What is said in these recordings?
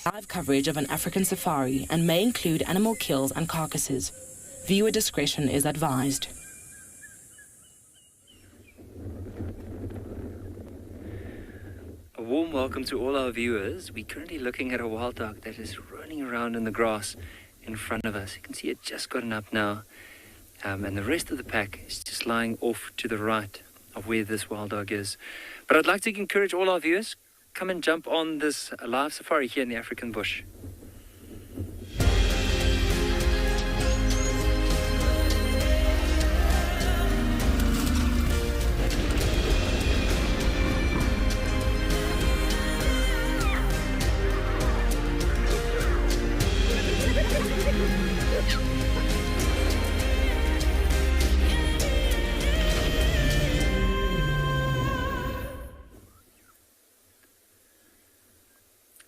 Live coverage of an African safari and may include animal kills and carcasses. Viewer discretion is advised. A warm welcome to all our viewers. We're currently looking at a wild dog that is running around in the grass in front of us. You can see it just gotten up now. And the rest of the pack is just lying off to the right of where this wild dog is. But I'd like to encourage all our viewers, come and jump on this live safari here in the African bush.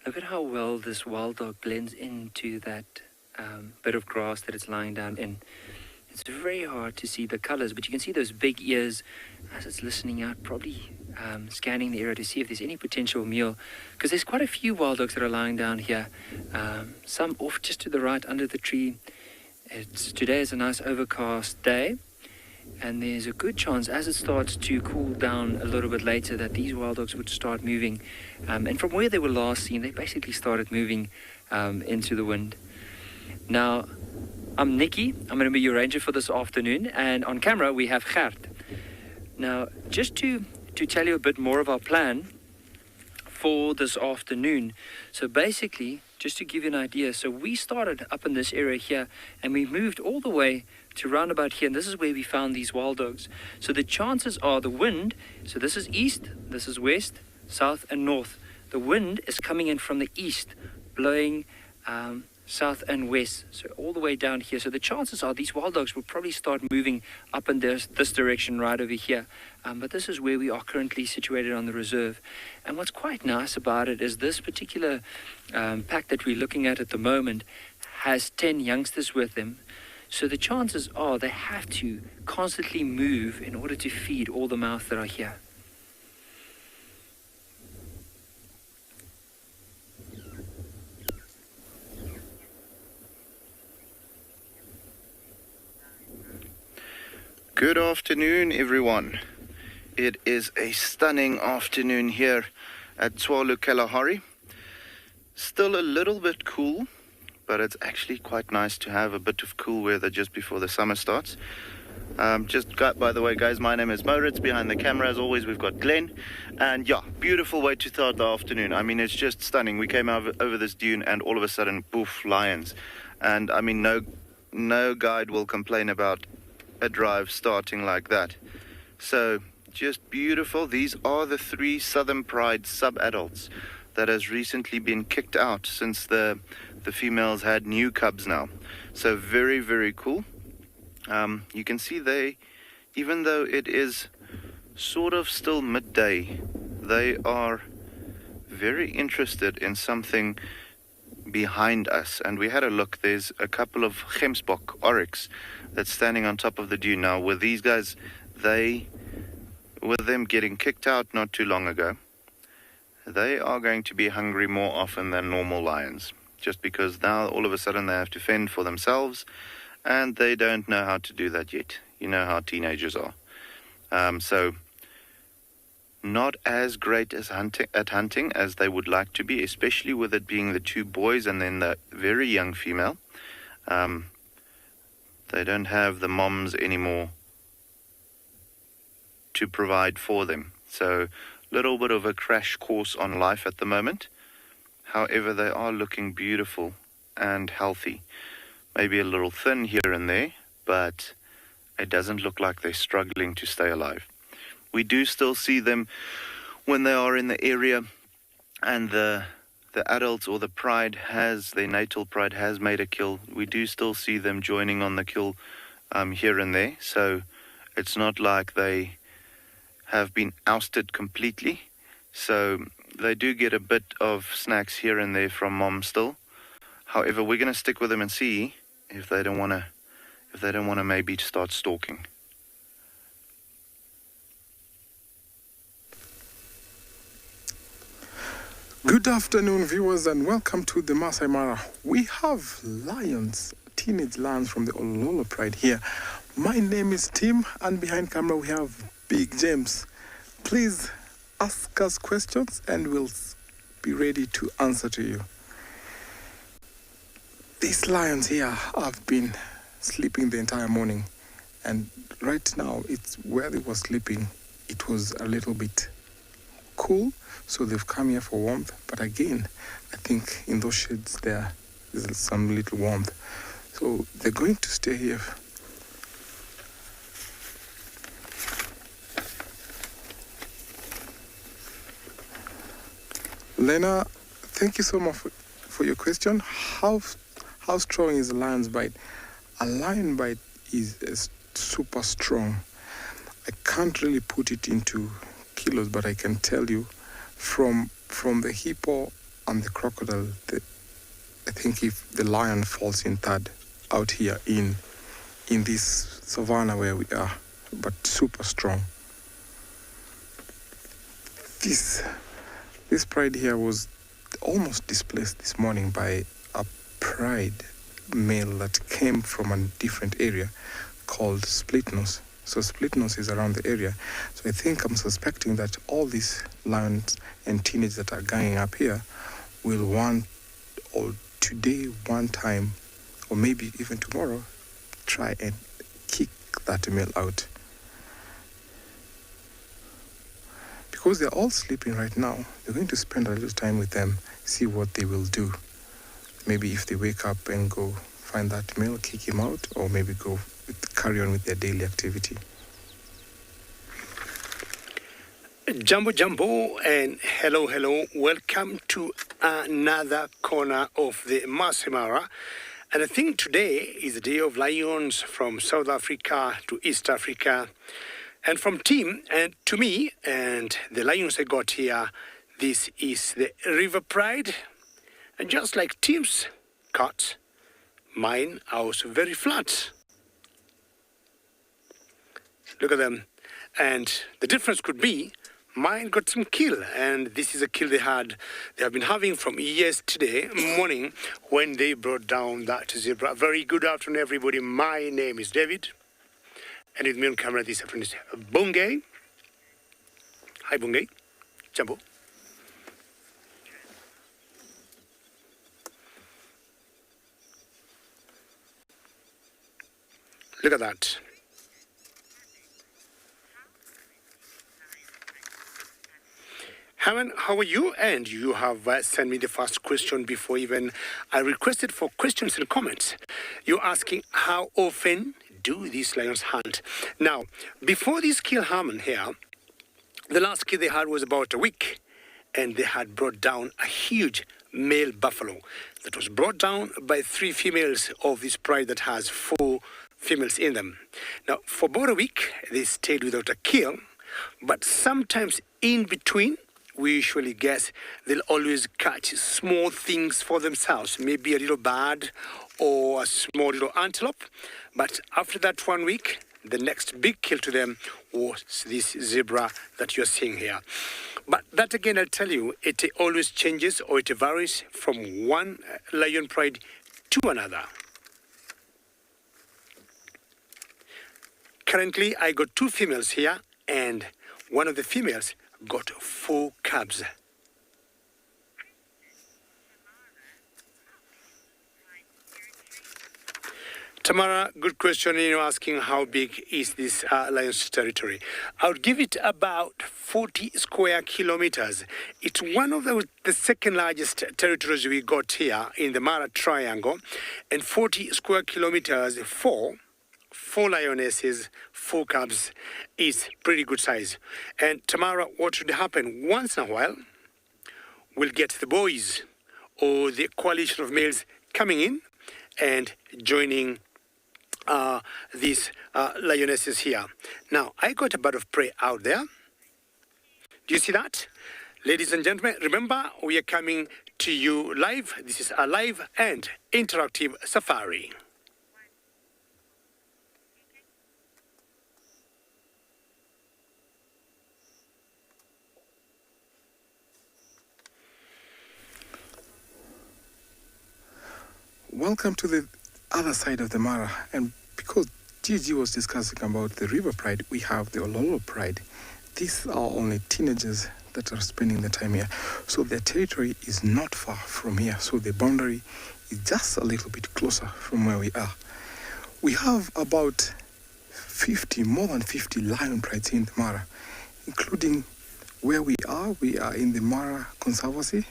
Look at how well this wild dog blends into that bit of grass that it's lying down in. It's very hard to see the colors, but you can see those big ears as it's listening out, probably scanning the area to see if there's any potential meal. Because there's quite a few wild dogs that are lying down here. Some off just to the right under the tree. Today is a nice overcast day. And there's a good chance as it starts to cool down a little bit later that these wild dogs would start moving. And from where they were last seen, they basically started moving into the wind. Now, I'm Nikki. I'm going to be your ranger for this afternoon. And on camera, we have Gert. Now, just to tell you a bit more of our plan for this afternoon. So basically, just to give you an idea, so we started up in this area here and we moved all the way to round about here, and this is where we found these wild dogs. So the chances are the wind, so this is east, this is west, south and north. The wind is coming in from the east, blowing south and west, so all the way down here. So the chances are these wild dogs will probably start moving up in this direction right over here. But this is where we are currently situated on the reserve. And what's quite nice about it is this particular pack that we're looking at the moment has 10 youngsters with them. So the chances are they have to constantly move in order to feed all the mouths that are here. Good afternoon, everyone. It is a stunning afternoon here at Tswalu Kalahari. Still a little bit cool, but it's actually quite nice to have a bit of cool weather just before the summer starts. By the way, guys, my name is Moritz. Behind the camera, as always, we've got Glenn. And yeah, beautiful way to start the afternoon. I mean, it's just stunning. We came over this dune and all of a sudden, poof, lions. And I mean, no guide will complain about a drive starting like that. So just beautiful. These are the 3 Southern Pride sub-adults that has recently been kicked out since the females had new cubs now. So very, very cool. You can see even though it is sort of still midday, they are very interested in something behind us. And we had a look. There's a couple of Gemsbok oryx that's standing on top of the dune. Now, with these guys, with them getting kicked out not too long ago, they are going to be hungry more often than normal lions, just because now all of a sudden they have to fend for themselves, and they don't know how to do that yet. You know how teenagers are. So not as great at hunting as they would like to be, especially with it being the 2 boys and then the very young female. They don't have the moms anymore to provide for them. So a little bit of a crash course on life at the moment. However, they are looking beautiful and healthy. Maybe a little thin here and there, but it doesn't look like they're struggling to stay alive. We do still see them when they are in the area and the adults or the pride their natal pride has made a kill. We do still see them joining on the kill here and there. So it's not like they have been ousted completely. So they do get a bit of snacks here and there from mom still. However, we're going to stick with them and see if they don't want to maybe start stalking. Good afternoon, viewers, and welcome to the Masai Mara. We have lions, teenage lions from the Ololo Pride here. My name is Tim, and behind camera we have Big James. Please ask us questions, and we'll be ready to answer to you. These lions here have been sleeping the entire morning, and right now it's where they were sleeping. It was a little bit cool, so they've come here for warmth. But again, I think in those shades there is some little warmth, so they're going to stay here. Lena, thank you so much for your question. How strong is a lion's bite? A lion bite is super strong. I can't really put it into kilos, but I can tell you from the hippo and the crocodile, I think if the lion falls in third out here in this savannah where we are, but super strong. This pride here was almost displaced this morning by a pride male that came from a different area called Split Nose. So Split Nose is around the area. So I think I'm suspecting that all these lions and teenagers that are ganging up here will one time, or maybe even tomorrow, try and kick that male out. Because they're all sleeping right now, they're going to spend a little time with them, see what they will do. Maybe if they wake up and go find that male, kick him out, or maybe carry on with their daily activity. Jumbo, and hello. Welcome to another corner of the Masai Mara. And I think today is the day of lions from South Africa to East Africa. And from Tim and to me and the lions I got here, this is the River Pride. And just like Tim's cut, mine are also very flat. Look at them. And the difference could be mine got some kill, and this is a kill they have been having from yesterday morning when they brought down that zebra. Very good afternoon, everybody. My name is David, and with me on camera this afternoon is Bungay. Hi, Bungay. Jumbo. Look at that. Haman, how are you? And you have sent me the first question before even I requested for questions and comments. You're asking how often do these lions hunt? Now, before this kill, Haman here, the last kill they had was about a week, and they had brought down a huge male buffalo that was brought down by 3 females of this pride that has 4 females in them. Now, for about a week, they stayed without a kill, but sometimes in between, we usually guess they'll always catch small things for themselves, maybe a little bird or a small little antelope. But after that 1 week, the next big kill to them was this zebra that you're seeing here. But that again, I'll tell you, it always changes, or it varies from one lion pride to another. Currently, I got 2 females here, and one of the females got 4 cubs. Tamara, good question. You're asking how big is this lion's territory. I would give it about 40 square kilometers. It's one of the second largest territories we got here in the Mara Triangle. And 40 square kilometers for 4 lionesses, 4 cubs is pretty good size. And Tamara, what should happen? Once in a while, we'll get the boys or the coalition of males coming in and joining these lionesses here. Now, I got a bird of prey out there. Do you see that? Ladies and gentlemen, remember, we are coming to you live. This is a live and interactive safari. welcome to the other side of the Mara. And because Gigi was discussing about the river pride, we have the Ololo pride. These are only teenagers that are spending the time here. So their territory is not far from here. So the boundary is just a little bit closer from where we are. We have about more than 50 lion prides in the Mara, including where we are. We are in the Mara Conservancy.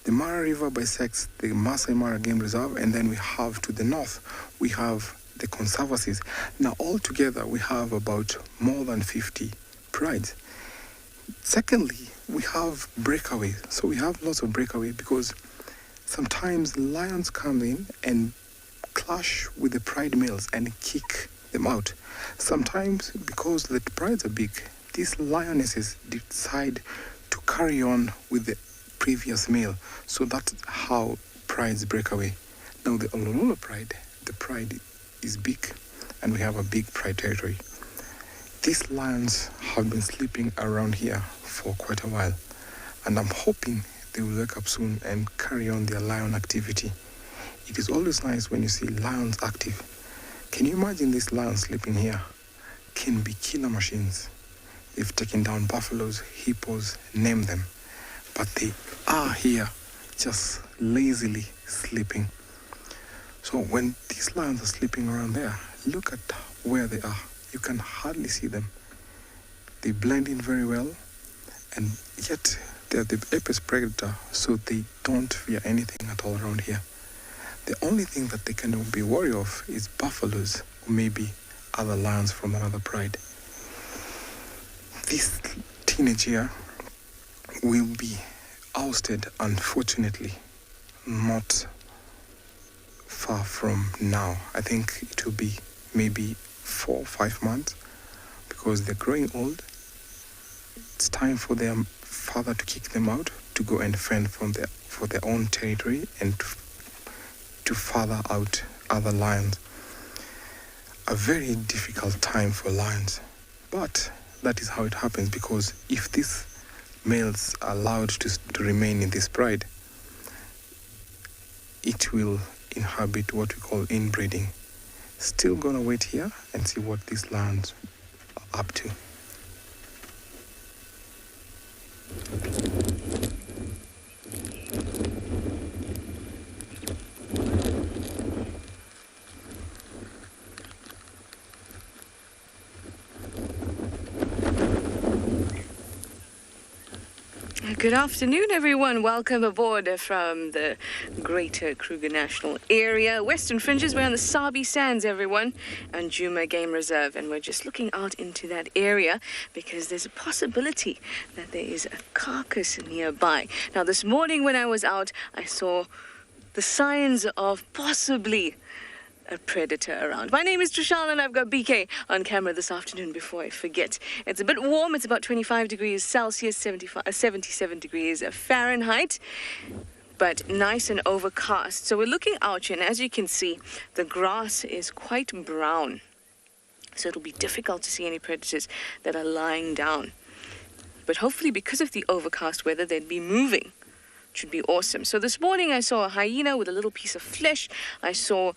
The Mara River bisects the Masai Mara Game Reserve, and then we have to the north, we have the conservancies. Now, altogether, we have about more than 50 prides. Secondly, we have breakaway. So we have lots of breakaway because sometimes lions come in and clash with the pride males and kick them out. Sometimes, because the prides are big, these lionesses decide to carry on with the previous male. So that's how prides break away. Now the Ololo pride, the pride is big and we have a big pride territory. These lions have been sleeping around here for quite a while, and I'm hoping they will wake up soon and carry on their lion activity. It is always nice when you see lions active. Can you imagine these lions sleeping here? Can be killer machines. They've taken down buffaloes, hippos, name them. But they are here just lazily sleeping. So when these lions are sleeping around there, look at where they are. You can hardly see them. They blend in very well, and yet they're the apex predator, so they don't fear anything at all around here. The only thing that they can be worried of is buffaloes or maybe other lions from another pride. This teenage here will be ousted, unfortunately, not far from now. I think it will be maybe 4 or 5 months because they're growing old. It's time for their father to kick them out to go and fend for their own territory and to father out other lions. A very difficult time for lions, but that is how it happens, because if these males are allowed to remain in this pride, it will inhabit what we call inbreeding. Still gonna wait here and see what these lions are up to. Good afternoon, everyone. Welcome aboard from the Greater Kruger National Area. Western Fringes, we're on the Sabi Sands, everyone, and Djuma Game Reserve. And we're just looking out into that area because there's a possibility that there is a carcass nearby. Now, this morning when I was out, I saw the signs of possibly a predator around. My name is Trishal and I've got BK on camera this afternoon before I forget. It's a bit warm. It's about 25 degrees Celsius, 77 degrees Fahrenheit, but nice and overcast. So we're looking out here, and as you can see, the grass is quite brown. So it'll be difficult to see any predators that are lying down. But hopefully, because of the overcast weather, they'd be moving. It should be awesome. So this morning I saw a hyena with a little piece of flesh. I saw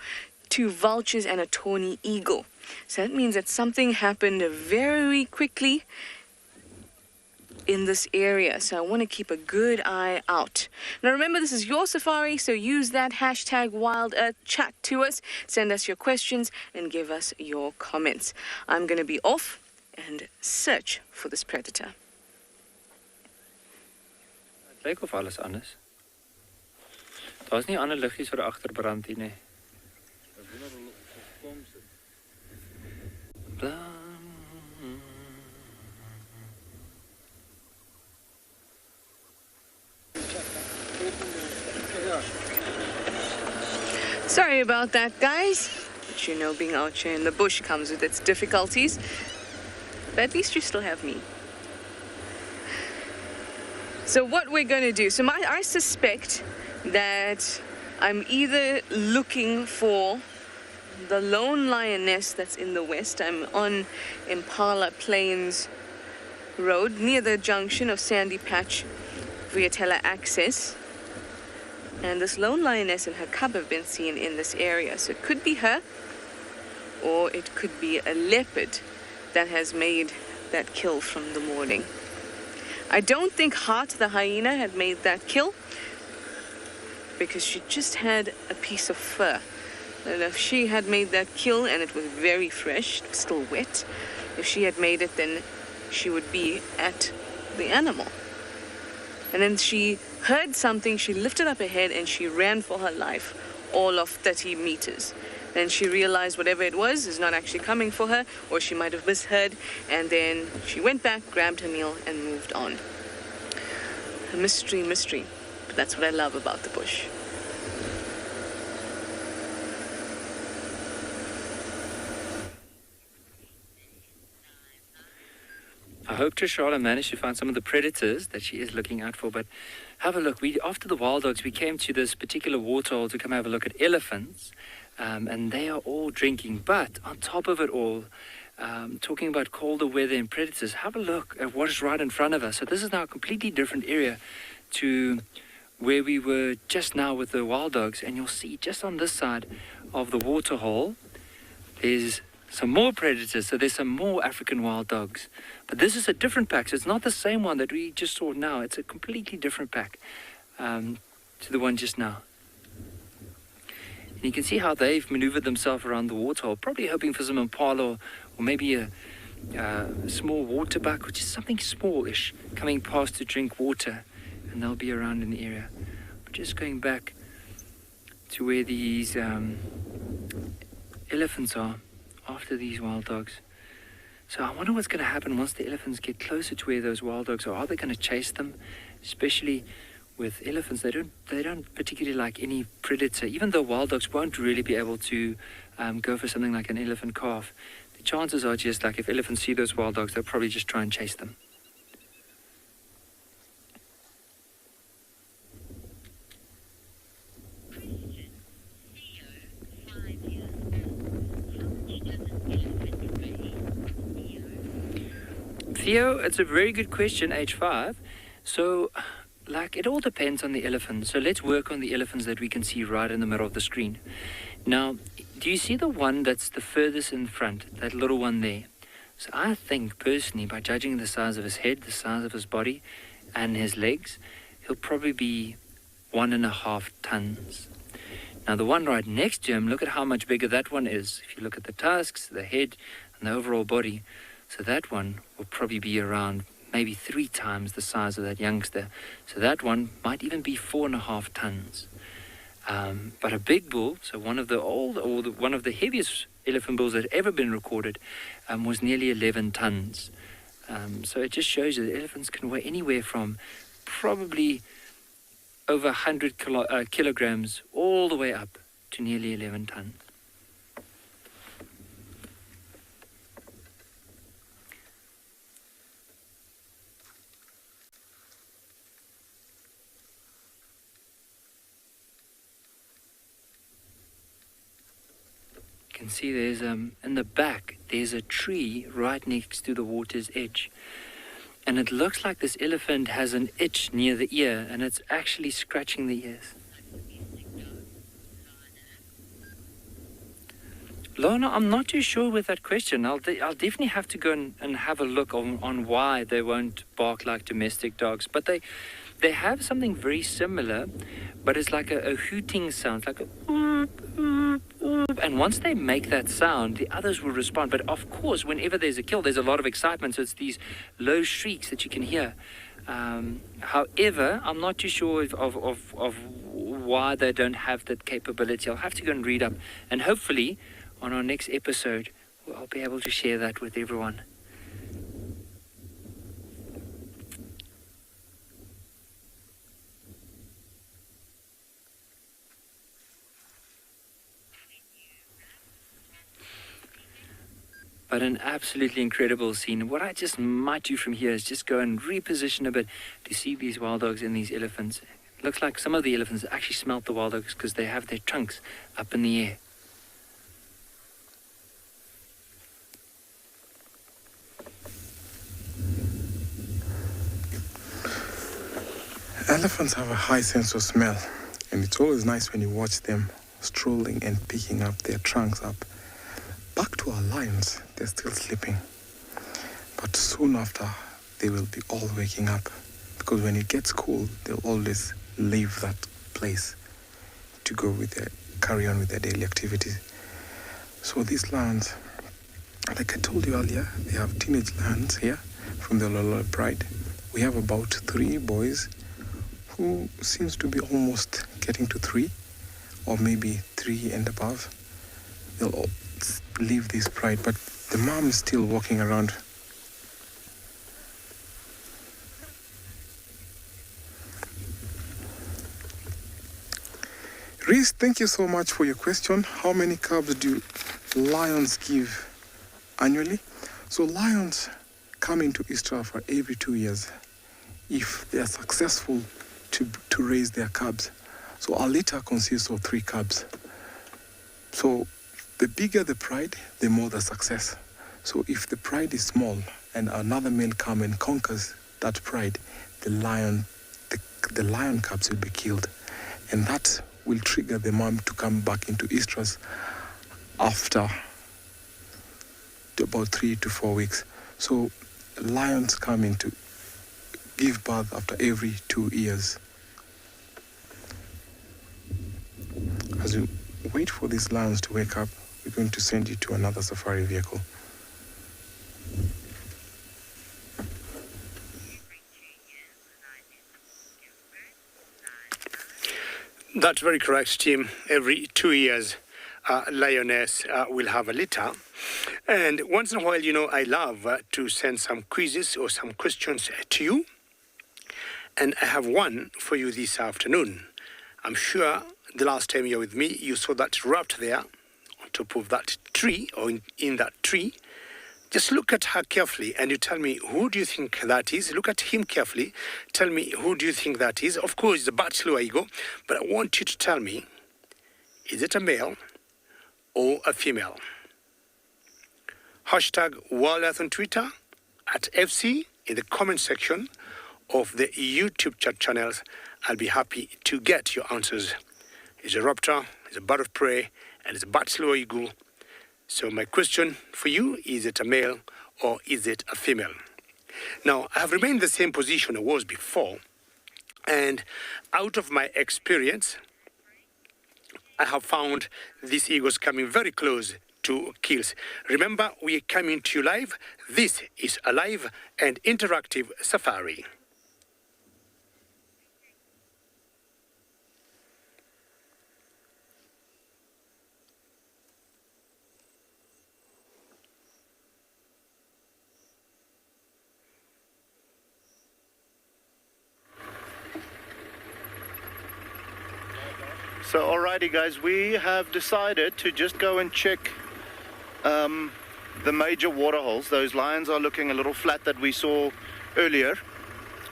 2 vultures and a tawny eagle. So that means that something happened very quickly in this area. So I want to keep a good eye out. Now remember, this is your safari, so use that hashtag WildEarth. Chat to us, send us your questions, and give us your comments. I'm going to be off and search for this predator. Het lyk of alles anders. Daar's nie ander liggies vir agterbrand hier nie. Sorry about that, guys. But you know, being out here in the bush comes with its difficulties. But at least you still have me. So what we're going to do, I suspect that I'm either looking for the lone lioness that's in the west. I'm on Impala Plains Road near the junction of Sandy Patch Viatella Access. And this lone lioness and her cub have been seen in this area. So it could be her, or it could be a leopard that has made that kill from the morning. I don't think Hart the hyena had made that kill, because she just had a piece of fur. And if she had made that kill and it was very fresh, still wet, if she had made it, then she would be at the animal. And then she heard something, she lifted up her head and she ran for her life, all of 30 meters. Then she realized whatever it was is not actually coming for her, or she might have misheard, and then she went back, grabbed her meal, and moved on. A mystery, mystery. But that's what I love about the bush. I hope Tishala managed to find some of the predators that she is looking out for, but have a look. After the wild dogs, we came to this particular waterhole to come have a look at elephants, and they are all drinking. But on top of it all, talking about colder weather and predators, have a look at what is right in front of us. So this is now a completely different area to where we were just now with the wild dogs, and you'll see just on this side of the waterhole, there's some more predators, so there's some more African wild dogs. But this is a different pack, so it's not the same one that we just saw now. It's a completely different pack to the one just now. And you can see how they've maneuvered themselves around the waterhole, probably hoping for some impala or maybe a small water buck, which is something smallish, coming past to drink water, and they'll be around in the area. But just going back to where these elephants are, after these wild dogs. So I wonder what's going to happen once the elephants get closer to where those wild dogs are. Are they going to chase them? Especially with elephants, they don't particularly like any predator. Even though wild dogs won't really be able to go for something like an elephant calf, the chances are just like if elephants see those wild dogs, they'll probably just try and chase them. Theo, it's a very good question, age 5. So, it all depends on the elephant. So let's work on the elephants that we can see right in the middle of the screen. Now, do you see the one that's the furthest in front, that little one there? So I think, personally, by judging the size of his head, the size of his body, and his legs, he'll probably be 1.5 tons. Now, the one right next to him, look at how much bigger that one is. If you look at the tusks, the head, and the overall body, so that one will probably be around maybe 3 times the size of that youngster. So that one might even be 4.5 tons. But a big bull, so one of the heaviest elephant bulls that ever been recorded, was nearly 11 tons. So it just shows you that elephants can weigh anywhere from probably over 100 kilograms all the way up to nearly 11 tons. You can see there's in the back there's a tree right next to the water's edge, and it looks like this elephant has an itch near the ear, and it's actually scratching the ears. Lorna, I'm not too sure with that question. I'll definitely have to go and have a look on why they won't bark like domestic dogs, but they have something very similar, but it's like a hooting sound, like a and once they make that sound, the others will respond. But of course, whenever there's a kill, there's a lot of excitement, so it's these low shrieks that you can hear. However, I'm not too sure of why they don't have that capability. I'll have to go and read up, and hopefully on our next episode, I'll be able to share that with everyone. But an absolutely incredible scene. What I just might do from here is just go and reposition a bit to see these wild dogs and these elephants. It looks like some of the elephants actually smelt the wild dogs because they have their trunks up in the air. Elephants have a high sense of smell. And it's always nice when you watch them strolling and picking up their trunks up. Back to our lions, they're still sleeping. But soon after, they will be all waking up. Because when it gets cool, they'll always leave that place to go carry on with their daily activities. So these lions, like I told you earlier, they have teenage lions here from the Tswalu Pride. We have about 3 boys who seems to be almost getting to 3, or maybe 3 and above. They'll all leave this pride, but the mom is still walking around. Reese, thank you so much for your question. How many cubs do lions give annually? So lions come into East Africa every 2 years if they are successful to raise their cubs. So a litter consists of 3 cubs. So the bigger the pride, the more the success. So if the pride is small and another male comes and conquers that pride, the lion cubs will be killed. And that will trigger the mom to come back into estrus after about 3 to 4 weeks. So lions come in to give birth after every 2 years. As you wait for these lions to wake up, we're going to send you to another safari vehicle. That's very correct, Tim. Every 2 years, lioness will have a litter. And once in a while, I love to send some quizzes or some questions to you. And I have one for you this afternoon. I'm sure the last time you were with me, you saw that raft there on top of that tree, or in that tree. Just look at her carefully and you tell me, who do you think that is? Look at him carefully. Tell me, who do you think that is? Of course, it's a Tswalu eagle, but I want you to tell me, is it a male or a female? Hashtag World Earth on Twitter, at FC, in the comment section of the YouTube chat channels. I'll be happy to get your answers. It's a raptor, it's a bird of prey, and it's a Tswalu eagle. So my question for you, is it a male or is it a female? Now, I have remained in the same position I was before, and out of my experience, I have found these eagles coming very close to kills. Remember, we are coming to you live. This is a live and interactive safari. So alrighty guys, we have decided to just go and check the major waterholes. Those lions are looking a little flat that we saw earlier.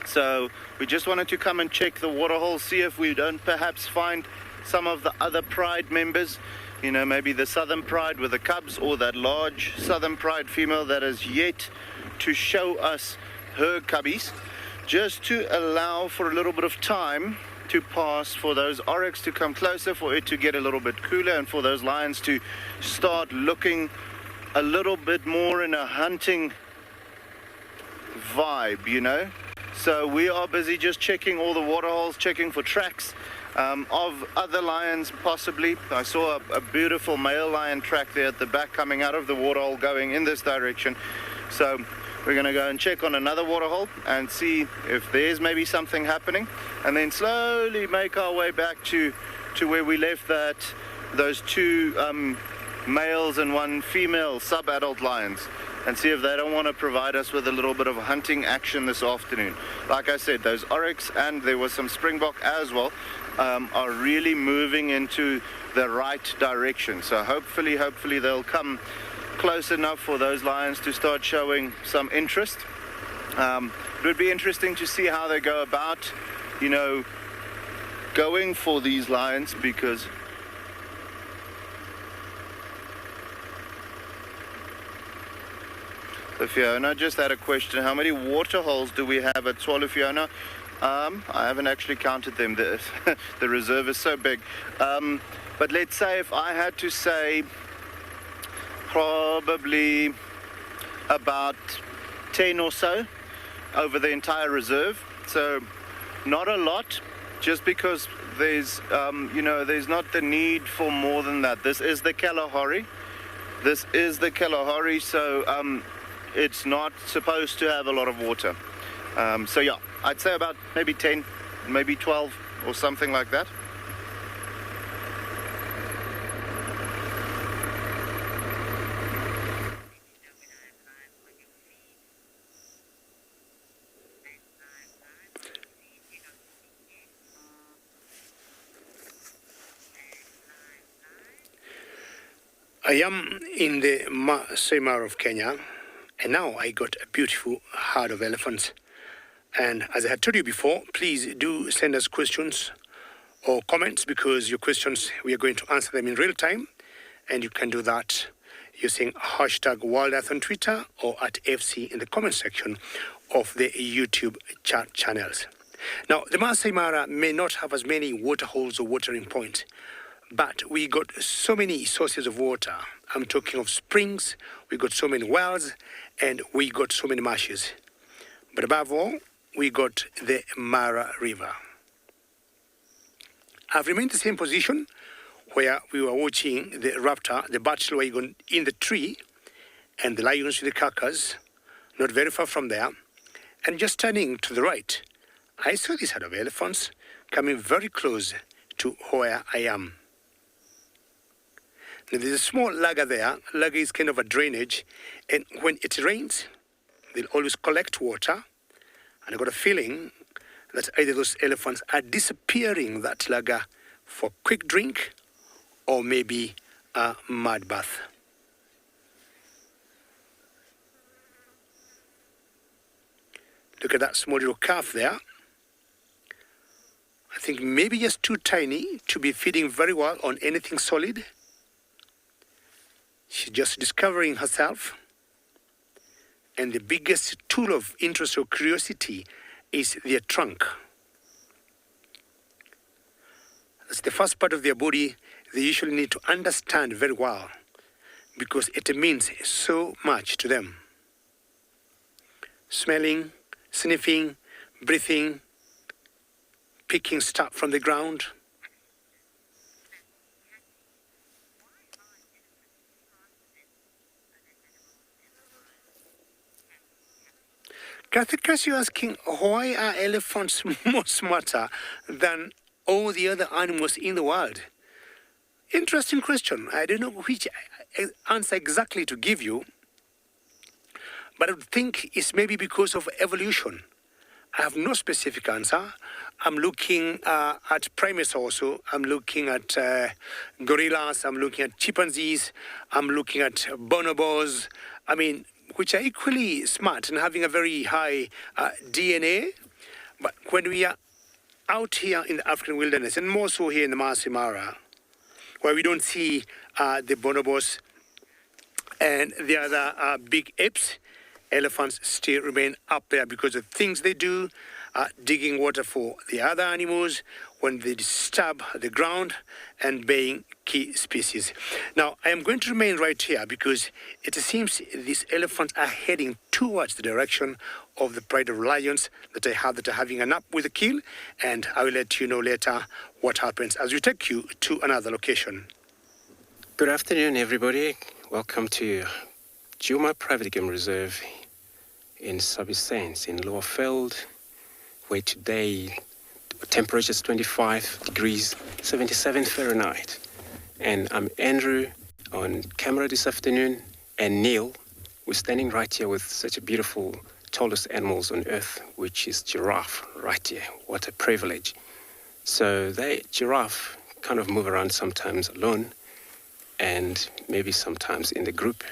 So we just wanted to come and check the waterholes, see if we don't perhaps find some of the other pride members. Maybe the southern pride with the cubs, or that large southern pride female that has yet to show us her cubbies, just to allow for a little bit of time to pass, for those oryx to come closer, for it to get a little bit cooler, and for those lions to start looking a little bit more in a hunting vibe, So we are busy just checking all the waterholes, checking for tracks of other lions possibly. I saw a beautiful male lion track there at the back coming out of the waterhole going in this direction. So we're going to go and check on another waterhole and see if there's maybe something happening, and then slowly make our way back to where we left those 2 males and 1 female sub-adult lions, and see if they don't want to provide us with a little bit of hunting action this afternoon. Like I said, those oryx, and there was some springbok as well, are really moving into the right direction. So hopefully they'll come close enough for those lions to start showing some interest. It would be interesting to see how they go about, going for these lions, because so Fiona just had a question. How many water holes do we have at Tswalu, Fiona? I haven't actually counted them. The reserve is so big. But let's say if I had to say probably about 10 or so over the entire reserve. So not a lot, just because there's not the need for more than that. This is the Kalahari. So it's not supposed to have a lot of water. So yeah, I'd say about maybe 10, maybe 12 or something like that. I am in the Masai Mara of Kenya, and now I got a beautiful herd of elephants. And as I had told you before, please do send us questions or comments, because your questions, we are going to answer them in real time. And you can do that using hashtag World Earth on Twitter or at FC in the comment section of the YouTube chat channels. Now, the Masai Mara may not have as many water holes or watering points, but we got so many sources of water. I'm talking of springs, we got so many wells, and we got so many marshes. But above all, we got the Mara River. I've remained in the same position where we were watching the raptor, the battle wagon in the tree, and the lions with the carcass, not very far from there. And just turning to the right, I saw this herd of elephants coming very close to where I am. Now, there's a small lager there. Lager is kind of a drainage, and when it rains, they'll always collect water. And I got a feeling that either those elephants are disappearing that lager for quick drink, or maybe a mud bath. Look at that small little calf there. I think maybe just too tiny to be feeding very well on anything solid. She's just discovering herself. And the biggest tool of interest or curiosity is their trunk. That's the first part of their body they usually need to understand very well, because it means so much to them. Smelling, sniffing, breathing, picking stuff from the ground. Kathika, you're asking, why are elephants more smarter than all the other animals in the world? Interesting question. I don't know which answer exactly to give you, but I would think it's maybe because of evolution. I have no specific answer. I'm looking at primates also. I'm looking at gorillas. I'm looking at chimpanzees. I'm looking at bonobos. I mean, which are equally smart and having a very high DNA. But when we are out here in the African wilderness, and more so here in the Masai Mara, where we don't see the bonobos and the other big apes, elephants still remain up there because of things they do, digging water for the other animals when they disturb the ground, and being key species. Now, I am going to remain right here because it seems these elephants are heading towards the direction of the pride of lions that I have that are having a nap with a kill, and I will let you know later what happens as we take you to another location. Good afternoon, everybody. Welcome to Djuma Private Game Reserve in Sabi-Sands in Lowerveld, where today temperature is 25 degrees, 77 Fahrenheit. And I'm Andrew on camera this afternoon, and Neil. We're standing right here with such a beautiful, tallest animals on earth, which is giraffe right here. What a privilege. So giraffe kind of move around sometimes alone, and maybe sometimes in the group.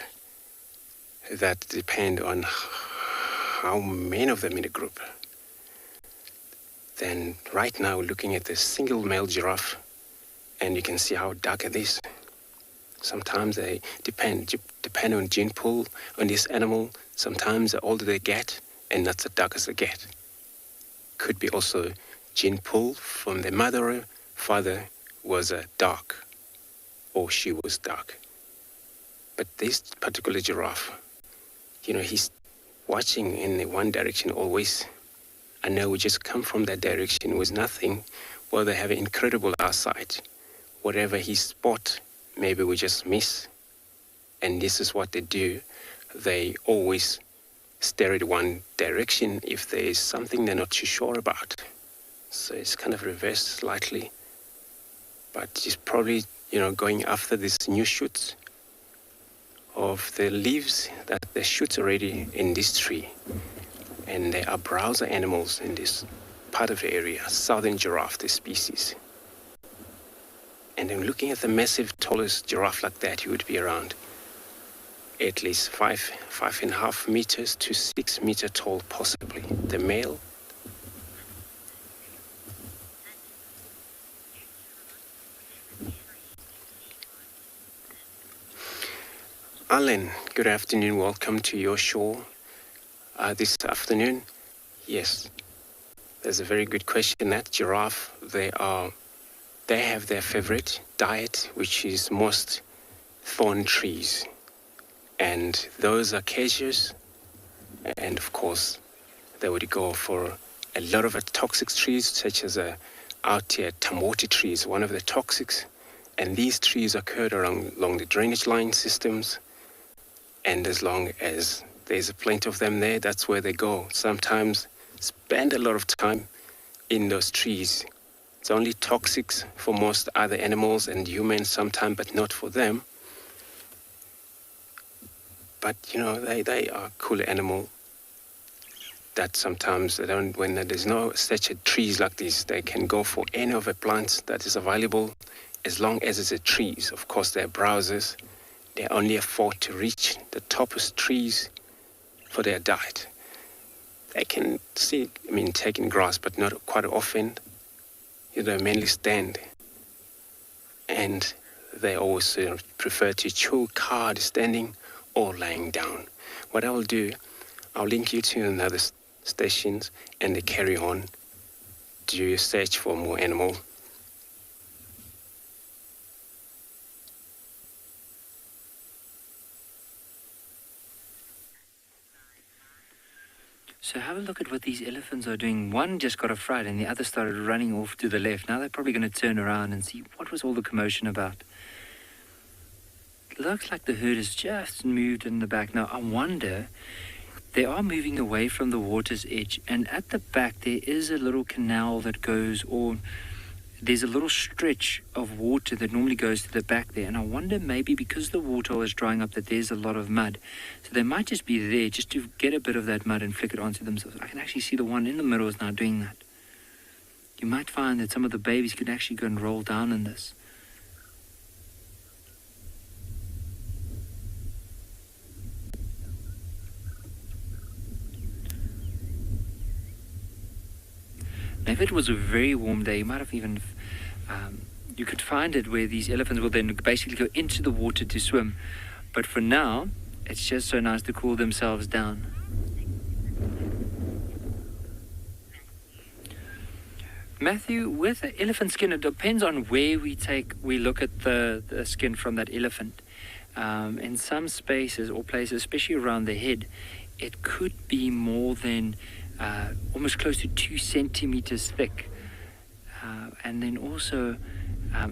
That depend on how many of them in the group. Then right now we're looking at the single male giraffe, and you can see how dark it is. Sometimes they depend on gene pool on this animal. Sometimes the older they get, and that's the darkest they get. could be also gene pool from the mother or father was dark, or she was dark. But this particular giraffe, he's watching in the one direction always. I know we just come from that direction with nothing. Well, they have incredible eyesight. Whatever he spot, maybe we just miss. And this is what they do. They always stare at one direction if there is something they're not too sure about. So it's kind of reversed slightly. But he's probably, going after these new shoots of the leaves that the shoots already in this tree. And there are browser animals in this part of the area, southern giraffe, the species. And then looking at the massive, tallest giraffe like that, he would be around at least 5.5 meters to 6 meter tall, possibly. The male. Alan, good afternoon. Welcome to your show this afternoon. Yes, there's a very good question. That giraffe, they have their favorite diet, which is most thorn trees. And those are acacias. And of course, they would go for a lot of toxic trees, such as out here, tamoti trees, one of the toxics. And these trees occurred along the drainage line systems. And as long as there's plenty of them there, that's where they go. Sometimes spend a lot of time in those trees. It's only toxics for most other animals and humans sometimes, but not for them. But, they are a cool animal that sometimes they don't, when there's no such a trees like this, they can go for any of the plants that is available as long as it's a trees. Of course, they're browsers. They only afford to reach the topest trees for their diet. They can taking grass, but not quite often. They mainly stand. And they always prefer to chew cud standing or lying down. What I will do, I'll link you to another stations and they carry on to search for more animal. So have a look at what these elephants are doing. One just got a fright and the other started running off to the left. Now they're probably going to turn around and see what was all the commotion about. It looks like the herd has just moved in the back. Now I wonder, they are moving away from the water's edge, and at the back there is a little canal that goes, or there's a little stretch of water that normally goes to the back there, and I wonder maybe because the water is drying up that there's a lot of mud. So they might just be there just to get a bit of that mud and flick it onto themselves. I can actually see the one in the middle is now doing that. You might find that some of the babies could actually go and roll down in this. Now, if it was a very warm day, you might have even, you could find it where these elephants will then basically go into the water to swim. But for now, it's just so nice to cool themselves down. Matthew, with elephant skin, it depends on where we look at the skin from that elephant. In some spaces or places, especially around the head, it could be more than almost close to 2 centimeters thick, and then also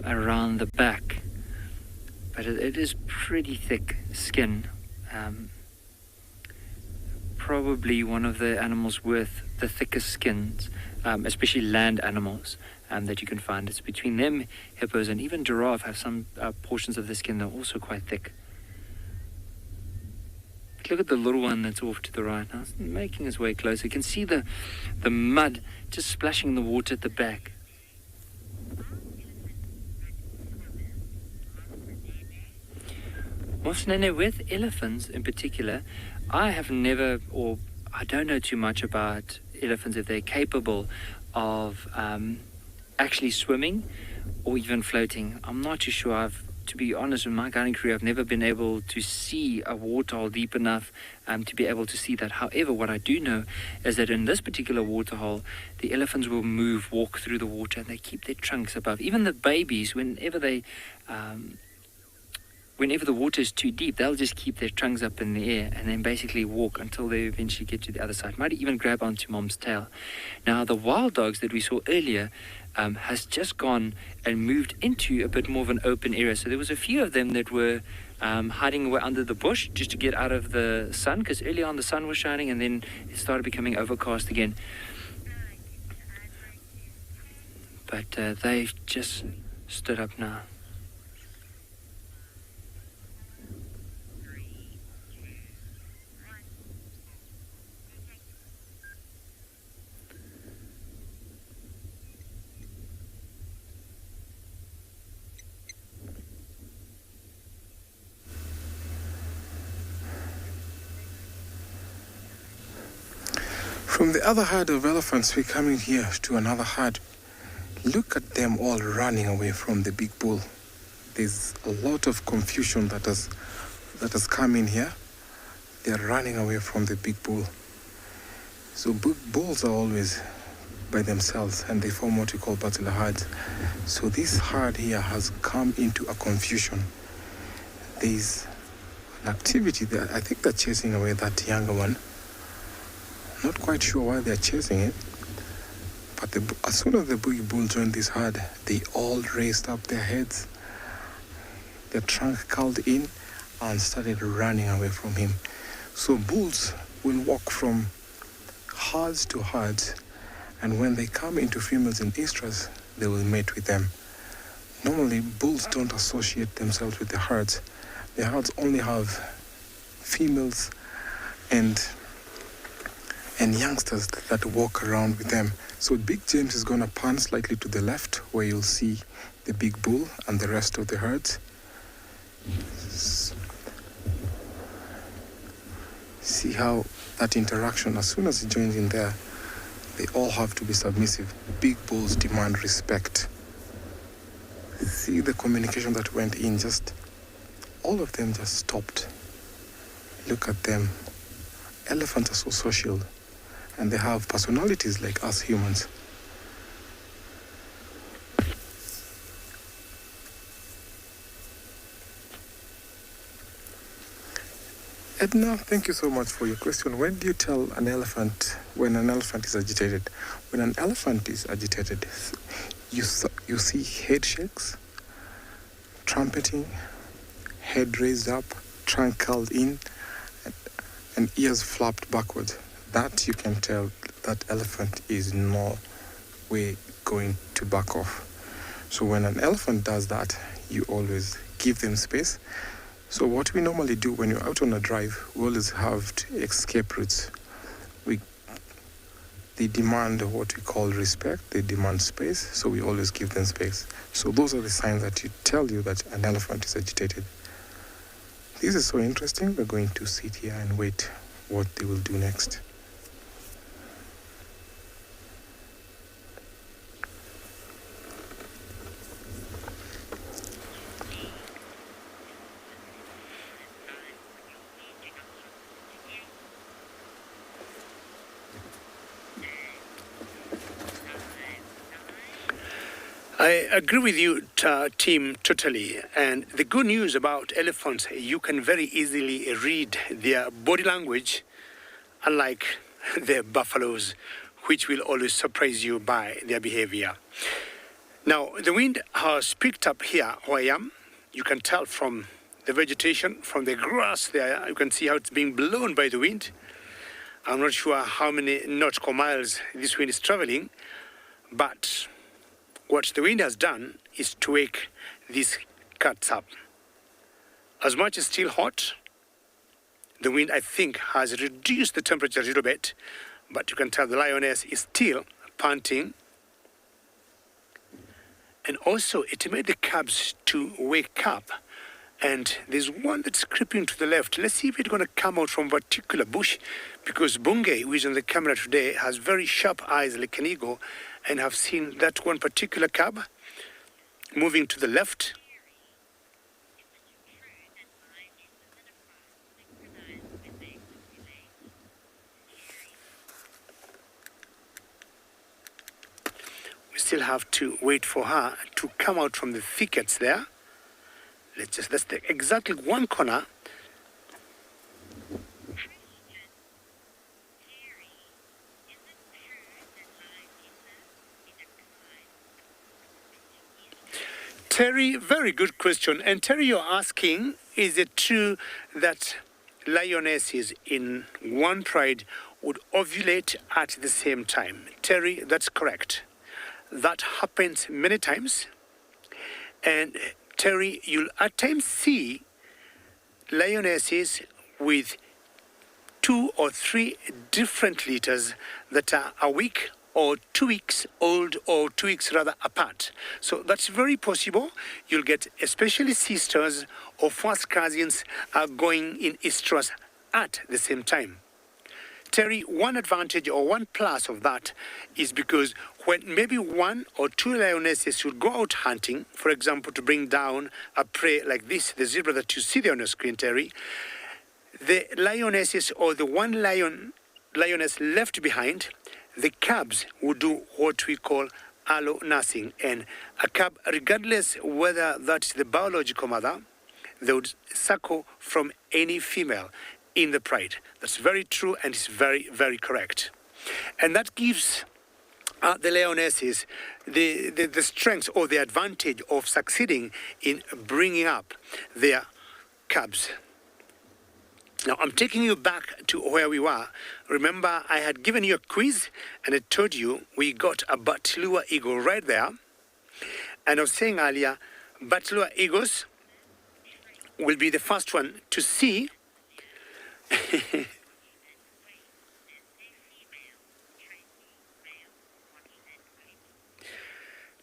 around the back, but it is pretty thick skin, probably one of the animals with the thickest skins, especially land animals that you can find. It's between them, hippos, and even giraffe have some portions of the skin that are also quite thick. Look at the little one that's off to the right now. It's making its way closer. You can see the mud just splashing in the water at the back. Mosnene, with elephants in particular, I have never, or I don't know too much about elephants, if they're capable of actually swimming or even floating. I'm not too sure. to be honest, with my guiding crew, I've never been able to see a waterhole deep enough to be able to see that. However, what I do know is that in this particular waterhole, the elephants will walk through the water, and they keep their trunks above. Even the babies, whenever the water is too deep, they'll just keep their trunks up in the air and then basically walk until they eventually get to the other side. Might even grab onto mom's tail. Now, the wild dogs that we saw earlier has just gone and moved into a bit more of an open area. So there was a few of them that were hiding away under the bush just to get out of the sun, because early on the sun was shining and then it started becoming overcast again. But they've just stood up now. From the other herd of elephants, we're coming here to another herd. Look at them all running away from the big bull. There's a lot of confusion that has come in here. They're running away from the big bull. So big bulls are always by themselves, and they form what we call bachelor herds. So this herd here has come into a confusion. There's an activity there. I think they're chasing away that younger one. Not quite sure why they're chasing it, but as soon as the big bull joined this herd, they all raised up their heads, their trunk curled in, and started running away from him. So bulls will walk from herds to herds, and when they come into females in estrus, they will mate with them. Normally, bulls don't associate themselves with the herds. The herds only have females and youngsters that walk around with them. So Big James is going to pan slightly to the left, where you'll see the big bull and the rest of the herds. See how that interaction, as soon as he joins in there, they all have to be submissive. Big bulls demand respect. See the communication that went in, just all of them just stopped. Look at them. Elephants are so social, and they have personalities like us humans. Edna, thank you so much for your question. When do you tell an elephant when an elephant is agitated? When an elephant is agitated, you see head shakes, trumpeting, head raised up, trunk curled in, and ears flapped backwards. That you can tell that elephant is no way going to back off. So when an elephant does that, you always give them space. So what we normally do when you're out on a drive, we always have escape routes. They demand what we call respect, they demand space, so we always give them space. So those are the signs that tell you that an elephant is agitated. This is so interesting. We're going to sit here and wait what they will do next. I agree with you, team, totally. And the good news about elephants, you can very easily read their body language, unlike the buffaloes, which will always surprise you by their behavior. Now, the wind has picked up here where I am. You can tell from the vegetation, from the grass there, you can see how it's being blown by the wind. I'm not sure how many nautical miles this wind is traveling, but what the wind has done is to wake these cats up. As much as still hot, the wind, I think, has reduced the temperature a little bit, but you can tell the lioness is still panting. And also, it made the cubs to wake up. And there's one that's creeping to the left. Let's see if it's going to come out from a particular bush, because Bunge, who is on the camera today, has very sharp eyes like an eagle, and have seen that one particular cub moving to the left. still have to wait for her to come out from the thickets there. That's exactly one corner. Terry, very good question. And Terry, you're asking, is it true that lionesses in one pride would ovulate at the same time? Terry, that's correct. That happens many times. And Terry, you'll at times see lionesses with 2 or 3 different litters that are a week or 2 weeks old, or 2 weeks rather apart. So that's very possible. You'll get especially sisters or first cousins are going in estrus at the same time. Terry, one advantage or one plus of that is because when maybe 1 or 2 lionesses should go out hunting, for example, to bring down a prey like this, the zebra that you see there on the screen, Terry, the lionesses or the one lioness left behind, the cubs would do what we call allo nursing. And a cub, regardless whether that's the biological mother, they would suckle from any female in the pride. That's very true and it's very, very correct. And that gives the lionesses the strength or the advantage of succeeding in bringing up their cubs. Now, I'm taking you back to where we were. Remember, I had given you a quiz, and I told you we got a Tswalu eagle right there. And I was saying earlier, Tswalu eagles will be the first one to see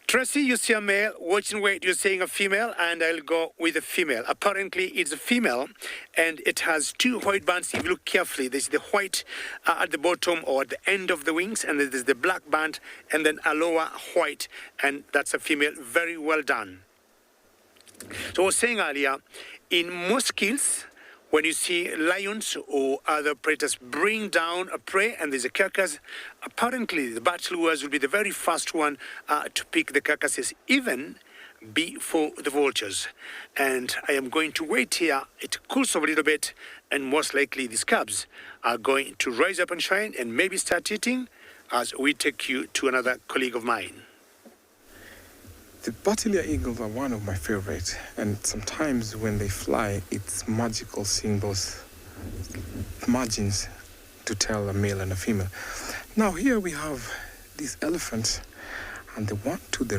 Tracy, you see a male. Watching weight, you're saying a female, and I'll go with a female. Apparently, it's a female, and it has 2 white bands. If you look carefully, there's the white at the bottom or at the end of the wings, and there's the black band, and then a lower white, and that's a female. Very well done. So I was saying earlier, in most kills, when you see lions or other predators bring down a prey and there's a carcass, apparently the Tswalu's will be the very first one to pick the carcasses, even before the vultures. And I am going to wait here. It cools off a little bit, and most likely these cubs are going to rise up and shine and maybe start eating as we take you to another colleague of mine. The Tswalu eagles are one of my favorites, and sometimes when they fly, it's magical seeing those margins to tell a male and a female. Now here we have these elephants, and the one to the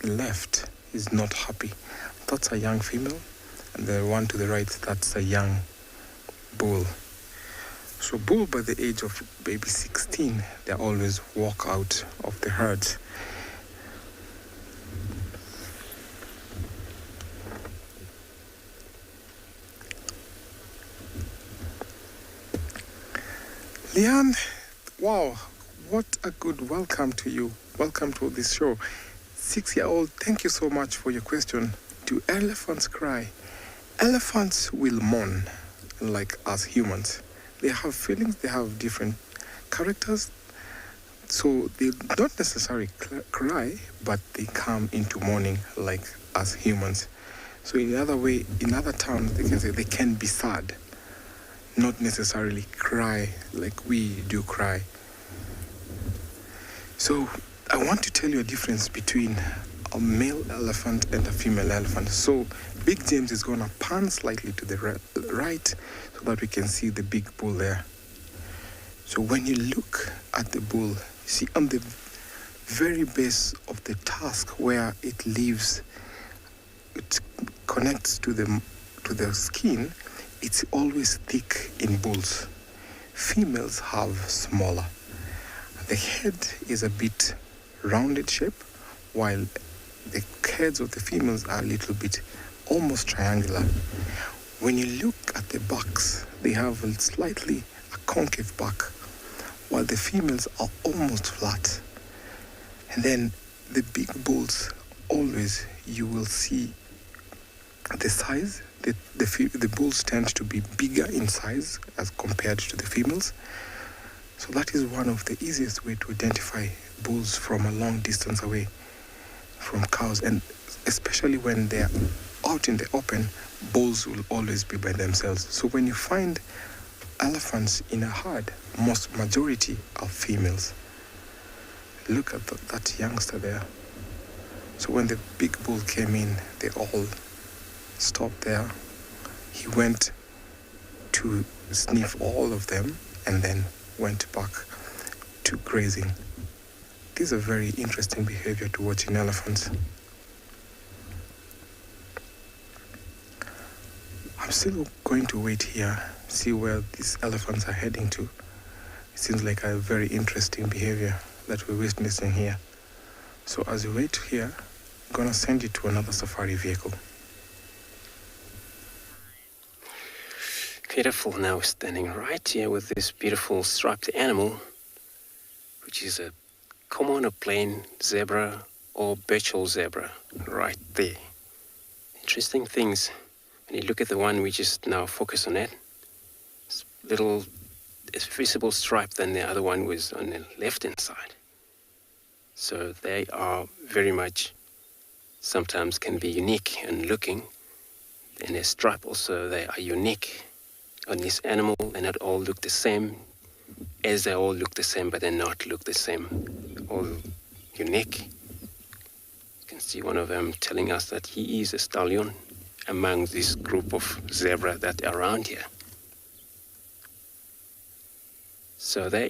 left is not happy. That's a young female, and the one to the right, that's a young bull. So bull, by the age of maybe 16, they always walk out of the herd. Leanne, wow, what a good welcome to you. Welcome to this show. 6-year-old, thank you so much for your question. Do elephants cry? Elephants will mourn like us humans. They have feelings, they have different characters. So they don't necessarily cry, but they come into mourning like us humans. So in other terms, they can say they can be sad, not necessarily cry like we do cry. So I want to tell you a difference between a male elephant and a female elephant. So Big James is going to pan slightly to the right so that we can see the big bull there. So when you look at the bull, you see on the very base of the tusk where it lives, it connects to the skin, it's always thick in bulls. Females have smaller. The head is a bit rounded shape, while the heads of the females are a little bit almost triangular. When you look at the backs, they have a slightly a concave back, while the females are almost flat. And then the big bulls, always you will see the size. The bulls tend to be bigger in size as compared to the females. So that is one of the easiest way to identify bulls from a long distance away. from cows, and especially when they're out in the open, bulls will always be by themselves. So when you find elephants in a herd, majority are females. Look at that youngster there. So when the big bull came in, they all stopped there. He went to sniff all of them and then went back to grazing. This is a very interesting behavior to watch in elephants. I'm still going to wait here, see where these elephants are heading to. It seems like a very interesting behavior that we're witnessing here. So as you wait here, I'm going to send you to another safari vehicle. Beautiful. Now standing right here with this beautiful striped animal, which is a common or plain zebra or Birchall zebra, right there. Interesting things. When you look at the one we just now focus on it, it's visible stripe than the other one was on the left-hand side. So they are very much, sometimes can be unique in looking, and their stripe also, they are unique. On this animal, they not all look the same, as they all look the same, but they not look the same, all unique. You can see one of them telling us that he is a stallion among this group of zebra that are around here. So they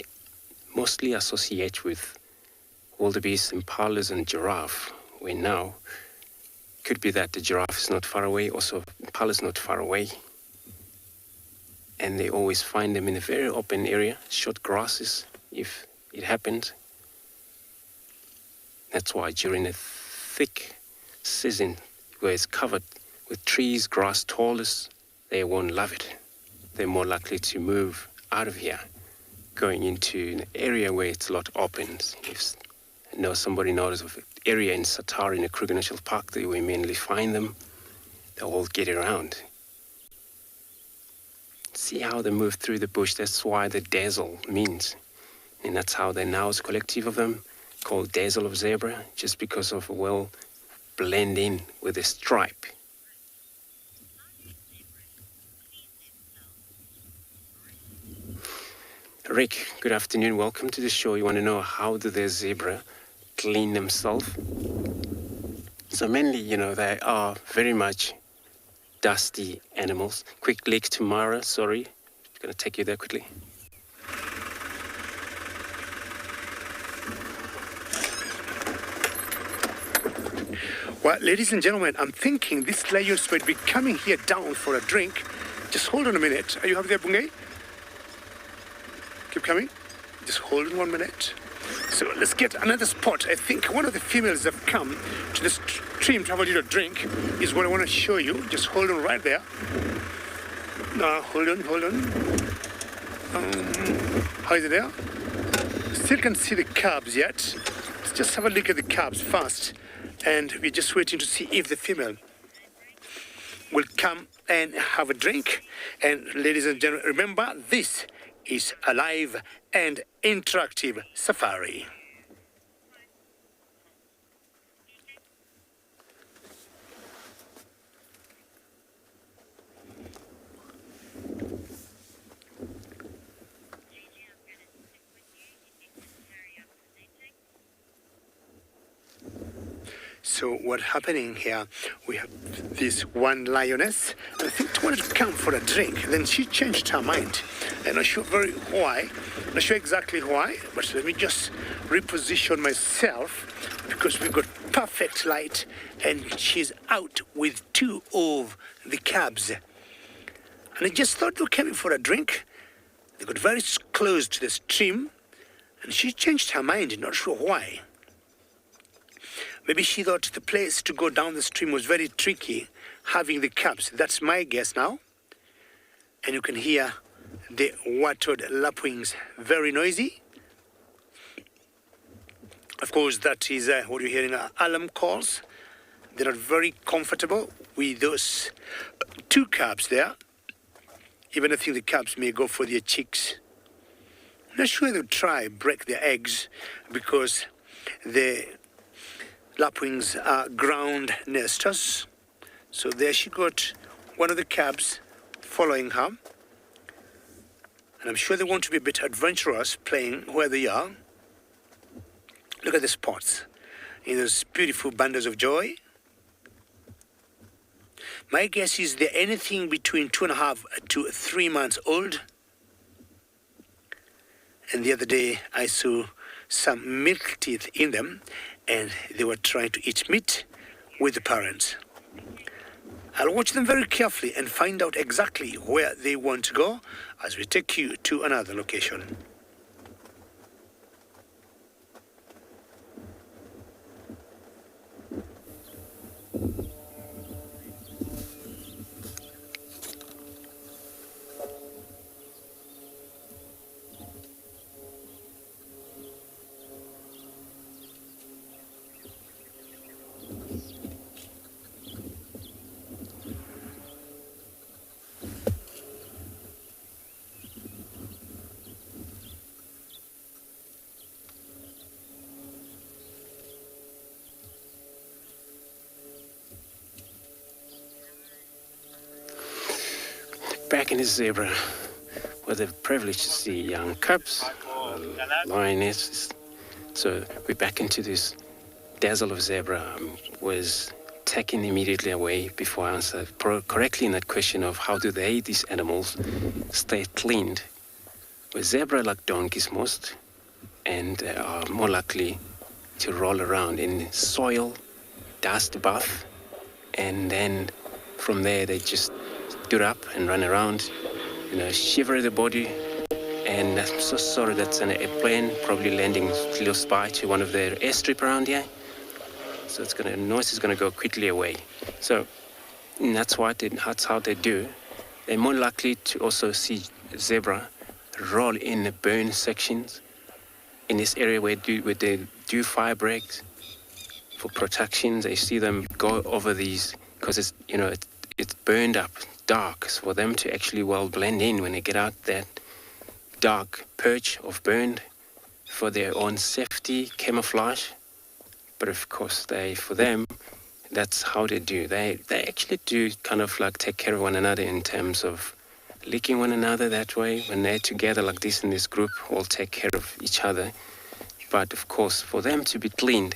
mostly associate with wildebeest, impalas, and giraffe, where now could be that the giraffe is not far away, also impala is not far away. And they always find them in a very open area, short grasses, if it happens. That's why during a thick season where it's covered with trees, grass, tallest, they won't love it. They're more likely to move out of here, going into an area where it's a lot open. If somebody knows of an area in Satari in the Kruger National Park, they will mainly find them. They'll all get around. See how they move through the bush. That's why the dazzle means. And that's how they now is a collective of them, called dazzle of zebra, just because of well blend in with the stripe. Rick, good afternoon. Welcome to the show. You want to know how do the zebra clean themselves? So mainly, they are very much dusty animals. Quick link to Mara, sorry. I'm going to take you there quickly. Well, ladies and gentlemen, I'm thinking these lions might be coming here down for a drink. Just hold on a minute. Are you happy there, Bungay? Keep coming. Just hold on 1 minute. So let's get another spot. I think one of the females that have come to the stream to have a little drink is what I want to show you. Just hold on right there. No, hold on. How is it there? Still can't see the calves yet. Let's just have a look at the calves first. And we're just waiting to see if the female will come and have a drink. And ladies and gentlemen, remember, this is a live and interactive safari. So what's happening here, we have this one lioness, I think wanted to come for a drink, then she changed her mind. I'm not sure not sure exactly why, but let me just reposition myself, because we've got perfect light, and she's out with two of the cabs. And I just thought they were coming for a drink. They got very close to the stream, and she changed her mind, not sure why. Maybe she thought the place to go down the stream was very tricky, having the cabs. That's my guess now. And you can hear the watered lapwings, very noisy. Of course, that is what you're hearing, alarm calls. They're not very comfortable with those two cabs there. Even I think the cabs may go for their chicks. I'm not sure they'll try break their eggs, because the lapwings are ground nesters. So there she got one of the cabs following her. And I'm sure they want to be a bit adventurous playing where they are. Look at the spots in those beautiful bundles of joy. My guess is they're anything between 2.5 to 3 months old. And the other day I saw some milk teeth in them, and they were trying to eat meat with the parents. I'll watch them very carefully and find out exactly where they want to go as we take you to another location. Back in the zebra, with the privilege to see young cubs, lionesses. So we're back into this dazzle of zebra. Was taken immediately away before I answer correctly in that question of how do these animals, stay cleaned. With zebra, like donkeys most, and are more likely to roll around in soil, dust, bath, and then from there they just get up and run around, shiver the body. And I'm so sorry that's an airplane probably landing close by to one of their airstrip around here. So noise is gonna go quickly away. So that's how they do. They're more likely to also see zebra roll in the burn sections in this area where they do fire breaks for protection. They see them go over these because it's burned up dark, so for them to actually blend in when they get out that dark perch of burned for their own safety, camouflage. But of course, for them, that's how they do. They actually do kind of like take care of one another in terms of licking one another that way. When they're together like this in this group, all take care of each other. But of course, for them to be cleaned,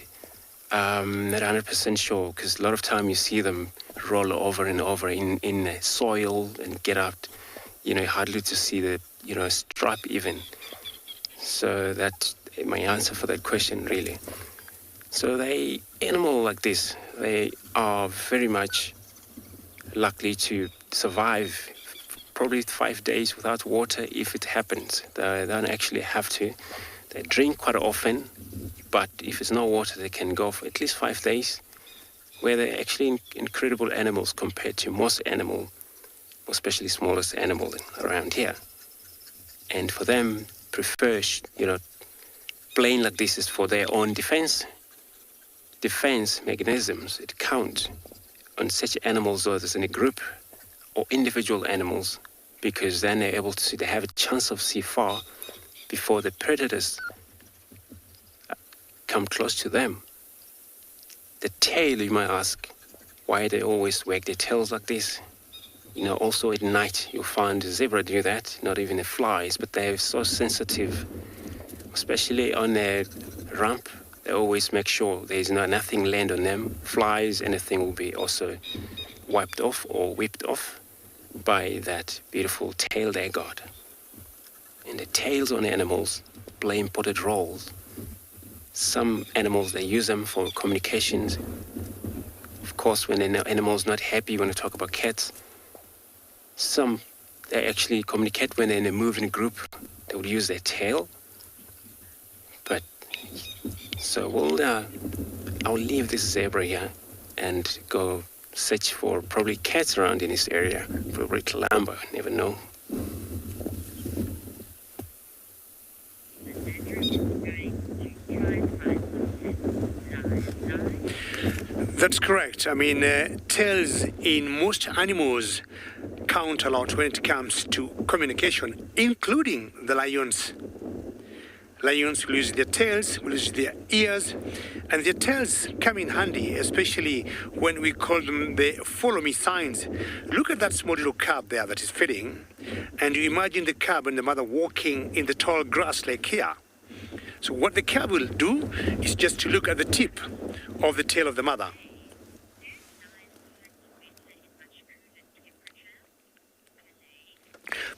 not 100% sure, because a lot of time you see them roll over and over in soil and get out, hardly to see the, stripe even. So that's my answer for that question, really. So animal like this, they are very much likely to survive probably 5 days without water if it happens. They don't actually have to. They drink quite often, but if there's no water, they can go for at least 5 days, where they're actually incredible animals compared to most animal, especially smallest animal around here. And for them, prefer, playing like this is for their own defense mechanisms. It counts on such animals, whether it's in a group or individual animals, because then they're able to see, they have a chance of see far before the predators come close to them. The tail, you might ask, why they always wag their tails like this. Also at night, you'll find a zebra do that, not even the flies, but they're so sensitive, especially on their rump. They always make sure there's nothing land on them. Flies, anything will be also wiped off or whipped off by that beautiful tail they got. And the tails on animals play important roles. Some animals, they use them for communications. Of course, when an animal's not happy, when we talk about cats, some, they actually communicate when they're in a moving group. They would use their tail. But, so I'll leave this zebra here and go search for probably cats around in this area. Probably Colombo, never know. That's correct. Tails in most animals count a lot when it comes to communication, including the lions. Lions will use their tails, will use their ears, and their tails come in handy, especially when we call them the follow me signs. Look at that small little cub there that is feeding, and you imagine the cub and the mother walking in the tall grass like here. So what the cub will do is just to look at the tip of the tail of the mother.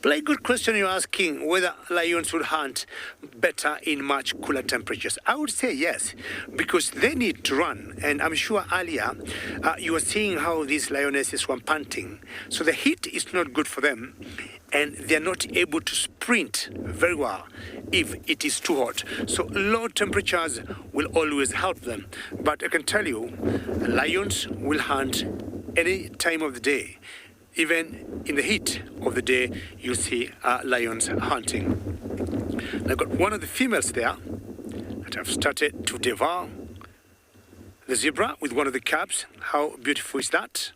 Very good question you're asking, whether lions would hunt better in much cooler temperatures. I would say yes, because they need to run. And I'm sure earlier you were seeing how these lionesses were panting. So the heat is not good for them, and they're not able to sprint very well if it is too hot. So low temperatures will always help them. But I can tell you, lions will hunt any time of the day. Even in the heat of the day, you see lions hunting. And I've got one of the females there that have started to devour the zebra with one of the cubs. How beautiful is that?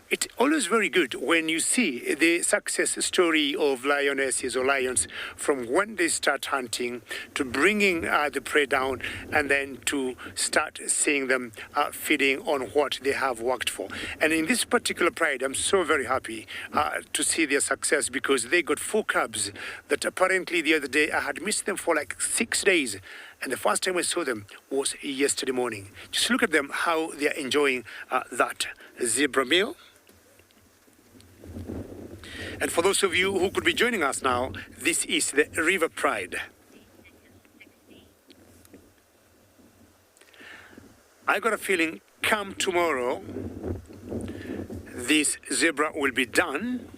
It's always very good when you see the success story of lionesses or lions from when they start hunting to bringing the prey down, and then to start seeing them feeding on what they have worked for. And in this particular pride, I'm so very happy to see their success, because they got 4 cubs that apparently the other day I had missed them for like 6 days. And the first time I saw them was yesterday morning. Just look at them, how they are enjoying that zebra meal. And for those of you who could be joining us now, this is the River Pride. I got a feeling come tomorrow, this zebra will be done.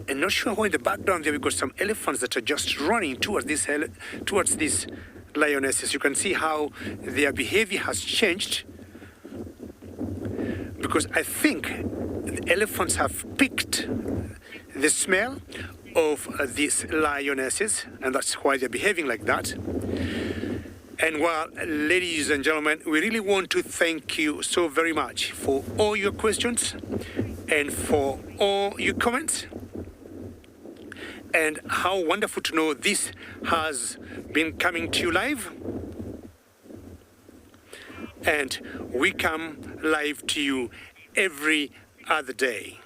And not sure why in the background there we got some elephants that are just running towards these lionesses. You can see how their behavior has changed, because I think the elephants have picked the smell of these lionesses, and that's why they're behaving like that. And well, ladies and gentlemen, we really want to thank you so very much for all your questions and for all your comments. And how wonderful to know this has been coming to you live. And we come live to you every other day.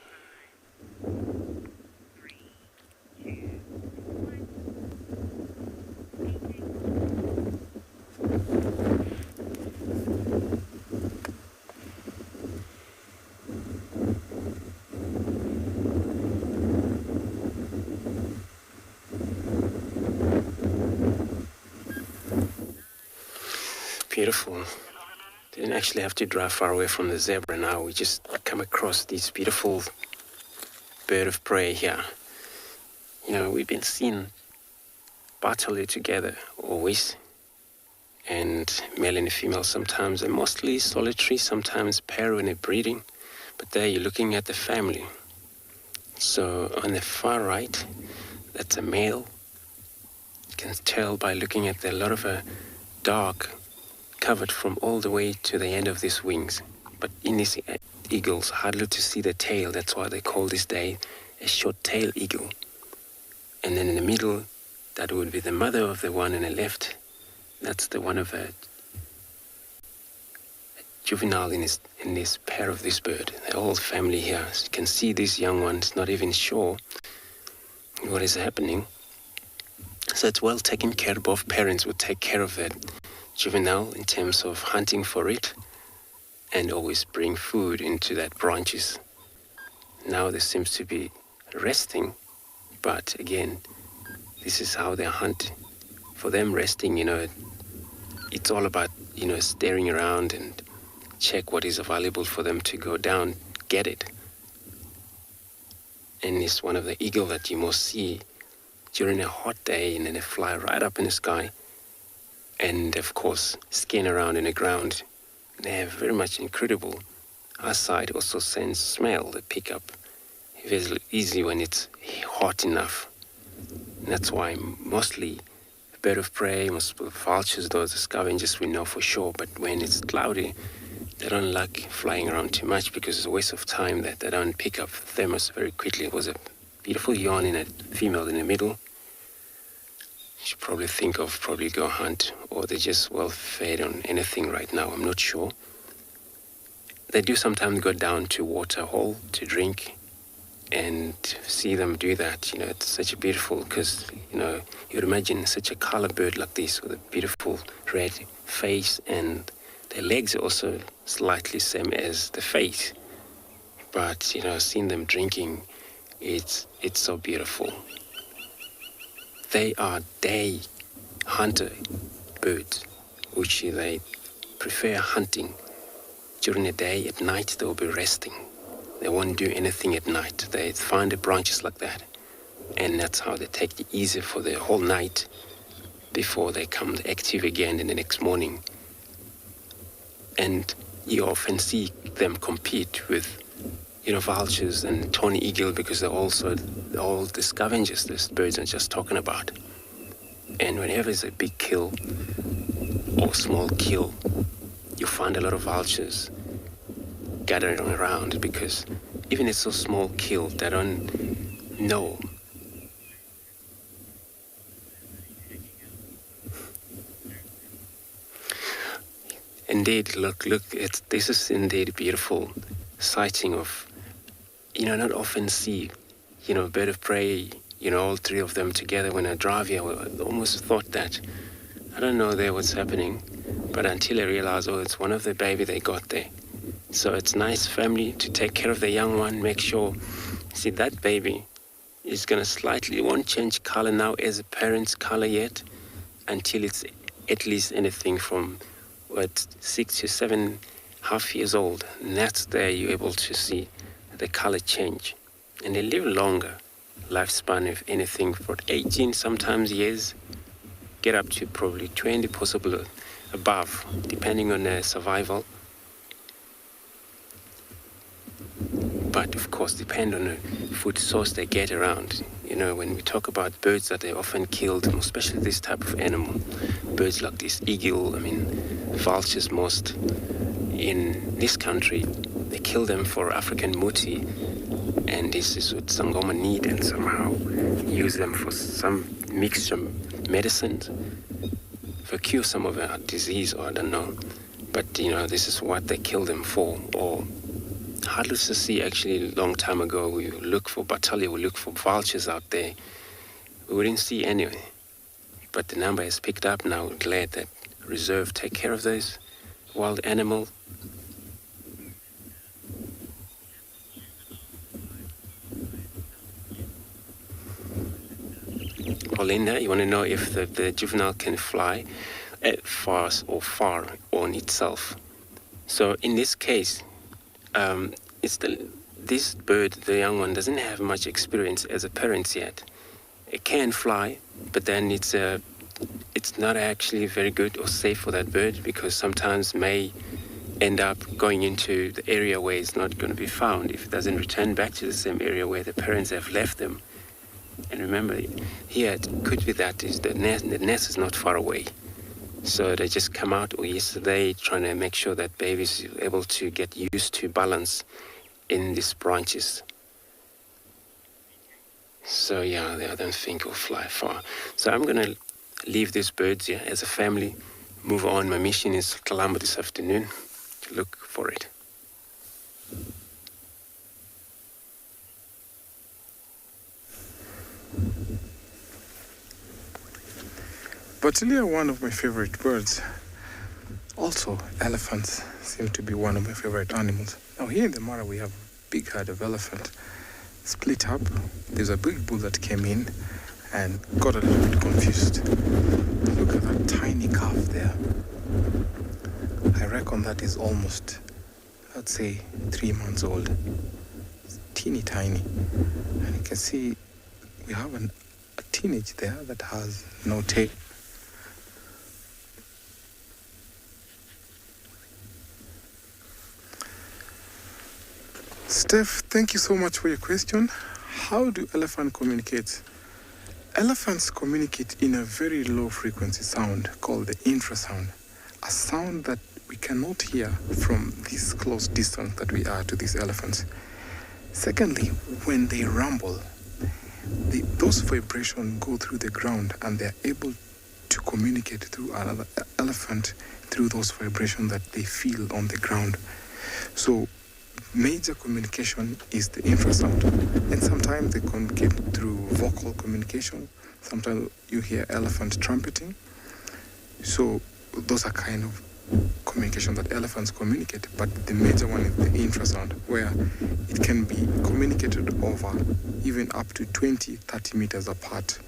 Beautiful. Didn't actually have to drive far away from the zebra now. We just come across this beautiful bird of prey here. You know, we've been seen battling together always. And male and female sometimes, and mostly solitary, sometimes pair when they're breeding. But there you're looking at the family. So on the far right, that's a male. You can tell by looking at a lot of dark covered from all the way to the end of these wings. But in these eagles, hardly to see the tail. That's why they call this day a short-tailed eagle. And then in the middle, that would be the mother of the one on the left. That's the one of a juvenile in this pair of this bird. The whole family here. So you can see these young ones not even sure what is happening. So it's well taken care. Both parents would take care of that juvenile in terms of hunting for it and always bring food into that branches. Now there seems to be resting, but again, this is how they hunt. For them, resting, it's all about, staring around and check what is available for them to go down, get it. And it's one of the eagle that you most see during a hot day, and then they fly right up in the sky. And of course, skin around in the ground. They have very much incredible eyesight, also sense smell. They pick up very easily when it's hot enough. And that's why mostly a bird of prey, most vultures, those are scavengers, we know for sure. But when it's cloudy, they don't like flying around too much because it's a waste of time that they don't pick up thermos very quickly. It was a beautiful yawn in a female in the middle. And then in the background there, we got some elephants that are just running towards these lionesses. So on the far right, that's a male. You can tell by looking at a lot of dark covered from all the way to the end of these wings. But in these eagles, hardly to see the tail. That's why mostly a bird of prey, most vultures, those are scavengers, we know for sure. But when it's cloudy, they don't like flying around too much because it's a waste of time that they don't pick up thermos very quickly. It was a beautiful yawn in a female in the middle. should probably think of go hunt, or they're just well fed on anything right now. I'm not sure. They do sometimes go down to water hole to drink, and see them do that, it's such a beautiful, because, you'd imagine such a color bird like this with a beautiful red face, and their legs are also slightly same as the face. But, seeing them drinking, it's so beautiful. They are day hunter birds, which they prefer hunting during the day. At night, they'll be resting. They won't do anything at night. They find the branches like that, and that's how they take it easy for the whole night before they come active again in the next morning. And you often see them compete with, vultures and tawny eagle, because they're all the scavengers these birds are just talking about. And whenever there's a big kill or small kill, you find a lot of vultures gathering around, because even it's so small kill, they don't know. Indeed, look, this is indeed a beautiful sighting of, not often see, bird of prey, all three of them together. When I drive here, I almost thought that, I don't know there what's happening, but until I realized, it's one of the baby they got there. So it's nice family to take care of the young one, make sure, see that baby is going to won't change color now as a parent's color yet, until it's at least anything from 6 to 7.5 years old. And that's there you're able to see the color change. And they live longer, lifespan of anything for 18 sometimes years, get up to probably 20, possibly above, depending on their survival. But of course, depend on the food source they get around. When we talk about birds that are often killed, especially this type of animal, birds like this eagle, vultures most in this country, they kill them for African muti, and this is what Sangoma need, and somehow use them for some mixture medicines for cure some of our disease, or I don't know. But this is what they kill them for. Or hardly to see, actually, a long time ago, we look for vultures out there. We didn't see any. But the number has picked up now. Glad that reserve take care of those wild animals. Linda, you want to know if the juvenile can fly fast or far on itself. So in this case, this bird, the young one, doesn't have much experience as a parent yet. It can fly, but then it's not actually very good or safe for that bird, because sometimes may end up going into the area where it's not going to be found if it doesn't return back to the same area where the parents have left them. And remember, here it could be that the nest is not far away. So they just come out yesterday trying to make sure that baby's able to get used to balance in these branches. So yeah, I don't think will fly far. So I'm going to leave these birds here as a family, move on. My mission is Colombo this afternoon to look for it. Batelia, one of my favorite birds. Also, elephants seem to be one of my favorite animals. Now here in the Mara we have a big herd of elephant split up. There's a big bull that came in and got a little bit confused. Look at that tiny calf there. I reckon that is almost, I'd say, 3 months old. It's teeny tiny. And you can see we have a teenage there that has no tail. Steph, thank you so much for your question. How do elephants communicate? Elephants communicate in a very low frequency sound called the infrasound, a sound that we cannot hear from this close distance that we are to these elephants. Secondly, when they rumble, those vibrations go through the ground, and they're able to communicate through another elephant through those vibrations that they feel on the ground. So major communication is the infrasound, and sometimes they communicate through vocal communication. Sometimes you hear elephant trumpeting. So those are kind of communication that elephants communicate, but the major one is the infrasound, where it can be communicated over even up to 20-30 meters apart.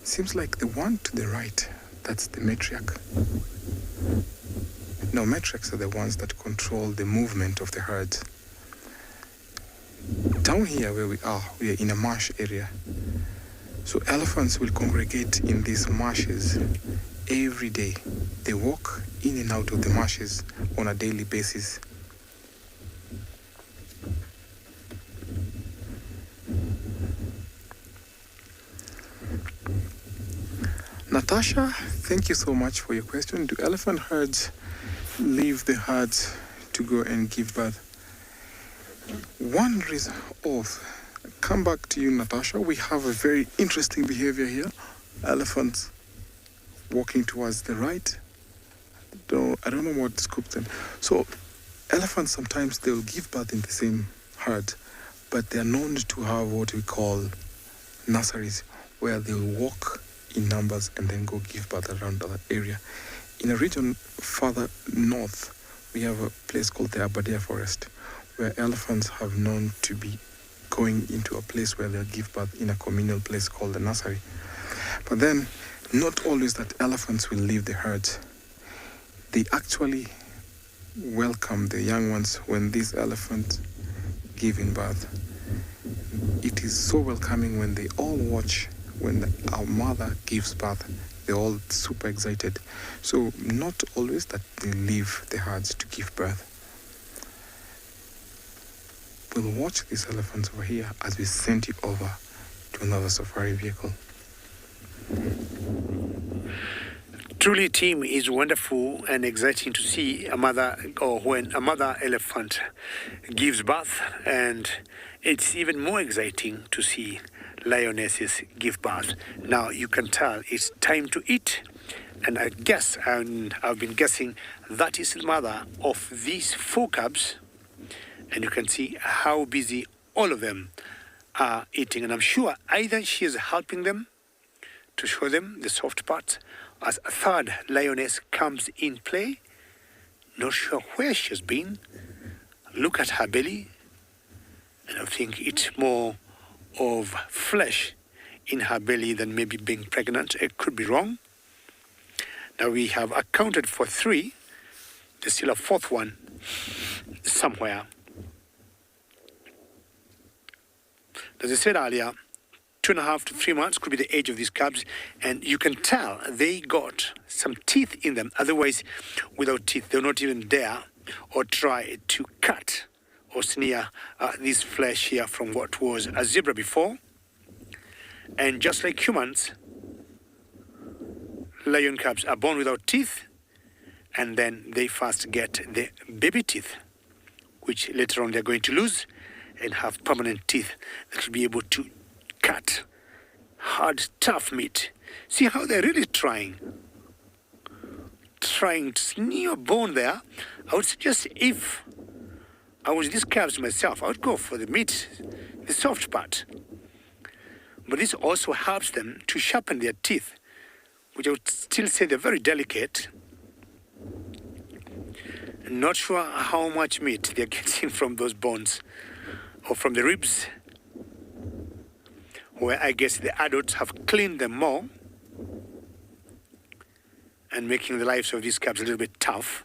Seems like the one to the right, that's the matriarch. Now, matriarchs are the ones that control the movement of the herd. Down here where we are in a marsh area. So elephants will congregate in these marshes every day. They walk in and out of the marshes on a daily basis. Natasha, thank you so much for your question. Do elephant herds leave the herds to go and give birth? One reason come back to you, Natasha. We have a very interesting behavior here. Elephants walking towards the right. I don't know what scoops them. So elephants, sometimes they'll give birth in the same herd, but they're known to have what we call nurseries, where they'll walk in numbers and then go give birth around that area. In a region further north, we have a place called the Aberdare Forest, where elephants have known to be going into a place where they'll give birth in a communal place called the nursery. But then, not always that elephants will leave the herds. They actually welcome the young ones when these elephants give in birth. It is so welcoming when they all watch when our mother gives birth. They're all super excited. So not always that they leave the herds to give birth. We'll watch these elephants over here as we send you over to another safari vehicle. Truly, team, is wonderful and exciting to see a mother, or when a mother elephant gives birth, and it's even more exciting to see lionesses give birth. Now you can tell it's time to eat, and I guess, and I've been guessing, that is the mother of these 4 cubs, and you can see how busy all of them are eating, and I'm sure either she is helping them to show them the soft parts, as a third lioness comes in play. Not sure where she's been. Look at her belly, and I think it's more of flesh in her belly than maybe being pregnant. It could be wrong. Now we have accounted for 3. There's still a 4th one somewhere. As I said earlier, 2.5 to 3 months could be the age of these cubs, and you can tell they got some teeth in them. Otherwise, without teeth, they'll not even dare or try to cut or sneer this flesh here from what was a zebra before. And just like humans, lion cubs are born without teeth, and then they first get the baby teeth, which later on they're going to lose and have permanent teeth that will be able to cut hard, tough meat. See how they're really trying to sneer a bone there. I would suggest, if I was these calves myself, I would go for the meat, the soft part. But this also helps them to sharpen their teeth, which I would still say they're very delicate. Not sure how much meat they're getting from those bones or from the ribs, where I guess the adults have cleaned them more and making the lives of these calves a little bit tough.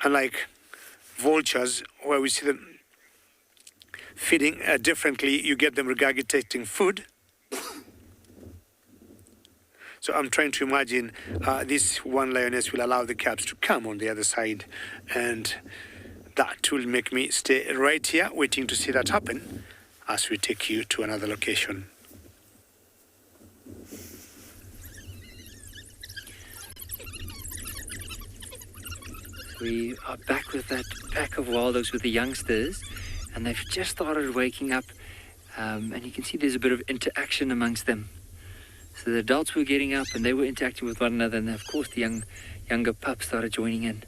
Unlike vultures, where we see them feeding differently, you get them regurgitating food. So I'm trying to imagine this one lioness will allow the calves to come on the other side, and that will make me stay right here waiting to see that happen as we take you to another location. We are back with that pack of wild dogs with the youngsters, and they've just started waking up, and you can see there's a bit of interaction amongst them. So the adults were getting up and they were interacting with one another, and of course the younger pups started joining in.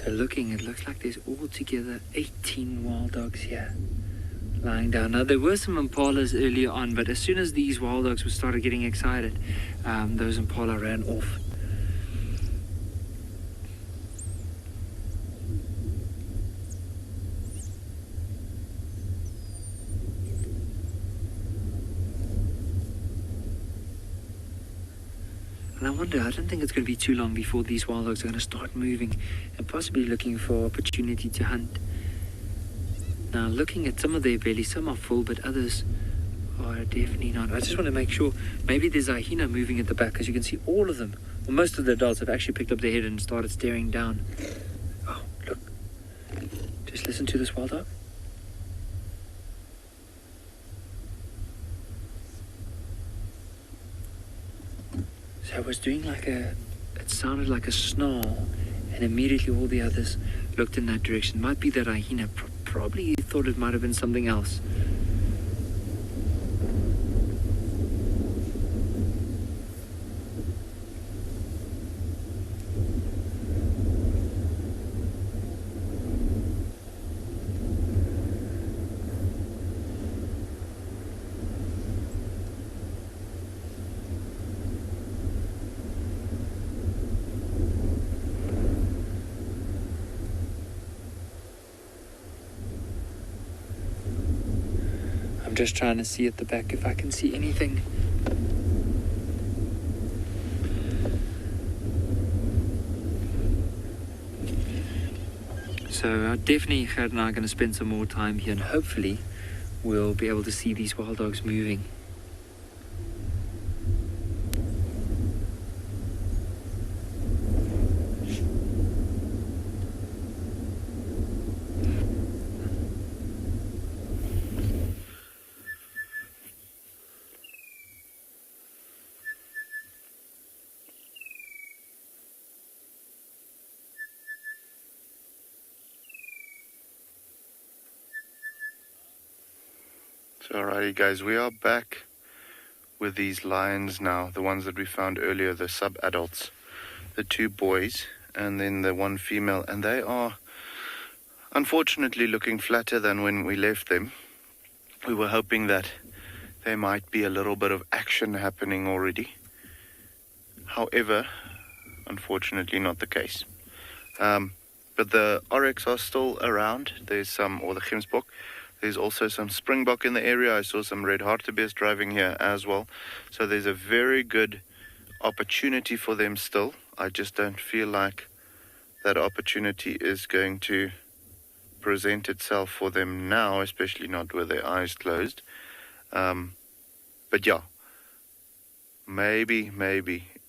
So looking, it looks like there's altogether 18 wild dogs here lying down. Now there were some impalas earlier on, but as soon as these wild dogs started getting excited, those impala ran off. And I wonder, I don't think it's going to be too long before these wild dogs are going to start moving and possibly looking for opportunity to hunt. Now, looking at some of their bellies, some are full, but others are definitely not. I just want to make sure, maybe there's a hyena moving at the back, because you can see all of them, or most of the adults have actually picked up their head and started staring down. Oh, look. Just listen to this wild dog. So it was doing it sounded like a snarl, and immediately all the others looked in that direction. Might be that hyena, probably thought it might have been something else. I'm just trying to see at the back if I can see anything. So definitely Gert and I are going to spend some more time here, and hopefully we'll be able to see these wild dogs moving. So alrighty guys, we are back with these lions now, the ones that we found earlier, the sub-adults, the two boys and then the one female, and they are unfortunately looking flatter than when we left them. We were hoping that there might be a little bit of action happening already. However, unfortunately not the case. But the oryx are still around. There's some, or the gemsbok. There's also some springbok in the area. I saw some red hartebeest driving here as well. So there's a very good opportunity for them still. I just don't feel like that opportunity is going to present itself for them now, especially not with their eyes closed. But yeah, maybe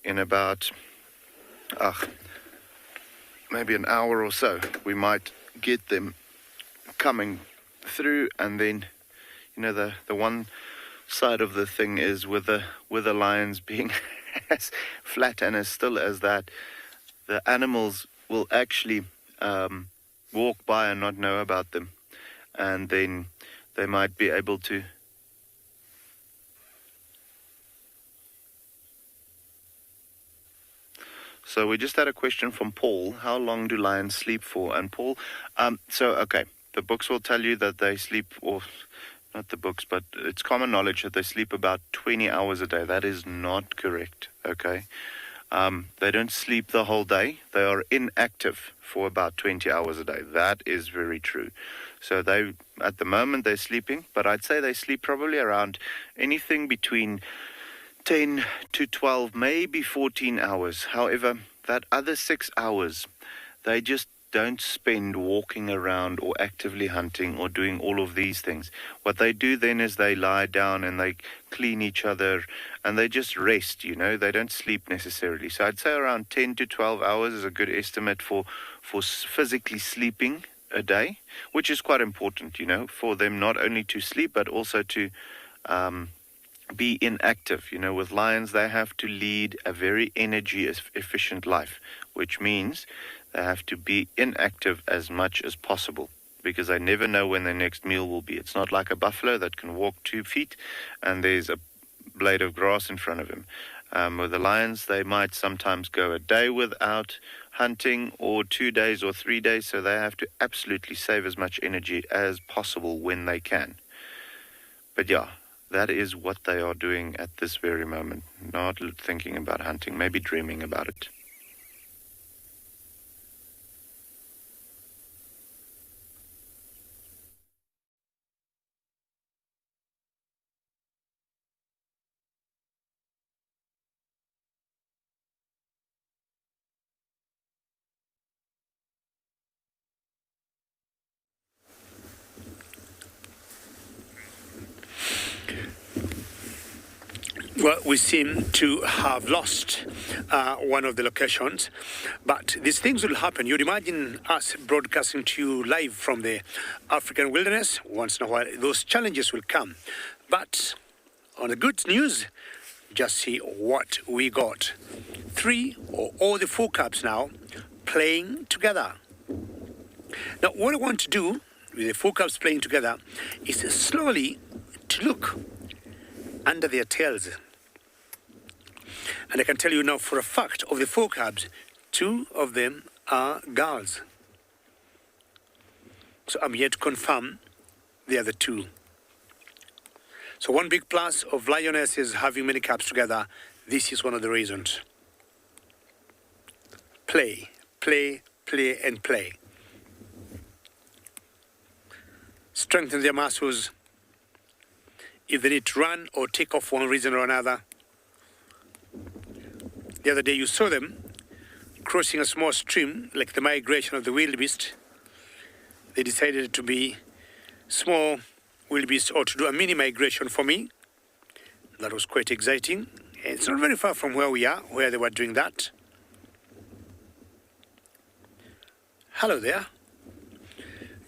in about maybe an hour or so, we might get them coming through. And then, you know, the one side of the thing is with the lions being as flat and as still as that, the animals will actually walk by and not know about them, and then they might be able to So we just had a question from Paul. How long do lions sleep for? And Paul, okay, the books will tell you that they sleep, or not the books, but it's common knowledge that they sleep about 20 hours a day. That is not correct, okay? They don't sleep the whole day. They are inactive for about 20 hours a day. That is very true. So at the moment they're sleeping, but I'd say they sleep probably around anything between 10 to 12, maybe 14 hours. However, that other 6 hours, they just don't spend walking around or actively hunting or doing all of these things. What they do then is they lie down and they clean each other and they just rest, They don't sleep necessarily. So I'd say around 10 to 12 hours is a good estimate for physically sleeping a day, which is quite important, for them not only to sleep but also to be inactive. With lions, they have to lead a very energy efficient life, which means they have to be inactive as much as possible because they never know when their next meal will be. It's not like a buffalo that can walk 2 feet and there's a blade of grass in front of him. With the lions, they might sometimes go a day without hunting or 2 days or 3 days, so they have to absolutely save as much energy as possible when they can. But yeah, that is what they are doing at this very moment, not thinking about hunting, maybe dreaming about it. Well, we seem to have lost one of the locations, but these things will happen. You'd imagine us broadcasting to you live from the African wilderness. Once in a while, those challenges will come. But on the good news, just see what we got. 3 or all the 4 cubs now playing together. Now, what I want to do with the 4 cubs playing together is slowly to look under their tails. And I can tell you now for a fact, of the 4 cubs, 2 of them are girls. So I'm yet to confirm the other 2. So one big plus of lionesses having many cubs together, this is one of the reasons. Play, play, play, and play. Strengthen their muscles. If they need to run or take off for one reason or another. The other day you saw them crossing a small stream, like the migration of the wildebeest. They decided to be small wildebeest or to do a mini migration for me. That was quite exciting. It's not very far from where we are, where they were doing that. Hello there.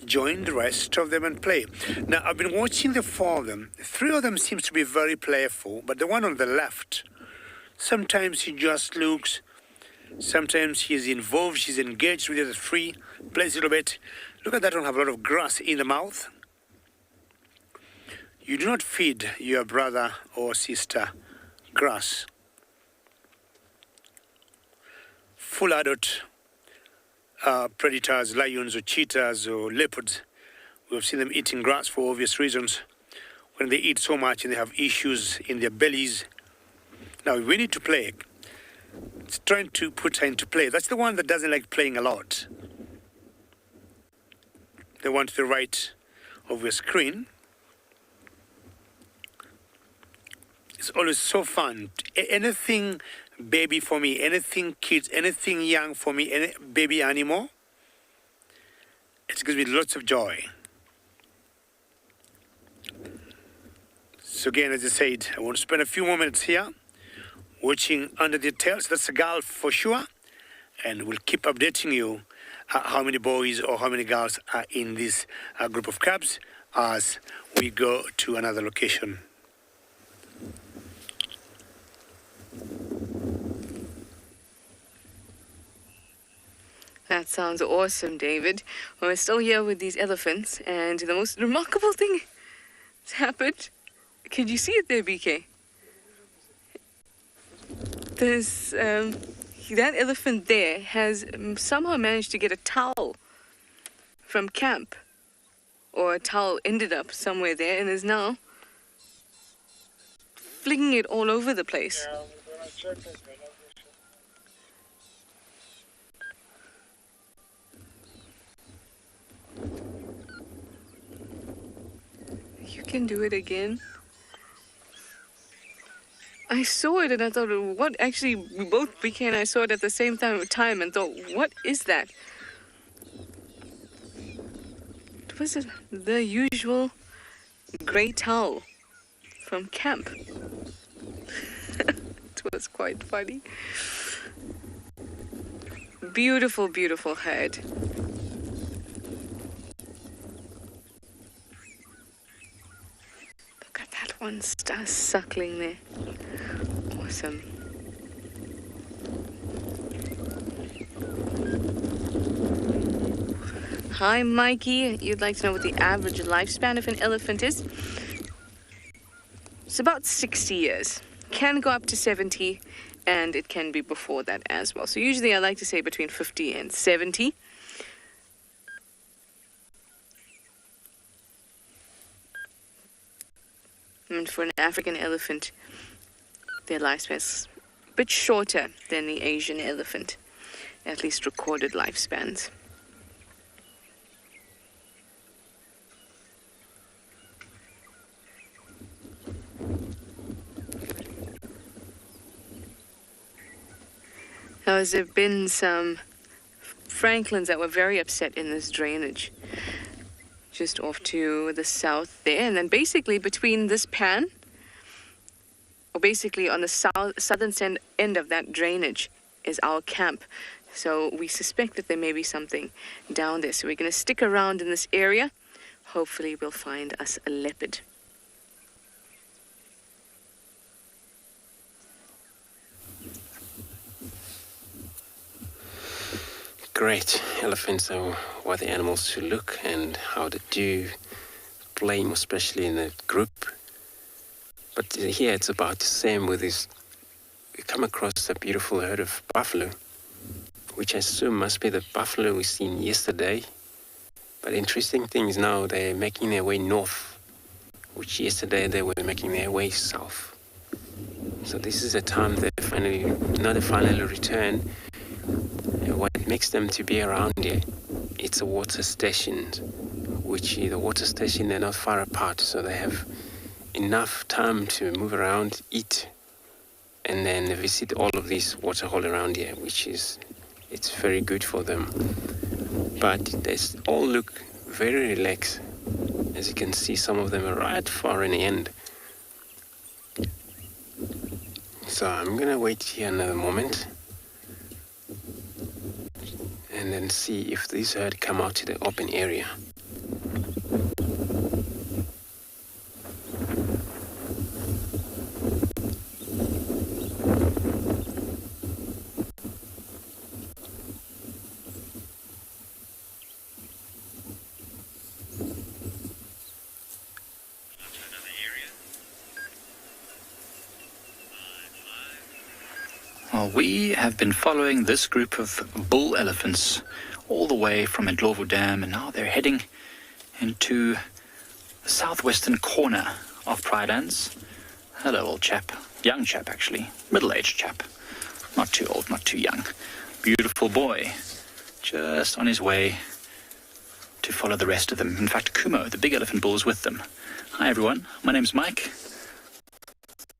Join the rest of them and play. Now, I've been watching the 4 of them. 3 of them seems to be very playful, but the one on the left, sometimes he just looks, sometimes he's involved, she's engaged with the other 3, plays a little bit. Look at that one, have a lot of grass in the mouth. You do not feed your brother or sister grass. Full adult predators, lions or cheetahs or leopards, we have seen them eating grass for obvious reasons. When they eat so much and they have issues in their bellies. Now, we need to play. It's trying to put her into play. That's the one that doesn't like playing a lot. The one to the right of your screen. It's always so fun. Anything baby for me, anything kids, anything young for me, any baby animal, it gives me lots of joy. So again, as I said, I want to spend a few moments here watching under the tails. That's a girl for sure. And we'll keep updating you how many boys or how many girls are in this group of cubs as we go to another location. That sounds awesome, David. Well, we're still here with these elephants, and the most remarkable thing has happened. Can you see it there, BK? There's, that elephant there has somehow managed to get a towel from camp. Or a towel ended up somewhere there and is now flinging it all over the place. Yeah, I'm gonna check it. You can do it again. I saw it and I thought, what? Actually, we both, BK and I, saw it at the same time and thought, what is that? was it? The usual grey towel from camp. It was quite funny. Beautiful, beautiful herd. Look at that one suckling there. Awesome. Hi, Mikey. You'd like to know what the average lifespan of an elephant is? It's about 60 years. Can go up to 70, and it can be before that as well. So usually I like to say between 50 and 70. And for an African elephant, their lifespan is a bit shorter than the Asian elephant, at least recorded lifespans. Now, there have been some francolins that were very upset in this drainage, just off to the south there, and then basically between this pan, or basically on the southern end of that drainage, is our camp. So we suspect that there may be something down there. So we're going to stick around in this area. Hopefully we'll find us a leopard. Great. Elephants are what the animals to look and how they do play, especially in a group. But here it's about the same with this. We come across a beautiful herd of buffalo, which I assume must be the buffalo we seen yesterday. But interesting thing is now they're making their way north, which yesterday they were making their way south. So this is a time they finally return. What makes them to be around here, it's a water station, which the water station, they're not far apart, so they have enough time to move around, eat, and then visit all of these waterhole around here, it's very good for them. But they all look very relaxed. As you can see, some of them are right far in the end. So I'm gonna wait here another moment and then see if these herd come out to the open area. Well, we have been following this group of bull elephants all the way from Ndlovu Dam, and now they're heading into the southwestern corner of Pridelands. Hello, old chap. Young chap, actually. Middle-aged chap. Not too old, not too young. Beautiful boy. Just on his way to follow the rest of them. In fact, Kumo, the big elephant bull, is with them. Hi, everyone. My name's Mike.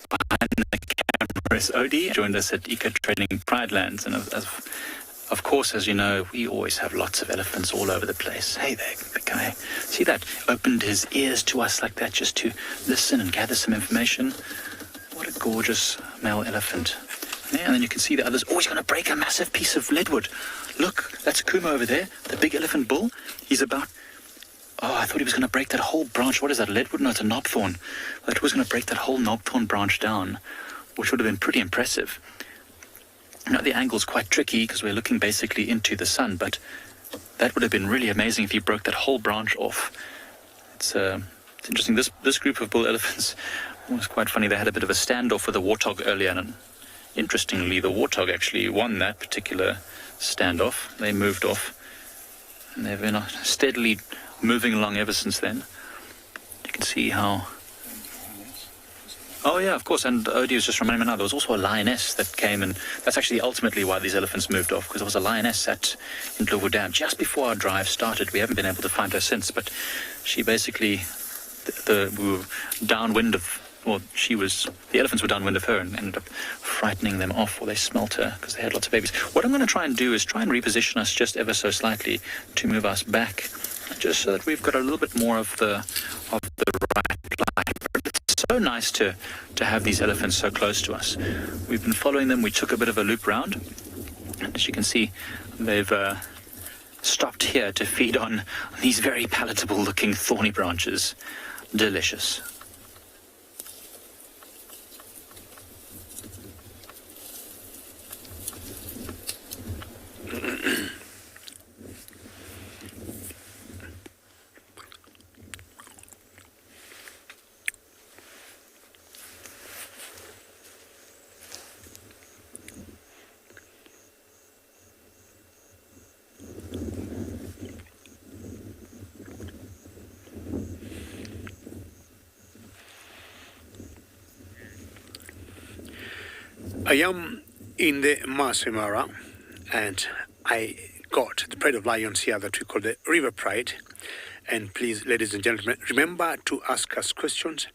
Behind the camera is Odie. Joined us at Eco Training Pridelands, and of course, as you know, we always have lots of elephants all over the place. Hey there, the guy. See that? Opened his ears to us like that just to listen and gather some information. What a gorgeous male elephant. Yeah, and then you can see the others. Oh, he's going to break a massive piece of leadwood. Look, that's Kumo over there, the big elephant bull. He's about... Oh, I thought he was going to break that whole branch. What is that, leadwood? No, it's a knobthorn. I thought he was going to break that whole knobthorn branch down, which would have been pretty impressive. Now, the angle's quite tricky because we're looking basically into the sun, but that would have been really amazing if he broke that whole branch off. It's interesting. This group of bull elephants was quite funny. They had a bit of a standoff with a warthog earlier, and interestingly, the warthog actually won that particular standoff. They moved off, and they've been steadily moving along ever since then. You can see how... Oh, yeah, of course, and Odie was just reminding me now, there was also a lioness that came, and that's actually ultimately why these elephants moved off, because there was a lioness at Ndlovu Dam just before our drive started. We haven't been able to find her since, but she basically, we were downwind of, well, the elephants were downwind of her and ended up frightening them off, or they smelt her because they had lots of babies. What I'm going to try and do is try and reposition us just ever so slightly to move us back just so that we've got a little bit more of the right light. But it's so nice to have these elephants so close to us. We've been following them. We took a bit of a loop round, and as you can see, they've stopped here to feed on these very palatable looking thorny branches. Delicious. I am in the Masai Mara, and I got the Pride of Lions here that we call the River Pride. And please, ladies and gentlemen, remember to ask us questions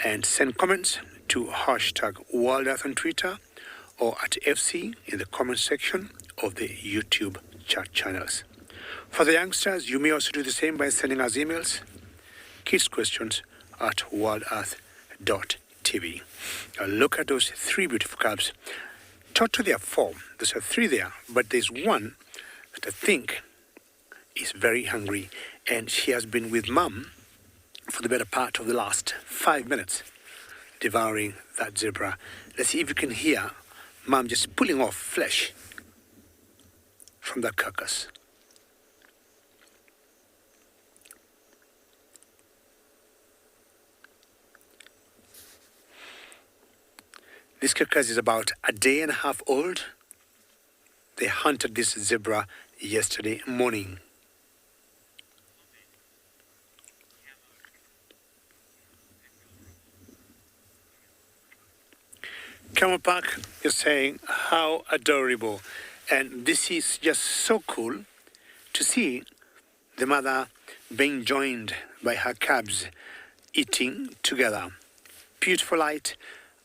and send comments to hashtag World Earth on Twitter or at FC in the comment section of the YouTube chat channels. For the youngsters, you may also do the same by sending us emails, kidsquestions@worldearth.tv. Now look at those three beautiful calves. Total there are four. There's three there, but there's one that I think is very hungry, and she has been with mum for the better part of the last 5 minutes, devouring that zebra. Let's see if you can hear mum just pulling off flesh from that carcass. This carcass is about a day and a half old. They hunted this zebra yesterday morning. Camel Park is saying, how adorable. And this is just so cool to see the mother being joined by her calves eating together. Beautiful light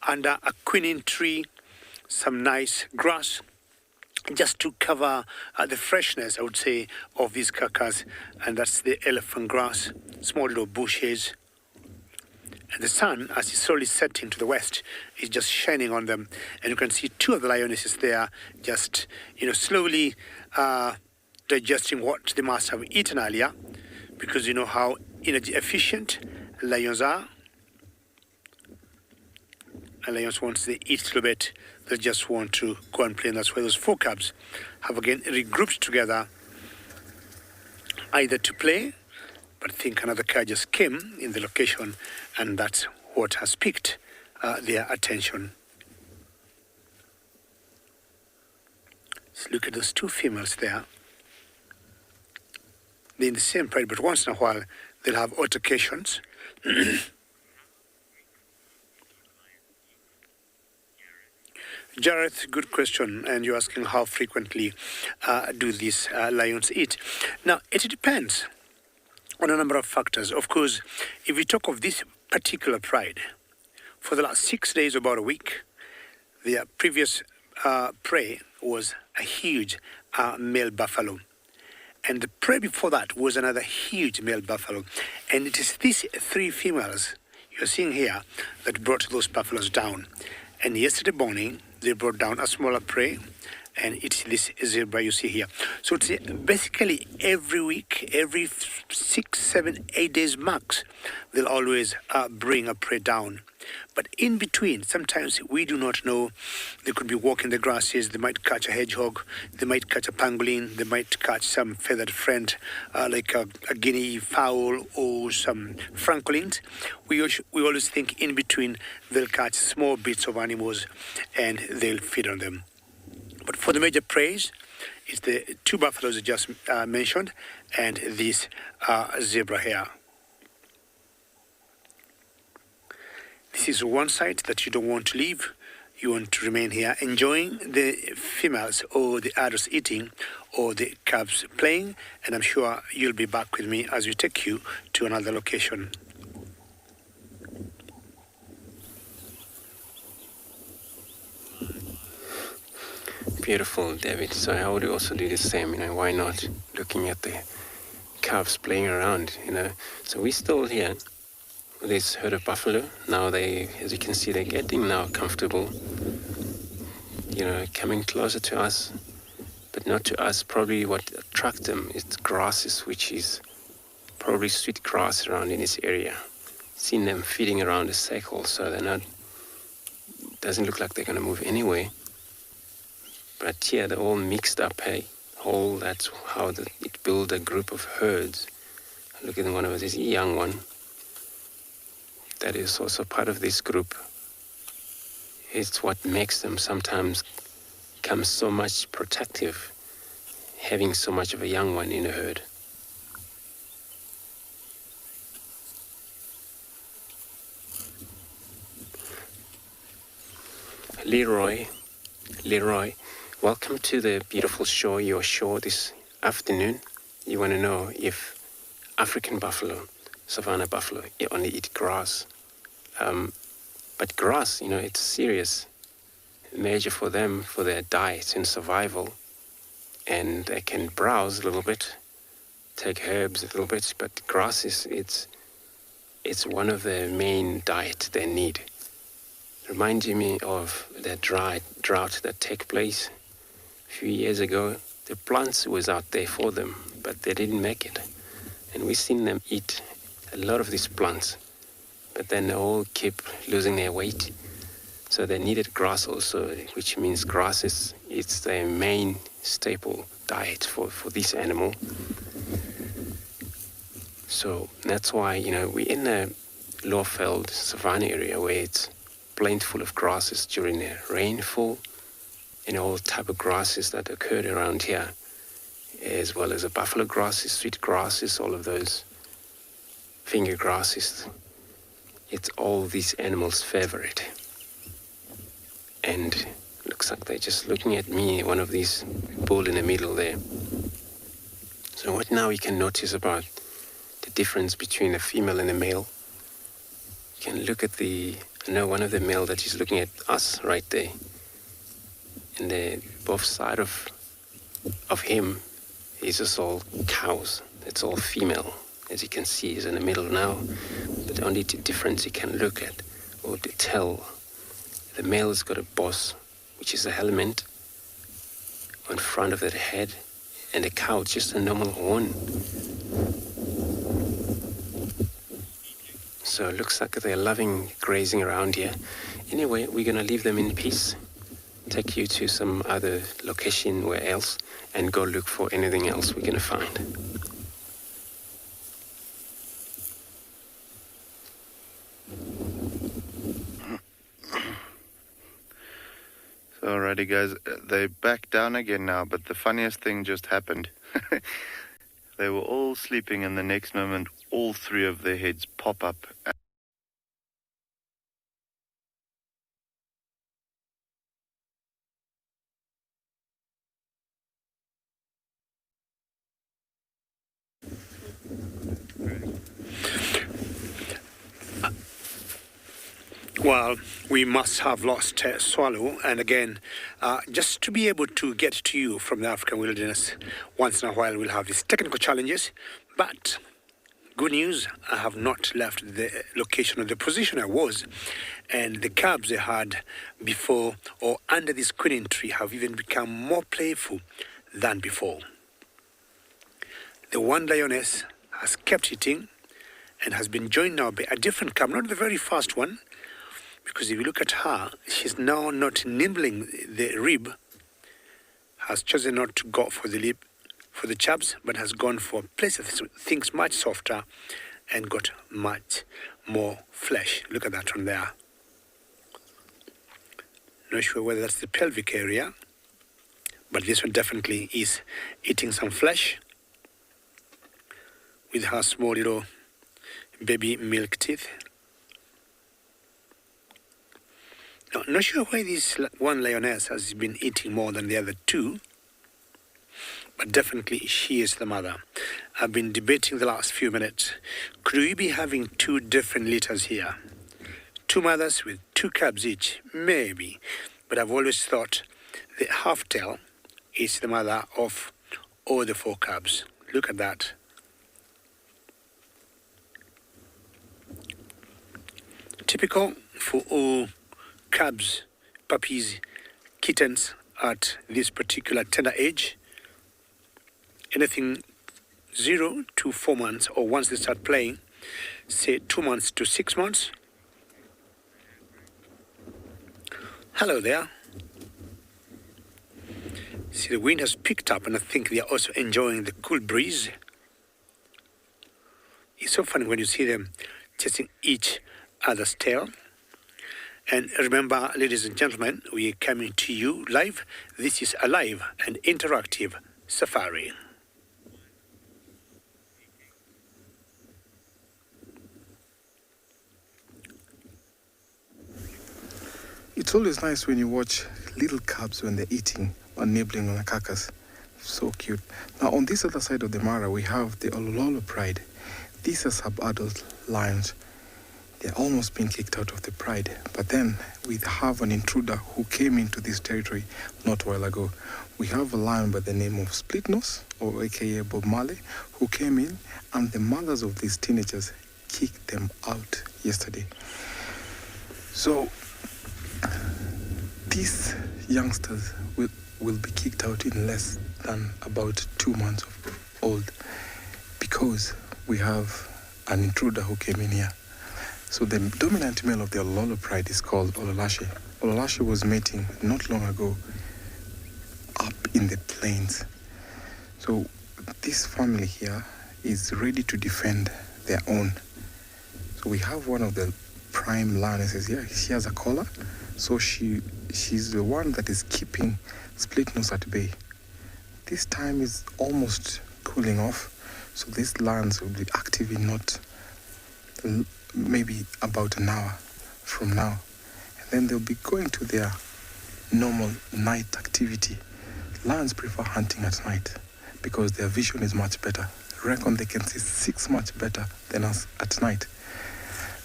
under a quinine tree, some nice grass, just to cover the freshness, I would say, of this carcass. And that's the elephant grass, small little bushes. And the sun, as it's slowly setting to the west, is just shining on them. And you can see two of the lionesses there, just, slowly digesting what they must have eaten earlier, because you know how energy efficient lions are. And lions, once they eat a little bit, they just want to go and play. And that's why those four cubs have again regrouped together, either to play, but I think another car just came in the location, and that's what has piqued their attention. Let's look at those two females there. They're in the same pride, but once in a while they'll have altercations. Jareth, good question, and you're asking how frequently do these lions eat. Now, it depends on a number of factors. Of course, if we talk of this particular pride, for the last 6 days, about a week, their previous prey was a huge male buffalo. And the prey before that was another huge male buffalo. And it is these three females you're seeing here that brought those buffaloes down. And yesterday morning, they brought down a smaller prey, and it's this zebra you see here. So it's basically every week, every 6, 7, 8 days max, they'll always bring a prey down. But in between, sometimes we do not know. They could be walking the grasses. They might catch a hedgehog. They might catch a pangolin. They might catch some feathered friend, like a guinea fowl or some francolins. We always think in between they'll catch small bits of animals and they'll feed on them. But for the major preys, it's the two buffaloes I just mentioned and this zebra here. This is one site that you don't want to leave. You want to remain here enjoying the females or the adults eating or the calves playing. And I'm sure you'll be back with me as we take you to another location. Beautiful, David. So I would also do the same. Why not? Looking at the calves playing around, So we're still here with this herd of buffalo. Now as you can see, they're getting now comfortable, coming closer to us, but not to us. Probably what attracts them is the grasses, which is probably sweet grass around in this area. Seen them feeding around a circle, so doesn't look like they're going to move anywhere. But yeah, they're all mixed up, hey? That's how it builds a group of herds. Look at one of this young one. That is also part of this group. It's what makes them sometimes become so much protective, having so much of a young one in a herd. Leroy, welcome to the beautiful shore, your shore this afternoon. You want to know if African buffalo, savanna buffalo, only eat grass. But grass, it's serious, major for them, for their diet and survival. And they can browse a little bit, take herbs a little bit, but grass it's one of the main diet they need. Reminding me of the drought that took place a few years ago. The plants was out there for them, but they didn't make it. And we've seen them eat a lot of these plants, but then they all keep losing their weight. So they needed grass also, which means grass it's their main staple diet for this animal. So that's why, we're in the low-feld savanna area where it's plentiful of grasses during the rainfall, and all type of grasses that occurred around here, as well as the buffalo grasses, sweet grasses, all of those finger grasses. It's all these animals' favorite. And looks like they're just looking at me, one of these bull in the middle there. So what now you can notice about the difference between the female and the male? You can look at one of the male that is looking at us right there. And the both side of him is just all cows. It's all female. As you can see, he's in the middle now. But the only difference you can look at or to tell, the male has got a boss, which is a helmet on front of the head, and the cow is just a normal horn. So it looks like they're loving grazing around here. Anyway, we're going to leave them in peace, take you to some other location where else, and go look for anything else we're going to find. So alrighty guys, they're back down again now, but the funniest thing just happened. They were all sleeping, and the next moment all three of their heads pop up. Well, we must have lost Tswalu, and again, just to be able to get to you from the African wilderness, once in a while we'll have these technical challenges, but good news, I have not left the location or the position I was, and the calves I had before or under this quinine tree have even become more playful than before. The one lioness has kept eating and has been joined now by a different calf, not the very first one, because if you look at her, she's now not nibbling the rib, has chosen not to go for the lip, for the chubs, but has gone for places, things much softer and got much more flesh. Look at that one there. Not sure whether that's the pelvic area, but this one definitely is eating some flesh with her small little baby milk teeth. Now, not sure why this one lioness has been eating more than the other two, but definitely she is the mother. I've been debating the last few minutes. Could we be having two different litters here? Two mothers with two cubs each? Maybe. But I've always thought the half-tail is the mother of all the four cubs. Look at that. typical for all cubs, puppies, kittens at this particular tender age. Anything 0 to 4 months, or once they start playing, say 2 months to 6 months. Hello there. See, the wind has picked up, and I think they are also enjoying the cool breeze. It's so funny when you see them chasing each other's tail. And remember, ladies and gentlemen, we are coming to you live. This is a live and interactive safari. It's always nice when you watch little cubs when they're eating or nibbling on a carcass. So cute. Now, on this other side of the Mara, we have the Olololo Pride. These are sub-adult lions. They're almost being kicked out of the pride. But then we have an intruder who came into this territory not a while ago. We have a lion by the name of Split Nose, or aka Bob Marley, who came in, and the mothers of these teenagers kicked them out yesterday. So these youngsters will be kicked out in less than about 2 months old, because we have an intruder who came in here. So the dominant male of the Olololo Pride is called Ololashe. Ololashe was mating not long ago up in the plains. So this family here is ready to defend their own. So we have one of the prime lionesses here. She has a collar, so she's the one that is keeping Split Nose at bay. This time is almost cooling off, so these lions will be active in not maybe about an hour from now, and then they'll be going to their normal night activity. Lions prefer hunting at night because their vision is much better. I reckon they can see 6 much better than us at night.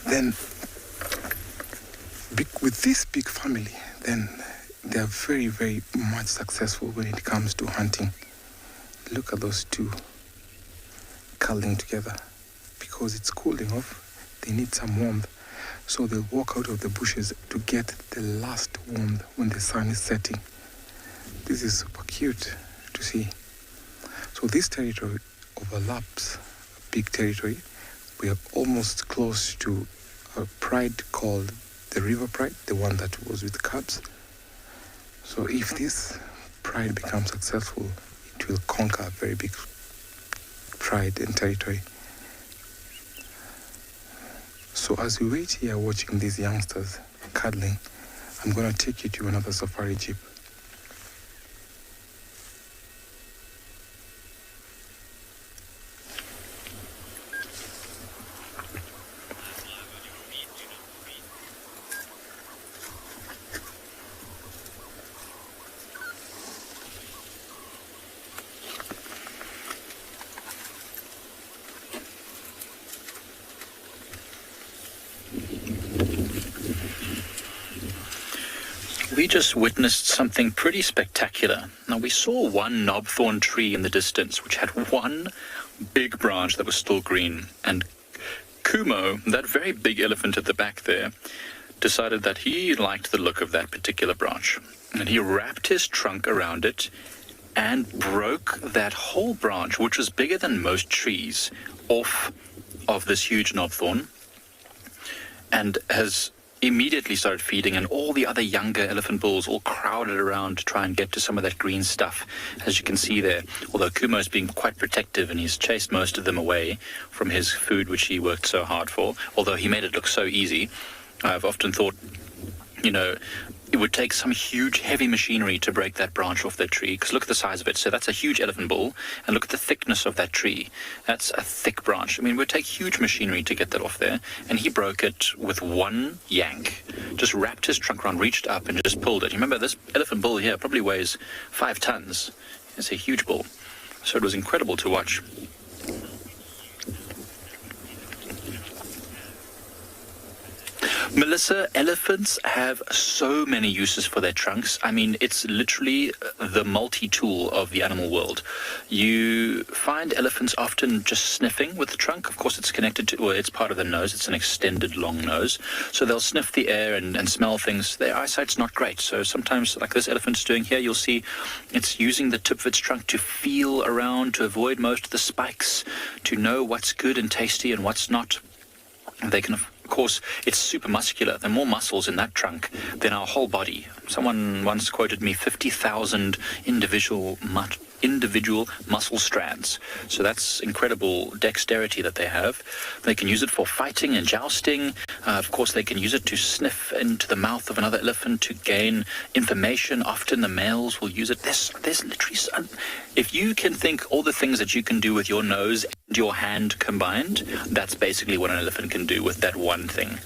Then with this big family, then they are very, very much successful when it comes to hunting. Look at those two cuddling together. Because it's cooling off, they need some warmth. So they'll walk out of the bushes to get the last warmth when the sun is setting. This is super cute to see. So this territory overlaps a big territory. We are almost close to a pride called the River Pride, the one that was with cubs. So if this pride becomes successful, it will conquer a very big pride and territory. So as we wait here watching these youngsters cuddling, I'm going to take you to another safari jeep. We just witnessed something pretty spectacular. Now, we saw one knobthorn tree in the distance, which had one big branch that was still green. And Kumo, that very big elephant at the back there, decided that he liked the look of that particular branch. And he wrapped his trunk around it and broke that whole branch, which was bigger than most trees, off of this huge knobthorn, and has immediately started feeding, and all the other younger elephant bulls all crowded around to try and get to some of that green stuff, as you can see there. Although Kumo's been quite protective and he's chased most of them away from his food, which he worked so hard for, although he made it look so easy. I've often thought, it would take some huge heavy machinery to break that branch off that tree, because look at the size of it. So that's a huge elephant bull, and look at the thickness of that tree. That's a thick branch. I mean, it would take huge machinery to get that off there, and he broke it with one yank. Just wrapped his trunk around, reached up and just pulled it. You remember, this elephant bull here probably weighs 5 tons. It's a huge bull. So it was incredible to watch. Melissa, elephants have so many uses for their trunks. I mean, it's literally the multi-tool of the animal world. You find elephants often just sniffing with the trunk. Of course, it's connected to, well, it's part of the nose. It's an extended long nose. So they'll sniff the air and smell things. Their eyesight's not great. So sometimes, like this elephant's doing here, you'll see it's using the tip of its trunk to feel around, to avoid most of the spikes, to know what's good and tasty and what's not. They can, of course, it's super muscular. There are more muscles in that trunk than our whole body. Someone once quoted me 50,000 individual muscle strands. So that's incredible dexterity that they have. They can use it for fighting and jousting. Of course, they can use it to sniff into the mouth of another elephant to gain information. Often the males will use it. There's literally, if you can think all the things that you can do with your nose and your hand combined, that's basically what an elephant can do with that one thing.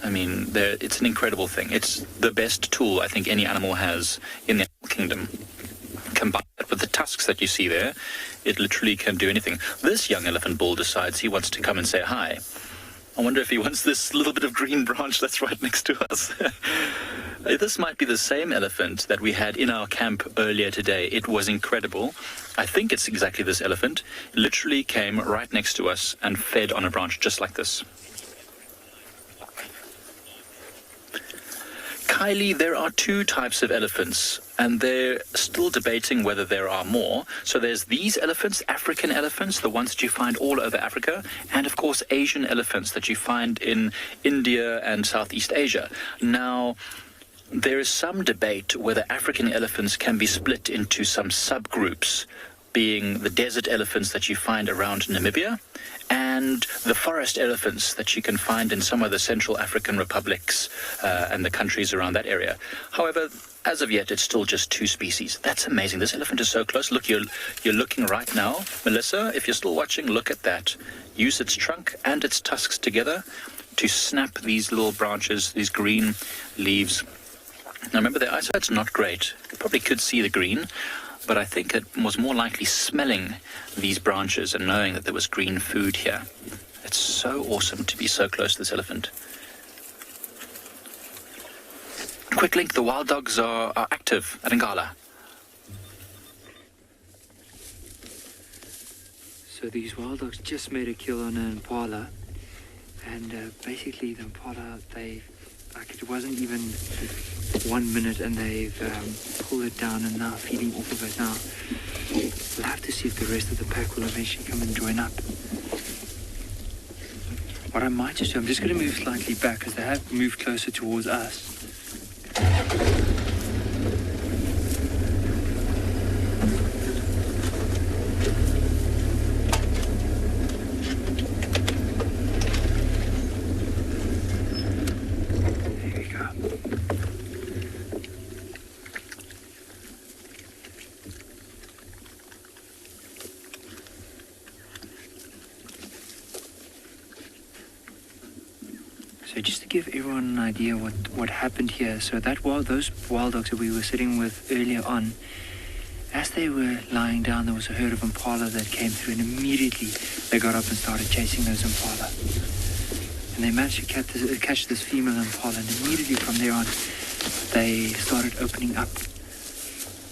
I mean, it's an incredible thing. It's the best tool I think any animal has in the animal kingdom. Combine it with the tusks that you see there, it literally can do anything. This young elephant bull decides he wants to come and say hi. I wonder if he wants this little bit of green branch that's right next to us. This might be the same elephant that we had in our camp earlier today. It was incredible. I think it's exactly this elephant. It literally came right next to us and fed on a branch just like this. Kylie, there are two types of elephants, and they're still debating whether there are more. So there's these elephants, African elephants, the ones that you find all over Africa, and of course Asian elephants that you find in India and Southeast Asia. Now, there is some debate whether African elephants can be split into some subgroups, being the desert elephants that you find around Namibia, and the forest elephants that you can find in some of the Central African republics and the countries around that area. However, as of yet, it's still just two species. That's amazing. This elephant is so close. Look, you're looking right now. Melissa, if you're still watching, look at that. Use its trunk and its tusks together to snap these little branches, these green leaves. Now remember, their eyesight's not great. You probably could see the green, but I think it was more likely smelling these branches and knowing that there was green food here. It's so awesome to be so close to this elephant. Quick link, the wild dogs are active at Ngala. So these wild dogs just made a kill on an impala, and basically the impala, it wasn't even 1 minute and they've pulled it down and now feeding off of it now. We'll have to see if the rest of the pack will eventually come and join up. What I might just do, I'm just going to move slightly back because they have moved closer towards us. So just to give everyone an idea what happened here, so those wild dogs that we were sitting with earlier on, as they were lying down, there was a herd of impala that came through, and immediately they got up and started chasing those impala. And they managed to catch this female impala, and immediately from there on, they started opening up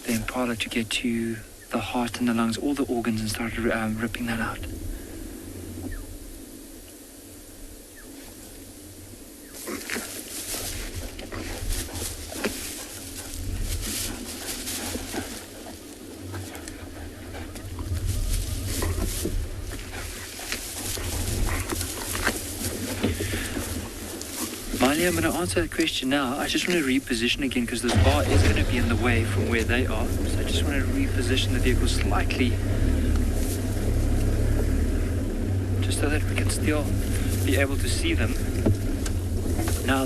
the impala to get to the heart and the lungs, all the organs, and started ripping that out. Miley, I'm going to answer that question now. I just want to reposition again because this bar is going to be in the way from where they are. So I just want to reposition the vehicle slightly, just so that we can still be able to see them. Now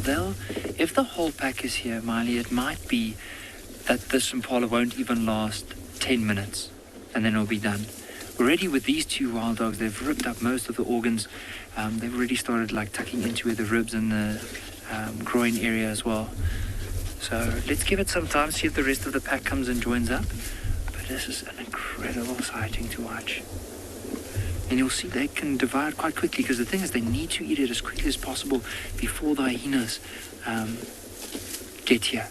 if the whole pack is here, Miley, it might be that this impala won't even last 10 minutes and then it'll be done. Already with these two wild dogs, they've ripped up most of the organs. They've already started tucking into where the ribs and the groin area as well. So let's give it some time, see if the rest of the pack comes and joins up. But this is an incredible sighting to watch. And you'll see they can divide quite quickly, because the thing is they need to eat it as quickly as possible before the hyenas get here.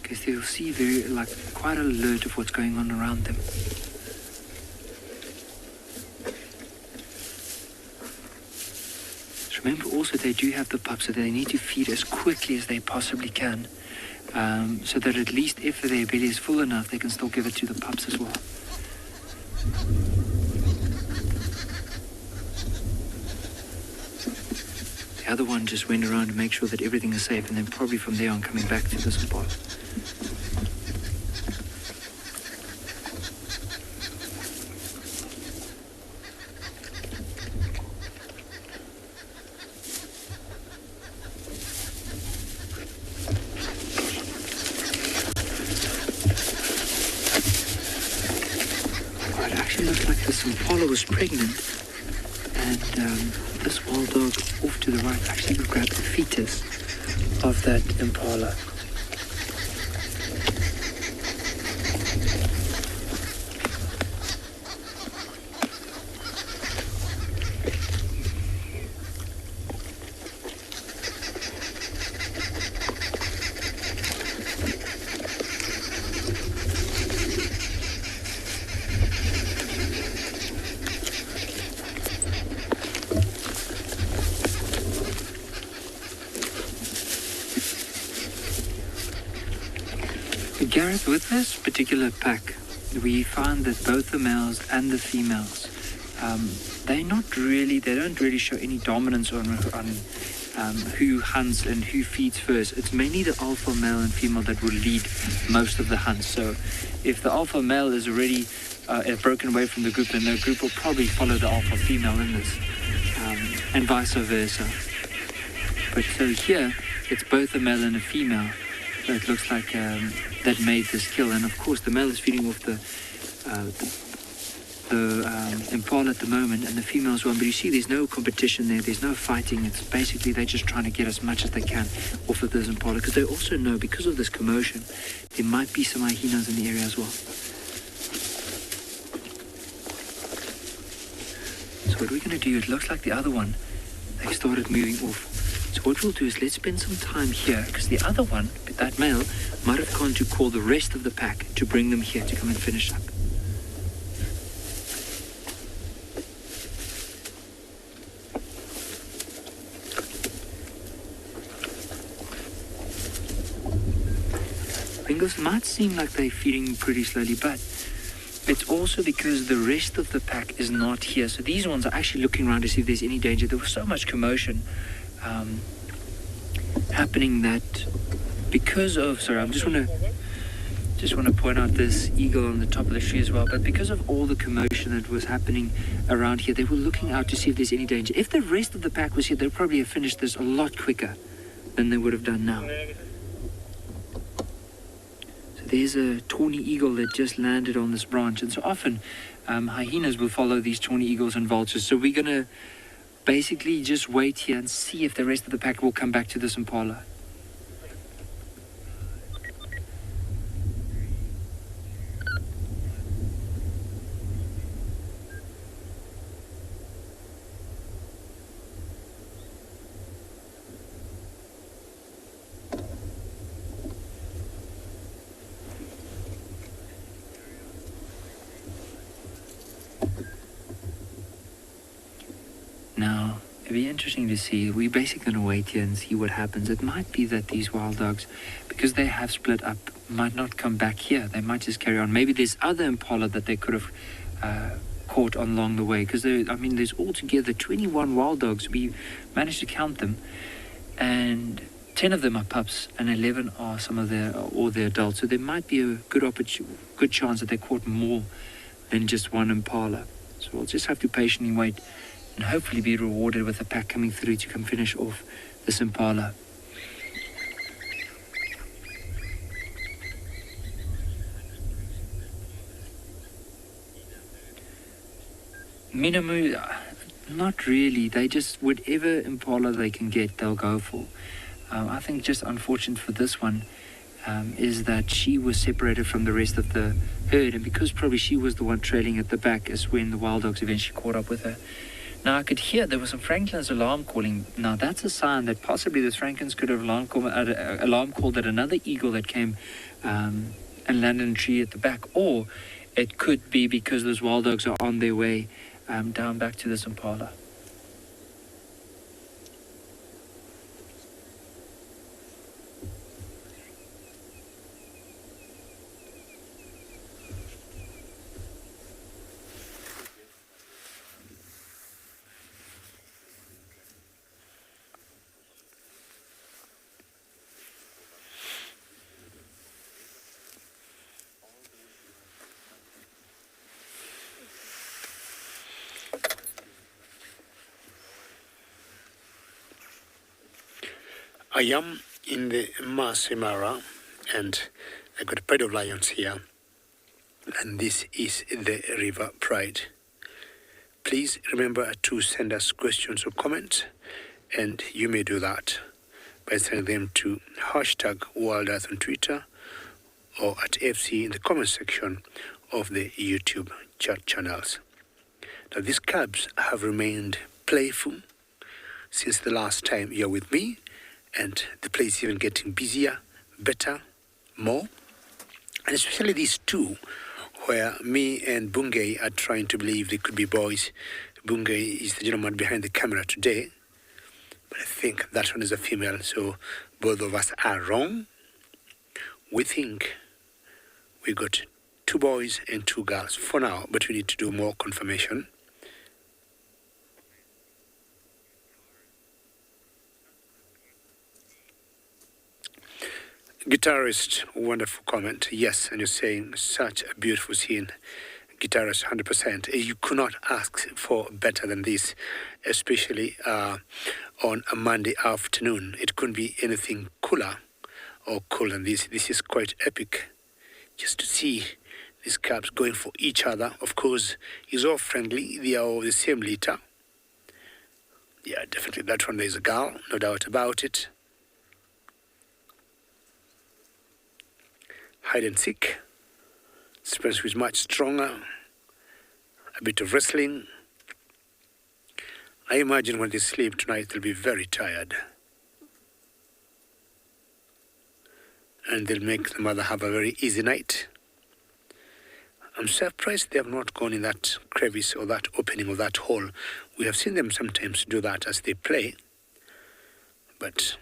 Because you'll see they're quite alert of what's going on around them. Remember also they do have the pups, so they need to feed as quickly as they possibly can, so that at least if their belly is full enough, they can still give it to the pups as well. The other one just went around to make sure that everything is safe, and then probably from there on coming back to this spot. Impala was pregnant, and this wild dog off to the right actually grabbed the fetus of that impala. Gareth, with this particular pack, we found that both the males and the females, they don't really show any dominance on who hunts and who feeds first. It's mainly the alpha male and female that will lead most of the hunts. So if the alpha male is already broken away from the group, then the group will probably follow the alpha female in this, and vice versa. But so here, it's both a male and a female. So it looks like that made this kill, and of course the male is feeding off the impala at the moment, and the female's one. But you see, there's no competition there. There's no fighting. It's basically they're just trying to get as much as they can off of this impala, because they also know because of this commotion there might be some hyenas in the area as well. So what we're going to do, it looks like the other one, they've started moving off. So what we'll do is let's spend some time here, because the other one, that male, might have gone to call the rest of the pack to bring them here to come and finish up. Bengals might seem like they're feeding pretty slowly, but it's also because the rest of the pack is not here. So these ones are actually looking around to see if there's any danger. There was so much commotion happening that because of, sorry, I just want to point out this eagle on the top of the tree as well, but because of all the commotion that was happening around here, they were looking out to see if there's any danger. If the rest of the pack was here, they'd probably have finished this a lot quicker than they would have done now. So there's a tawny eagle that just landed on this branch, and so often hyenas will follow these tawny eagles and vultures. So we're going to basically just wait here and see if the rest of the pack will come back to this impala. Now, it'd be interesting to see. We're basically going to wait here and see what happens. It might be that these wild dogs, because they have split up, might not come back here. They might just carry on. Maybe there's other impala that they could have caught on along the way. Because, there's altogether 21 wild dogs. We managed to count them. And 10 of them are pups and 11 are some of their adults. So there might be a good chance that they caught more than just one impala. So we'll just have to patiently wait and hopefully be rewarded with a pack coming through to come finish off this impala. Minamu, Not really. They just, whatever impala they can get, they'll go for. I think just unfortunate for this one is that she was separated from the rest of the herd, and because probably she was the one trailing at the back is when the wild dogs eventually caught up with her. Now I could hear there was some Franklin's alarm calling. Now that's a sign that possibly this Franklin's could have alarm called at another eagle that came and landed in a tree at the back, or it could be because those wild dogs are on their way down back to this impala. I am in the Masai Mara, and I got a pride of lions here, and this is the River Pride. Please remember to send us questions or comments, and you may do that by sending them to #WorldEarth on Twitter or at FC in the comment section of the YouTube chat channels. Now, these cubs have remained playful since the last time you're with me, and the play is even getting busier, better, more. And especially these two, where me and Bungay are trying to believe they could be boys. Bungay is the gentleman behind the camera today, but I think that one is a female, so both of us are wrong. We think we got 2 boys and 2 girls for now, but we need to do more confirmation. Guitarist, wonderful comment. Yes, and you're saying such a beautiful scene. Guitarist, 100%. You could not ask for better than this, especially on a Monday afternoon. It couldn't be anything cooler or cool than this. This is quite epic. Just to see these cubs going for each other. Of course, it's all friendly. They are all the same litter. Yeah, definitely that one is a girl, no doubt about it. Hide and seek. Spence is much stronger. A bit of wrestling. I imagine when they sleep tonight, they'll be very tired. And they'll make the mother have a very easy night. I'm surprised they have not gone in that crevice or that opening of that hole. We have seen them sometimes do that as they play. But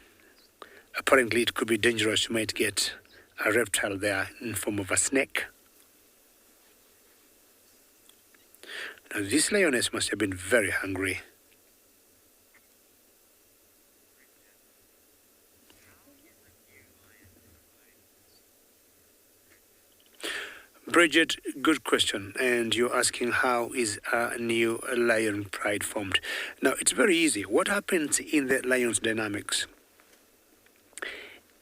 apparently it could be dangerous. You might get a reptile there in form of a snake. Now this lioness must have been very hungry. Bridget, good question. And you're asking how is a new lion pride formed? Now it's very easy. What happens in the lion's dynamics?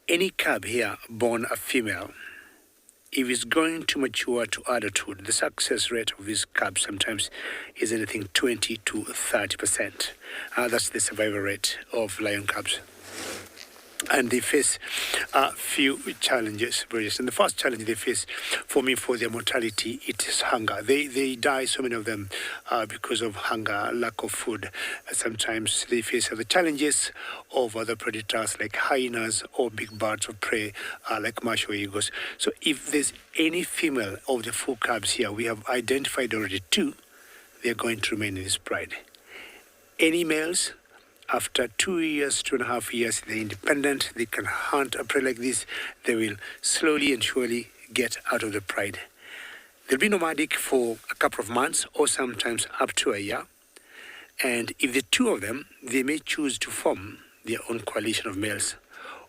Any cub here born a female, if it's going to mature to adulthood, the success rate of these cubs sometimes is anything 20 to 30%. That's the survival rate of lion cubs. And they face a few challenges, Bridges. And the first challenge they face, for me, for their mortality, it is hunger. They die, so many of them, because of hunger, lack of food. Sometimes they face other challenges of other predators like hyenas or big birds of prey like martial eagles. So if there's any female of the 4 cubs here, we have identified already 2, they're going to remain in this pride. Any males, after 2 years, 2.5 years, they're independent, they can hunt a prey like this, they will slowly and surely get out of the pride. They'll be nomadic for a couple of months or sometimes up to a year. And if the 2 of them, they may choose to form their own coalition of males,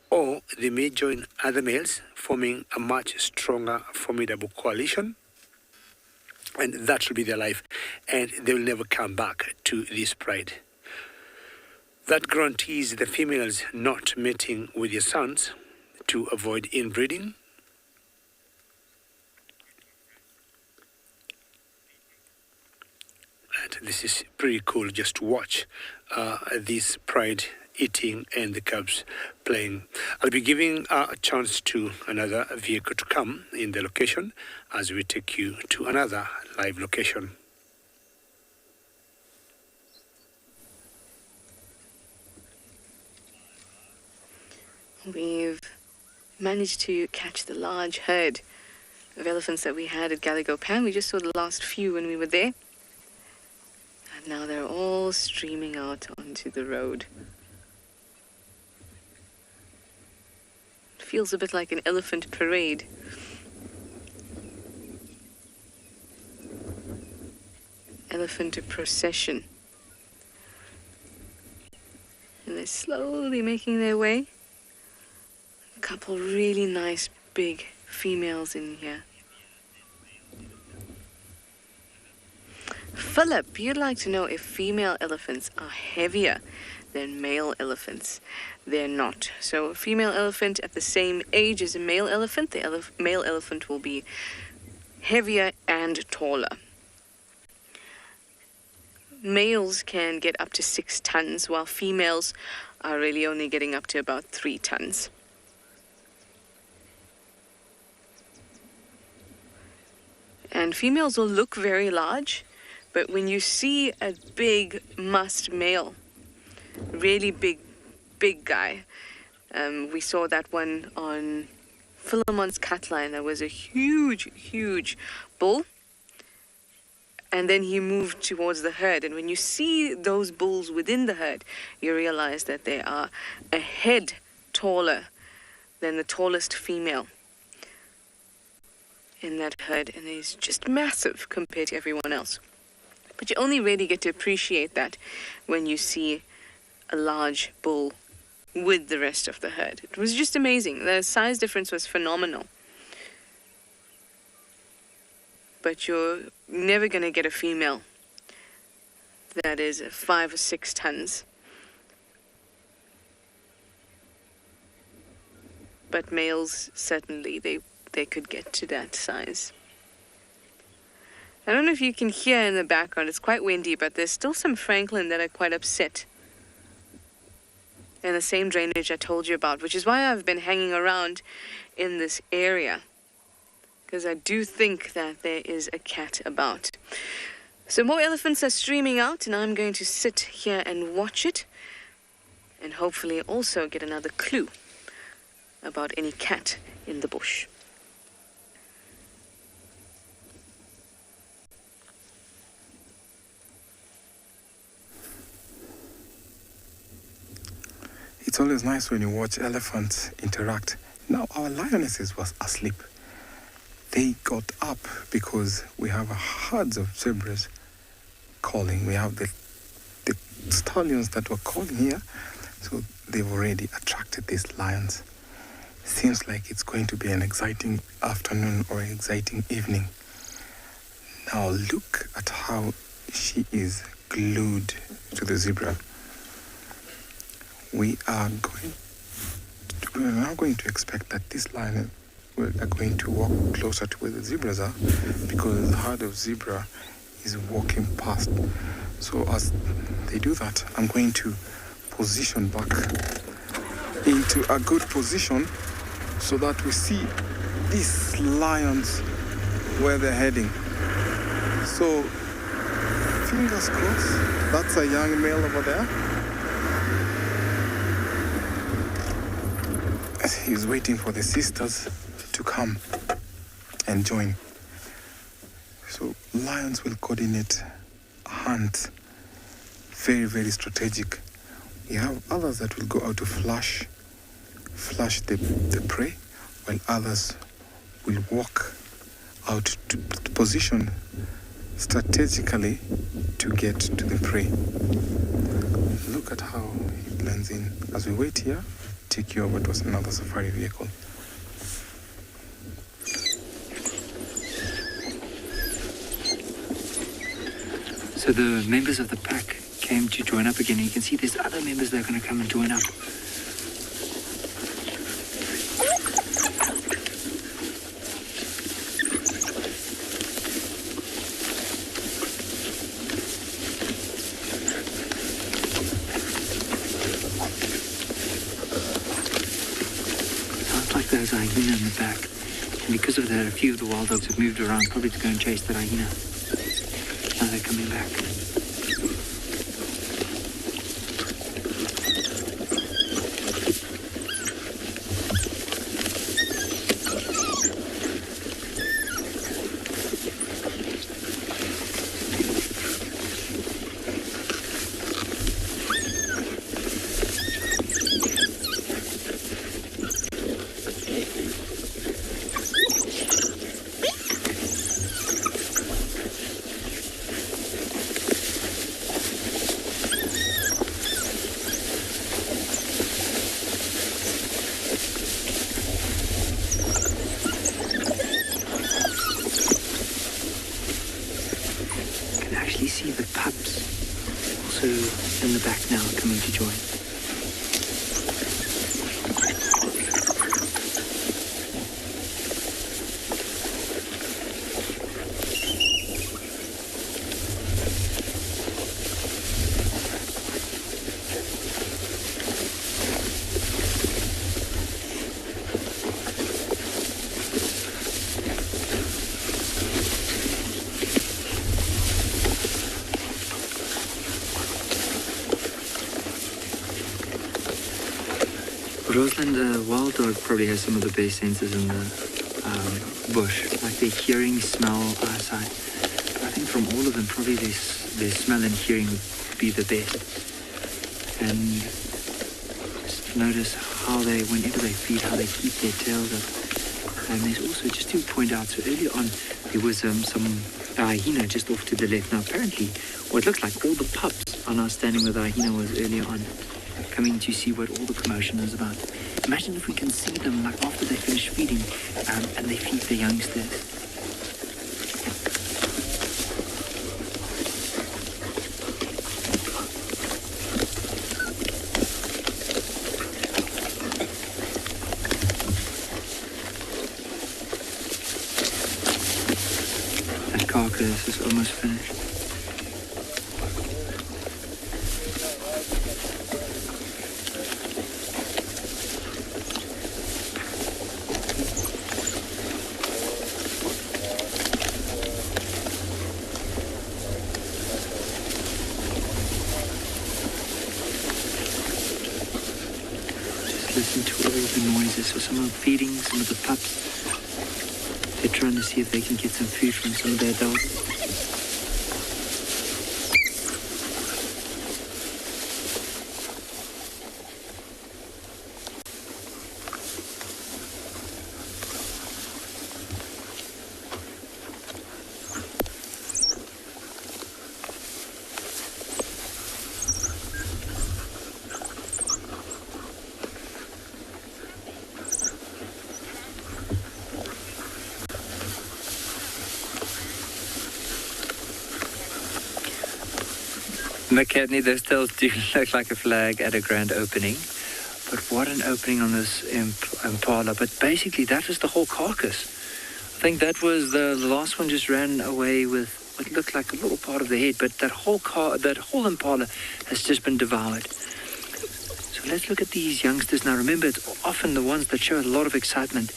or they may join other males, forming a much stronger, formidable coalition. And that will be their life, and they will never come back to this pride. That guarantees the females not mating with their sons to avoid inbreeding. elephant. This is pretty cool just to watch this pride eating and the cubs playing. I'll be giving a chance to another vehicle to come in the location as we take you to another live location. We've managed to catch the large herd of elephants that we had at Gallego Pan. We just saw the last few when we were there. And now they're all streaming out onto the road. It feels a bit like an elephant parade. Elephant procession. And they're slowly making their way. A couple really nice big females in here. Philip, you'd like to know if female elephants are heavier than male elephants. They're not. So a female elephant at the same age as a male elephant, the male elephant will be heavier and taller. Males can get up to 6 tons, while females are really only getting up to about 3 tons. And females will look very large, but when you see a big musk male, really big guy, we saw that one on Philemon's cut line. That was a huge bull. And then he moved towards the herd. And when you see those bulls within the herd, you realize that they are a head taller than the tallest female in that herd. And he's just massive compared to everyone else. But you only really get to appreciate that when you see a large bull with the rest of the herd. It was just amazing. The size difference was phenomenal. But you're never going to get a female that is 5 or 6 tons. But males, certainly, they could get to that size. I don't know if you can hear in the background, it's quite windy, but there's still some francolin that are quite upset. And the same drainage I told you about, which is why I've been hanging around in this area. Because I do think that there is a cat about. So more elephants are streaming out, and I'm going to sit here and watch it. And hopefully also get another clue about any cat in the bush. It's always nice when you watch elephants interact. Now, our lionesses was asleep. They got up because we have herds of zebras calling. We have the stallions that were calling here. So they've already attracted these lions. Seems like it's going to be an exciting afternoon or an exciting evening. Now look at how she is glued to the zebra. We are now going to expect that this lion are going to walk closer to where the zebras are, because the herd of zebra is walking past. So as they do that, I'm going to position back into a good position so that we see these lions where they're heading. So fingers crossed, that's a young male over there. He's waiting for the sisters to come and join. So lions will coordinate a hunt, very, very strategic. We have others that will go out to flash the prey, while others will walk out to position strategically to get to the prey. Look at how he blends in. As we wait here, take you over to another safari vehicle. So the members of the pack came to join up again. And you can see there's other members that are going to come and join up. those hyena in the back. And because of that, a few of the wild dogs have moved around, probably to go and chase that hyena. Now they're coming back. See the pups also in the back now coming to join. Rosalind, the wild dog probably has some of the best senses in the bush, like their hearing, smell, eyesight. But I think from all of them, probably their smell and hearing would be the best. And just notice how they, whenever they feed, how they keep their tails up. And there's also, just to point out, so earlier on, there was some hyena just off to the left. Now apparently, what looks like all the pups are now standing where the hyena was earlier on, coming to see what all the commotion is about. Imagine if we can see them like after they finish feeding and they feed the youngsters. That carcass is almost finished. Listen to all the noises. So some are feeding, some of the pups. They're trying to see if they can get some food from some of their adults. McCartney, those tails do look like a flag at a grand opening. But what an opening on this impala. But basically, that was the whole carcass. I think that was the last one just ran away with what looked like a little part of the head. But that whole impala has just been devoured. So let's look at these youngsters. Now remember, it's often the ones that show a lot of excitement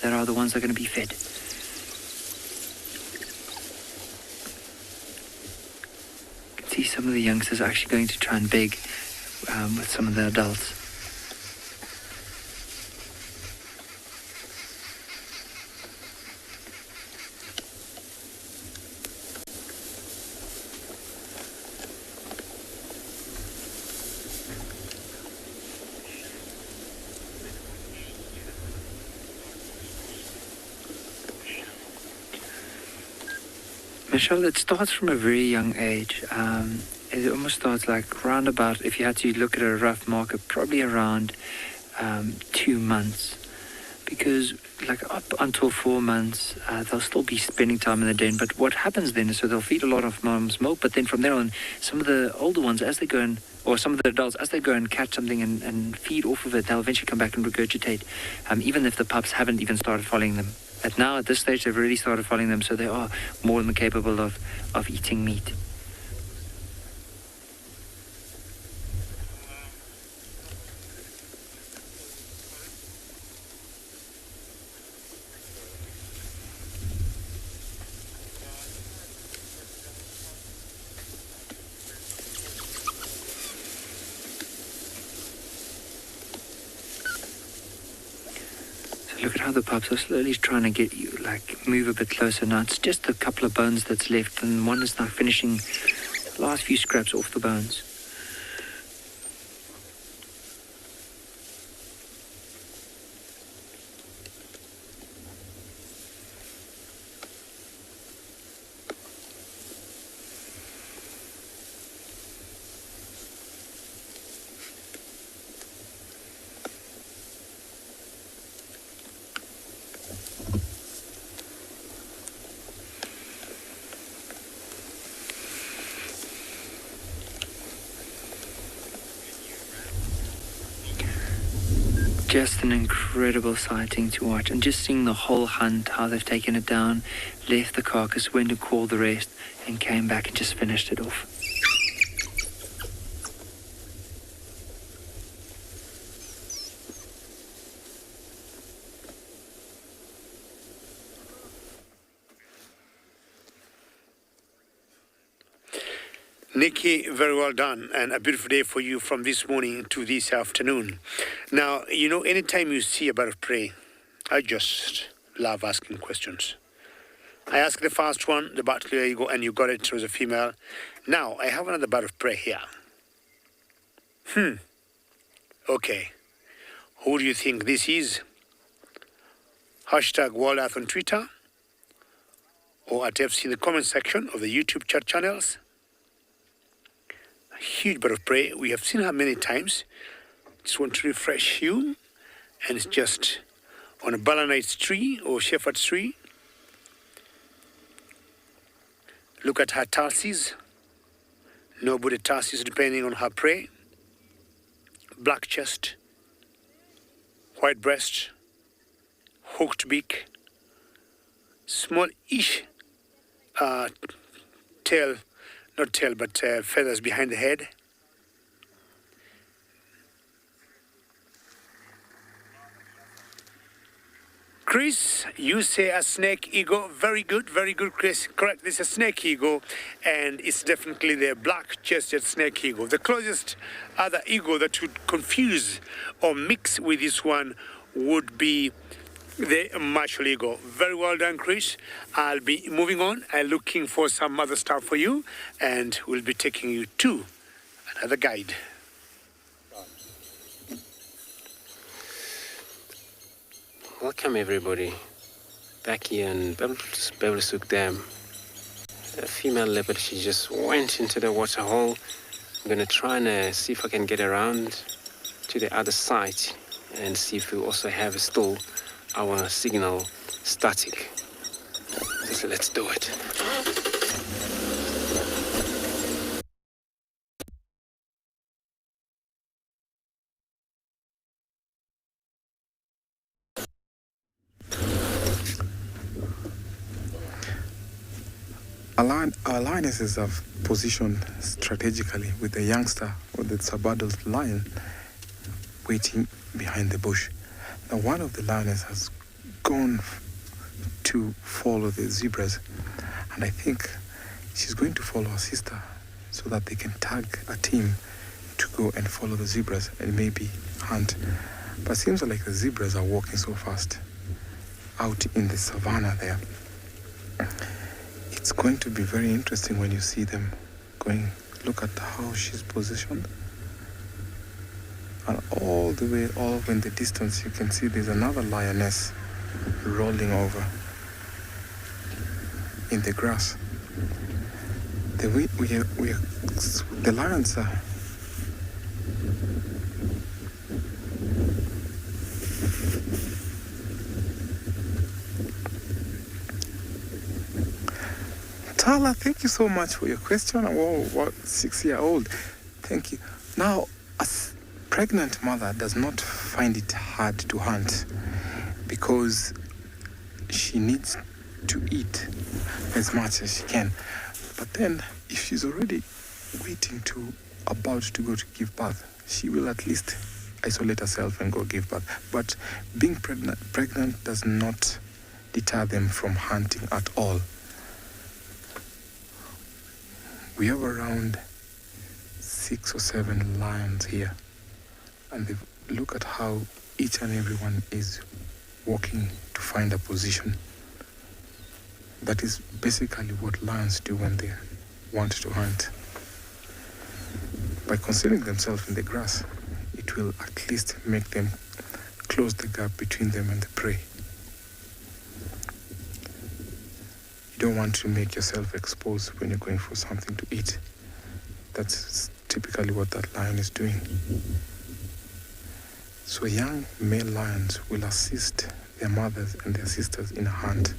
that are the ones that are going to be fed. See some of the youngsters are actually going to try and beg with some of the adults. Michelle, it starts from a very young age. It almost starts like round about, if you had to look at a rough marker, probably around 2 months. Because like up until 4 months, they'll still be spending time in the den. But what happens then is, so they'll feed a lot of mom's milk, but then from there on, some of the older ones, as they go and, or some of the adults, as they go and catch something and feed off of it, they'll eventually come back and regurgitate, even if the pups haven't even started following them. But now, at this stage, they've already started following them, so they are more than capable of eating meat. how the pups are slowly trying to get you, like, move a bit closer. Now it's just a couple of bones that's left, and one is now finishing the last few scraps off the bones. Just an incredible sighting to watch, and just seeing the whole hunt, how they've taken it down, left the carcass, went to call the rest, and came back and just finished it off. Nikki, very well done, and a beautiful day for you from this morning to this afternoon. Now, you know, anytime you see a bird of prey, I just love asking questions. I asked the first one, the Butler Eagle, and you got it, it was a female. Now, I have another bird of prey here. Okay. Who do you think this is? Hashtag World Earth on Twitter, or at FC in the comment section of the YouTube chat channels. Huge bird of prey. We have seen her many times. Just want to refresh you. And it's just on a balanite tree or shepherd's tree. Look at her tarses. No body tarses depending on her prey. Black chest. White breast. Hooked beak. Small-ish tail. Not tail, but feathers behind the head. Chris, you say a snake eagle. Very good, Chris. Correct, this is a snake eagle, and it's definitely the black-chested snake eagle. The closest other eagle that would confuse or mix with this one would be the martial eagle. Very well done, Chris. I'll be moving on and looking for some other stuff for you, and we'll be taking you to another guide. Welcome everybody. Back here in Bevelisuk Dam. A female leopard, she just went into the water hole. I'm gonna try and see if I can get around to the other side and see if we also have still our signal static. So let's do it. Our lionesses have positioned strategically with the youngster or the sub-adult lion waiting behind the bush. Now, one of the lionesses has gone to follow the zebras, and I think she's going to follow her sister so that they can tag a team to go and follow the zebras and maybe hunt. But it seems like the zebras are walking so fast out in the savannah there. It's going to be very interesting when you see them going. Look at how she's positioned. And all the way over in the distance, you can see there's another lioness rolling in the grass. The lions are Tala, thank you so much for your question. Whoa, 6-year-old. Thank you. Now, a pregnant mother does not find it hard to hunt because she needs to eat as much as she can. But then, if she's already about to go to give birth, she will at least isolate herself and go give birth. But being pregnant does not deter them from hunting at all. We have around 6 or 7 lions here, and look at how each and every one is walking to find a position. That is basically what lions do when they want to hunt. By concealing themselves in the grass, it will at least make them close the gap between them and the prey. You don't want to make yourself exposed when you're going for something to eat. That's typically what that lion is doing. So young male lions will assist their mothers and their sisters in a hunt.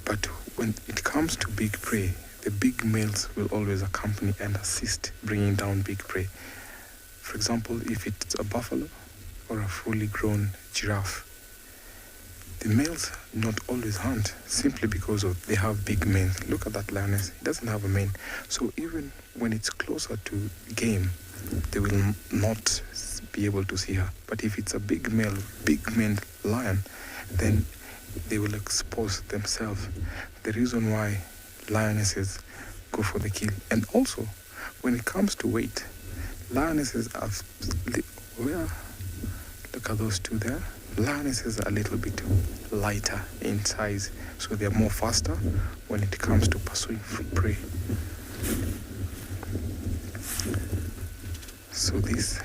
But when it comes to big prey, the big males will always accompany and assist bringing down big prey. For example, if it's a buffalo or a fully grown giraffe, the males not always hunt simply because they have big manes. Look at that lioness, it doesn't have a mane. So even when it's closer to game, they will not be able to see her. But if it's a big male, big maned lion, then they will expose themselves. The reason why lionesses go for the kill. And also, when it comes to weight, lionesses are, look at those two there. Lionesses are a little bit lighter in size, so they're more faster when it comes to pursuing prey. So these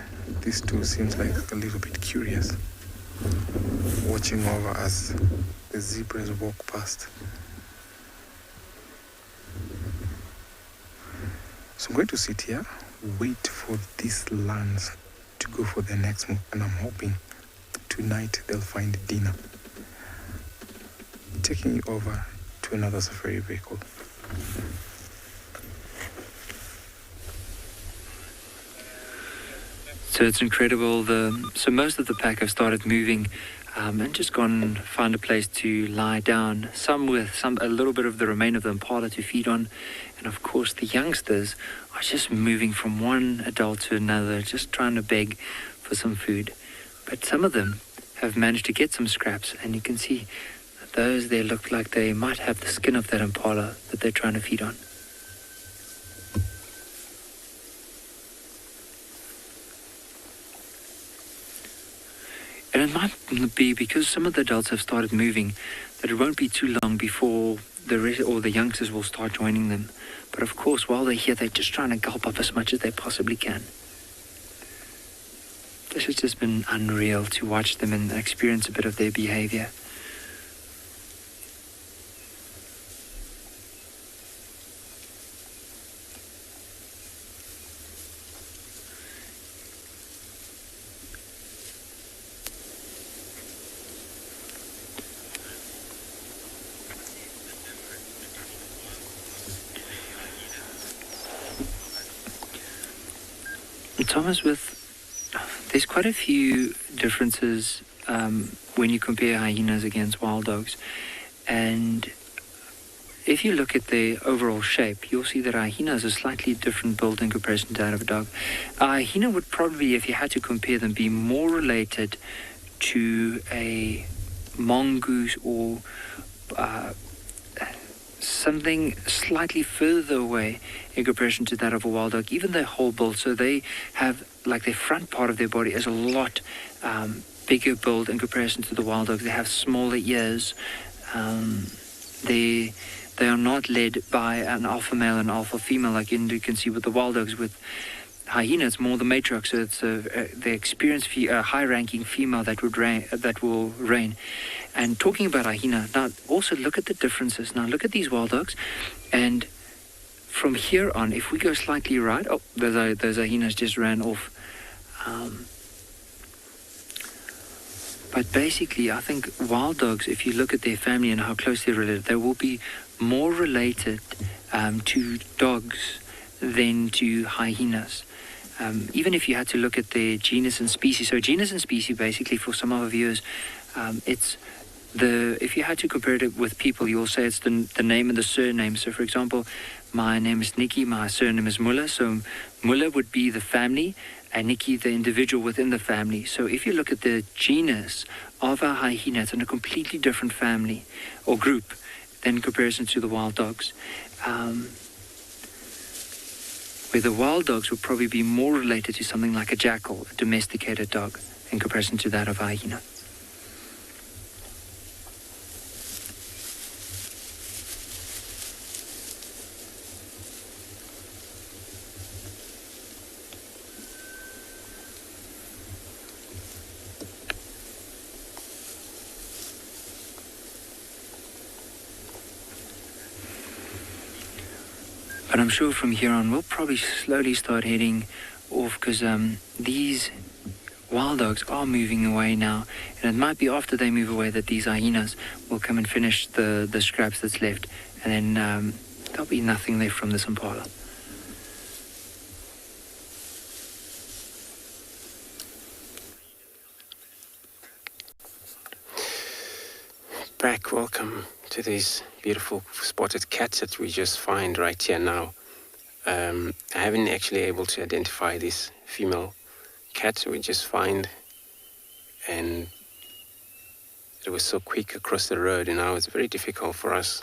two seems like a little bit curious, watching over as the zebras walk past. So I'm going to sit here, wait for these lions to go for their next move, and I'm hoping tonight they'll find dinner. Taking you over to another safari vehicle. So it's incredible. So most of the pack have started moving and just gone and find a place to lie down. Some with a little bit of the remain of the impala to feed on. And of course the youngsters are just moving from one adult to another, just trying to beg for some food. But some of them have managed to get some scraps, and you can see that those there look like they might have the skin of that impala that they're trying to feed on. And it might be because some of the adults have started moving that it won't be too long before the rest or the youngsters will start joining them. But of course, while they're here, they're just trying to gulp up as much as they possibly can. This has just been unreal to watch them and experience a bit of their behavior. Thomas, there's quite a few differences when you compare hyenas against wild dogs. And if you look at their overall shape, you'll see that a hyena is a slightly different build in comparison to that of a dog. A hyena would probably, if you had to compare them, be more related to a mongoose or something slightly further away in comparison to that of a wild dog. Even their whole build, so they have, like, their front part of their body is a lot bigger build in comparison to the wild dogs. They have smaller ears. They are not led by an alpha male and alpha female like you can see with the wild dogs. With hyena, it's more the matriarch, so it's the experienced high-ranking female that will reign. And talking about hyena, now also look at the differences. Now look at these wild dogs, and from here on, if we go slightly right, those hyenas just ran off. But basically, I think wild dogs, if you look at their family and how close they're related, they will be more related to dogs than to hyenas. Even if you had to look at their genus and species. So genus and species, basically, for some of our viewers, if you had to compare it with people, you'll say it's the name and the surname. So, for example, my name is Nikki, my surname is Muller. So Muller would be the family, and Nikki the individual within the family. So if you look at the genus of a hyena, it's in a completely different family or group than in comparison to the wild dogs. Where the wild dogs would probably be more related to something like a jackal, a domesticated dog, in comparison to that of a hyena. But I'm sure from here on we'll probably slowly start heading off because these wild dogs are moving away now, and it might be after they move away that these hyenas will come and finish the scraps that's left, and then there'll be nothing left from this impala. Back, welcome to these beautiful spotted cats that we just find right here now. I haven't actually able to identify this female cat we just find, and it was so quick across the road, and now it's very difficult for us.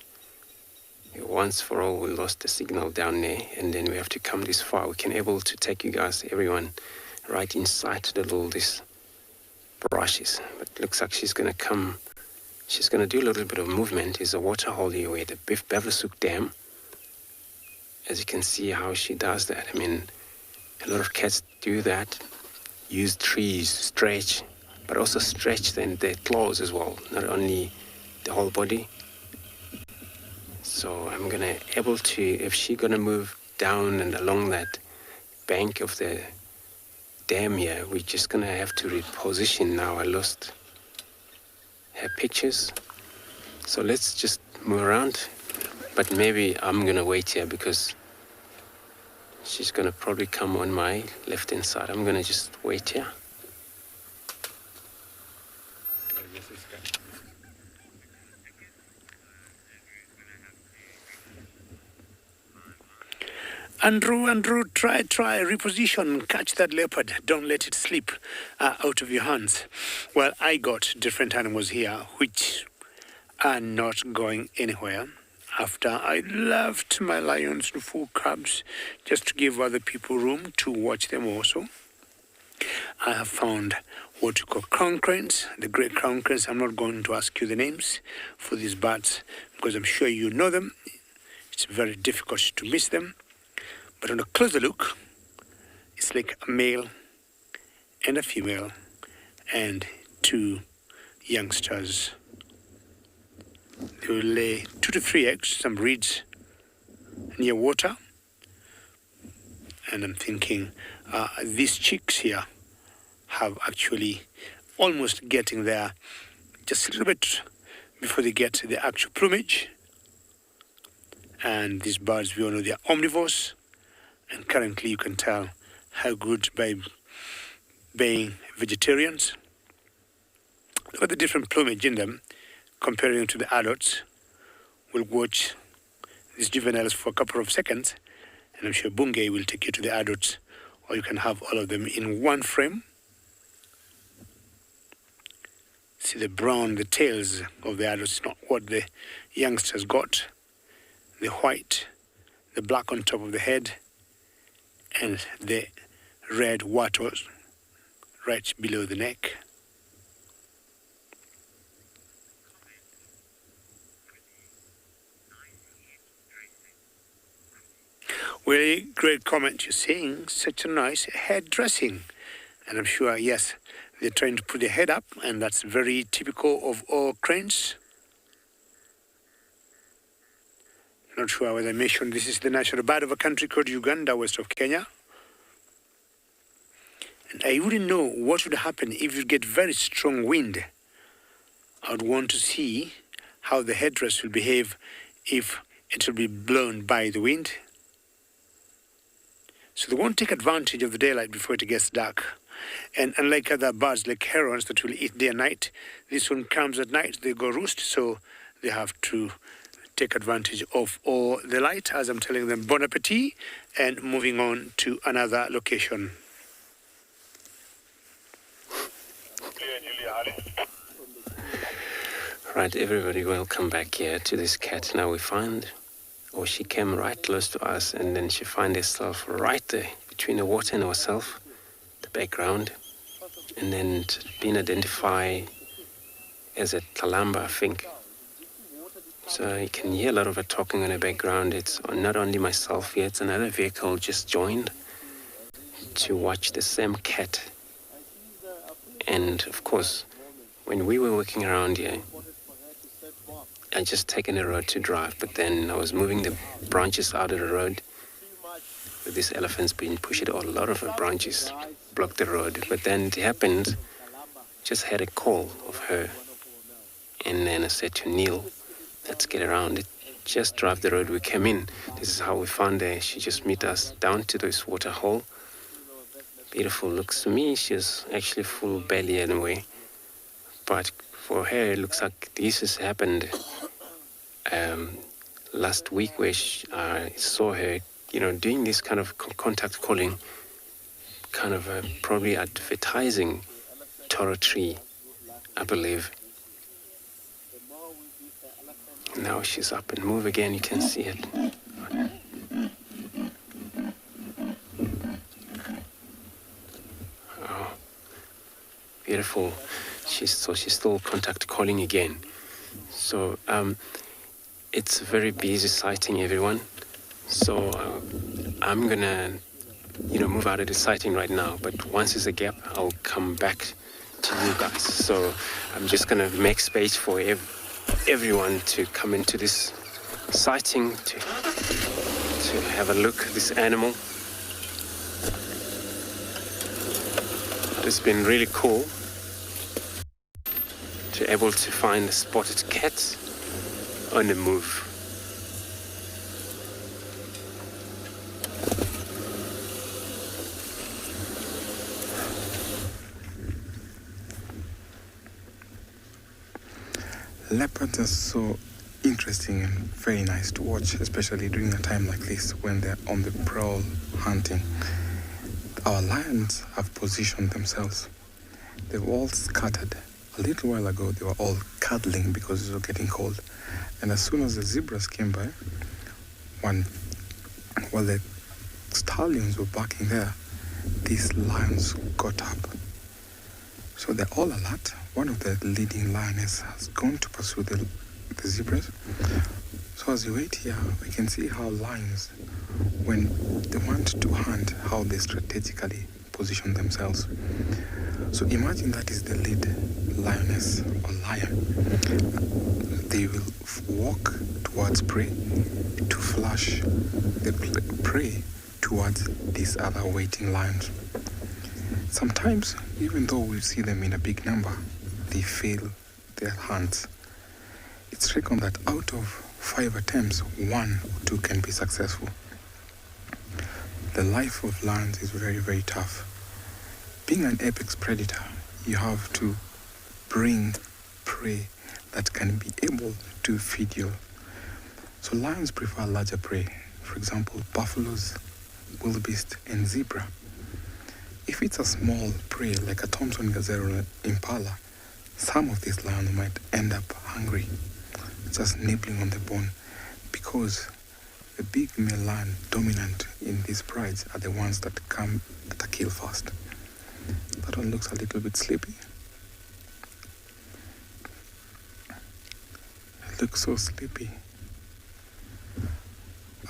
Once for all, we lost the signal down there, and then we have to come this far. We can able to take you guys, everyone, right inside these brushes. But it looks like she's gonna come. She's gonna do a little bit of movement. There's a water hole here at the Bevershoek Dam. As you can see how she does that. I mean, a lot of cats do that. Use trees, stretch, but also stretch then their claws as well, not only the whole body. So I'm gonna able to, if she's gonna move down and along that bank of the dam here, we're just gonna have to reposition now. I lost her pictures. So let's just move around, but maybe I'm gonna wait here because she's gonna probably come on my left-hand side. I'm gonna just wait here. Andrew, try, reposition, catch that leopard. Don't let it slip out of your hands. Well, I got different animals here which are not going anywhere. After I left my lions to full cubs just to give other people room to watch them also. I have found what you call crown cranes, the great crown cranes. I'm not going to ask you the names for these birds because I'm sure you know them. It's very difficult to miss them. But on a closer look, it's like a male and a female and two youngsters. They will lay 2 to 3 eggs, some reeds near water. And I'm thinking these chicks here have actually almost getting there just a little bit before they get to the actual plumage. And these birds, we all know they are omnivores. And currently you can tell how good by being vegetarians. Look at the different plumage in them, comparing them to the adults. We'll watch these juveniles for a couple of seconds, and I'm sure Bungay will take you to the adults, or you can have all of them in one frame. See the brown, the tails of the adults, not what the youngsters got. The white, the black on top of the head, and the red wattles right below the neck. Really great comment. You're saying such a nice head dressing. And I'm sure, yes, they're trying to put their head up, and that's very typical of all cranes. Not sure whether I mentioned this is the national bird of a country called Uganda, west of Kenya. And I wouldn't know what would happen if you get very strong wind. I would want to see how the headdress will behave if it will be blown by the wind. So they won't take advantage of the daylight before it gets dark. And unlike other birds like herons that will eat day and night, this one comes at night, they go roost, so they have to take advantage of all the light as I'm telling them bon appetit and moving on to another location. Right, everybody, welcome back here to this cat. Now we find, or she came right close to us, and then she found herself right there between the water and herself, the background, and then being identified as a Kalamba, I think. So you can hear a lot of it talking in the background. It's not only myself here, it's another vehicle just joined to watch the same cat. And of course, when we were working around here, I just taken a road to drive, but then I was moving the branches out of the road with these elephants being pushed. A lot of branches blocked the road. But then it happened, just had a call of her. And then I said to Neil, let's get around it. Just drive the road we came in. This is how we found her. She just met us down to this water hole. Beautiful looks to me. She's actually full belly anyway. But for her, it looks like this has happened last week, where I saw her, doing this kind of contact calling, kind of probably advertising taro tree, I believe. Now she's up and move again, you can see it. Oh, beautiful. She's still contact calling again. So it's a very busy sighting, everyone. So I'm gonna, move out of the sighting right now. But once there's a gap, I'll come back to you guys. So I'm just gonna make space for everyone to come into this sighting to have a look at this animal. It's been really cool to be able to find a spotted cat on the move. Leopards are so interesting and very nice to watch, especially during a time like this when they're on the prowl hunting. Our lions have positioned themselves. They've all scattered. A little while ago, they were all cuddling because it was getting cold. And as soon as the zebras came by, while the stallions were barking there, these lions got up. So they're all alert. One of the leading lioness has gone to pursue the zebras. So as we wait here, we can see how lions, when they want to hunt, how they strategically position themselves. So imagine that is the lead lioness or lion. They will walk towards prey to flush the prey towards these other waiting lions. Sometimes, even though we see them in a big number, they fail their hunts. It's reckoned that out of 5 attempts, 1 or 2 can be successful. The life of lions is very, very tough. Being an apex predator, you have to bring prey that can be able to feed you. So lions prefer larger prey. For example, buffaloes, wildebeest, and zebra. If it's a small prey like a Thompson gazelle or impala, some of these lions might end up hungry, just nibbling on the bone, because the big male lion dominant in these prides are the ones that come at a kill fast. That one looks a little bit sleepy. It looks so sleepy.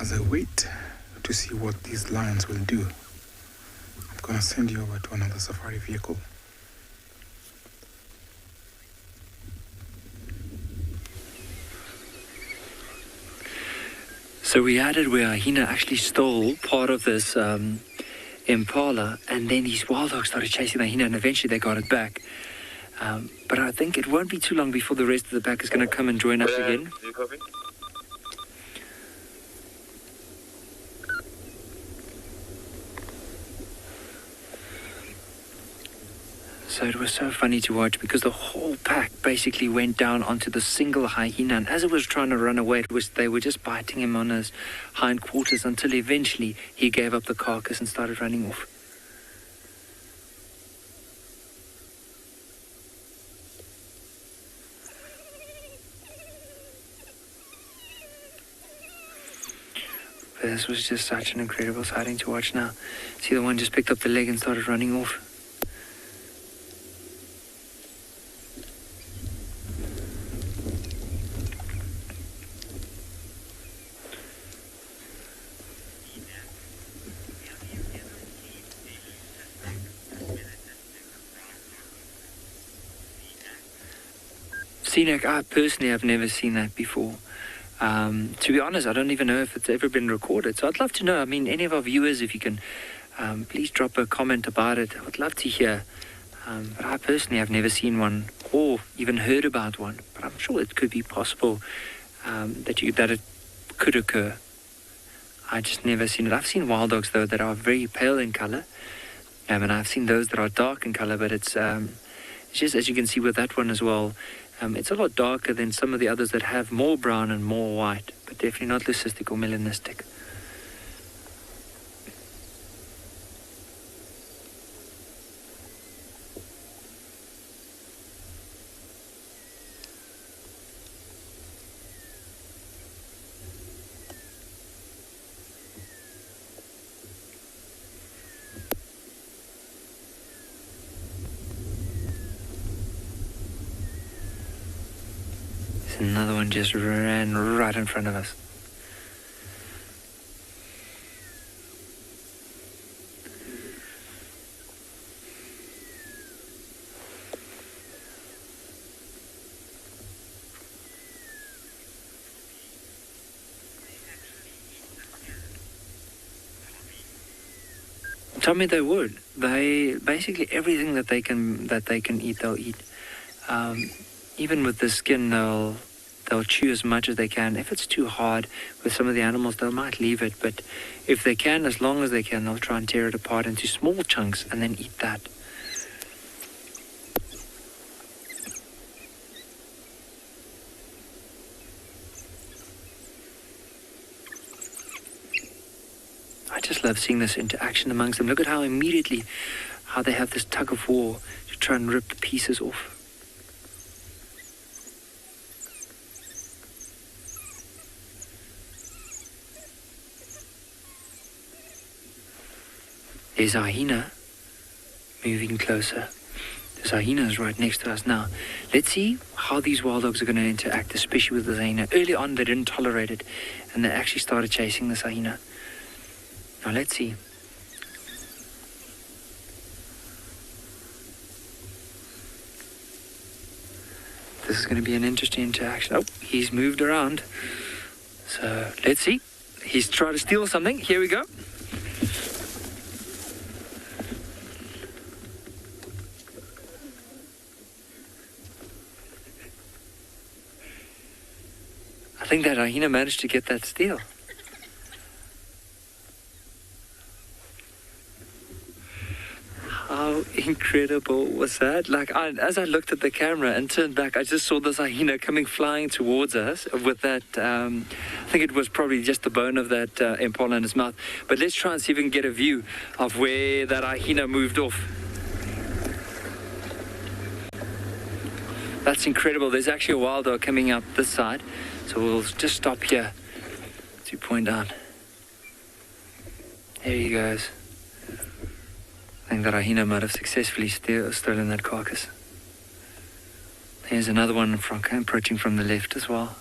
As I wait to see what these lions will do, I'm going to send you over to another safari vehicle. So we had it where Hina actually stole part of this impala, and then these wild dogs started chasing the Hina, and eventually they got it back. But I think it won't be too long before the rest of the pack is going to come and join us again. Do you copy? So it was so funny to watch because the whole pack basically went down onto the single hyena, and as it was trying to run away, they were just biting him on his hindquarters until eventually he gave up the carcass and started running off. But this was just such an incredible sighting to watch now. See, the one just picked up the leg and started running off. I personally have never seen that before. To be honest, I don't even know if it's ever been recorded. So I'd love to know. I mean, any of our viewers, if you can, please drop a comment about it. I would love to hear. But I personally have never seen one or even heard about one. But I'm sure it could be possible that it could occur. I just never seen it. I've seen wild dogs though that are very pale in color, and I've seen those that are dark in color. But it's just, as you can see with that one as well, it's a lot darker than some of the others that have more brown and more white, but definitely not leucistic or melanistic. Another one just ran right in front of us. Told me they would. They basically everything that they can eat, they'll eat. Even with the skin, they'll chew as much as they can. If it's too hard with some of the animals, they might leave it. But if they can, as long as they can, they'll try and tear it apart into small chunks and then eat that. I just love seeing this interaction amongst them. Look at how immediately, how they have this tug of war to try and rip the pieces off. There's our hyena moving closer. The hyena is right next to us now. Let's see how these wild dogs are going to interact, especially with the hyena. Early on, they didn't tolerate it, and they actually started chasing the hyena. Now let's see. This is going to be an interesting interaction. Oh, he's moved around. So let's see. He's trying to steal something. Here we go. I think that hyena managed to get that steal. How incredible was that? Like, as I looked at the camera and turned back, I just saw this hyena coming flying towards us with that, I think it was probably just the bone of that impala in his mouth. But let's try and see if we can get a view of where that hyena moved off. That's incredible. There's actually a wild dog coming up this side. So we'll just stop here to point out. There he goes. I think that hyena might have successfully stolen that carcass. There's another one approaching from the left as well.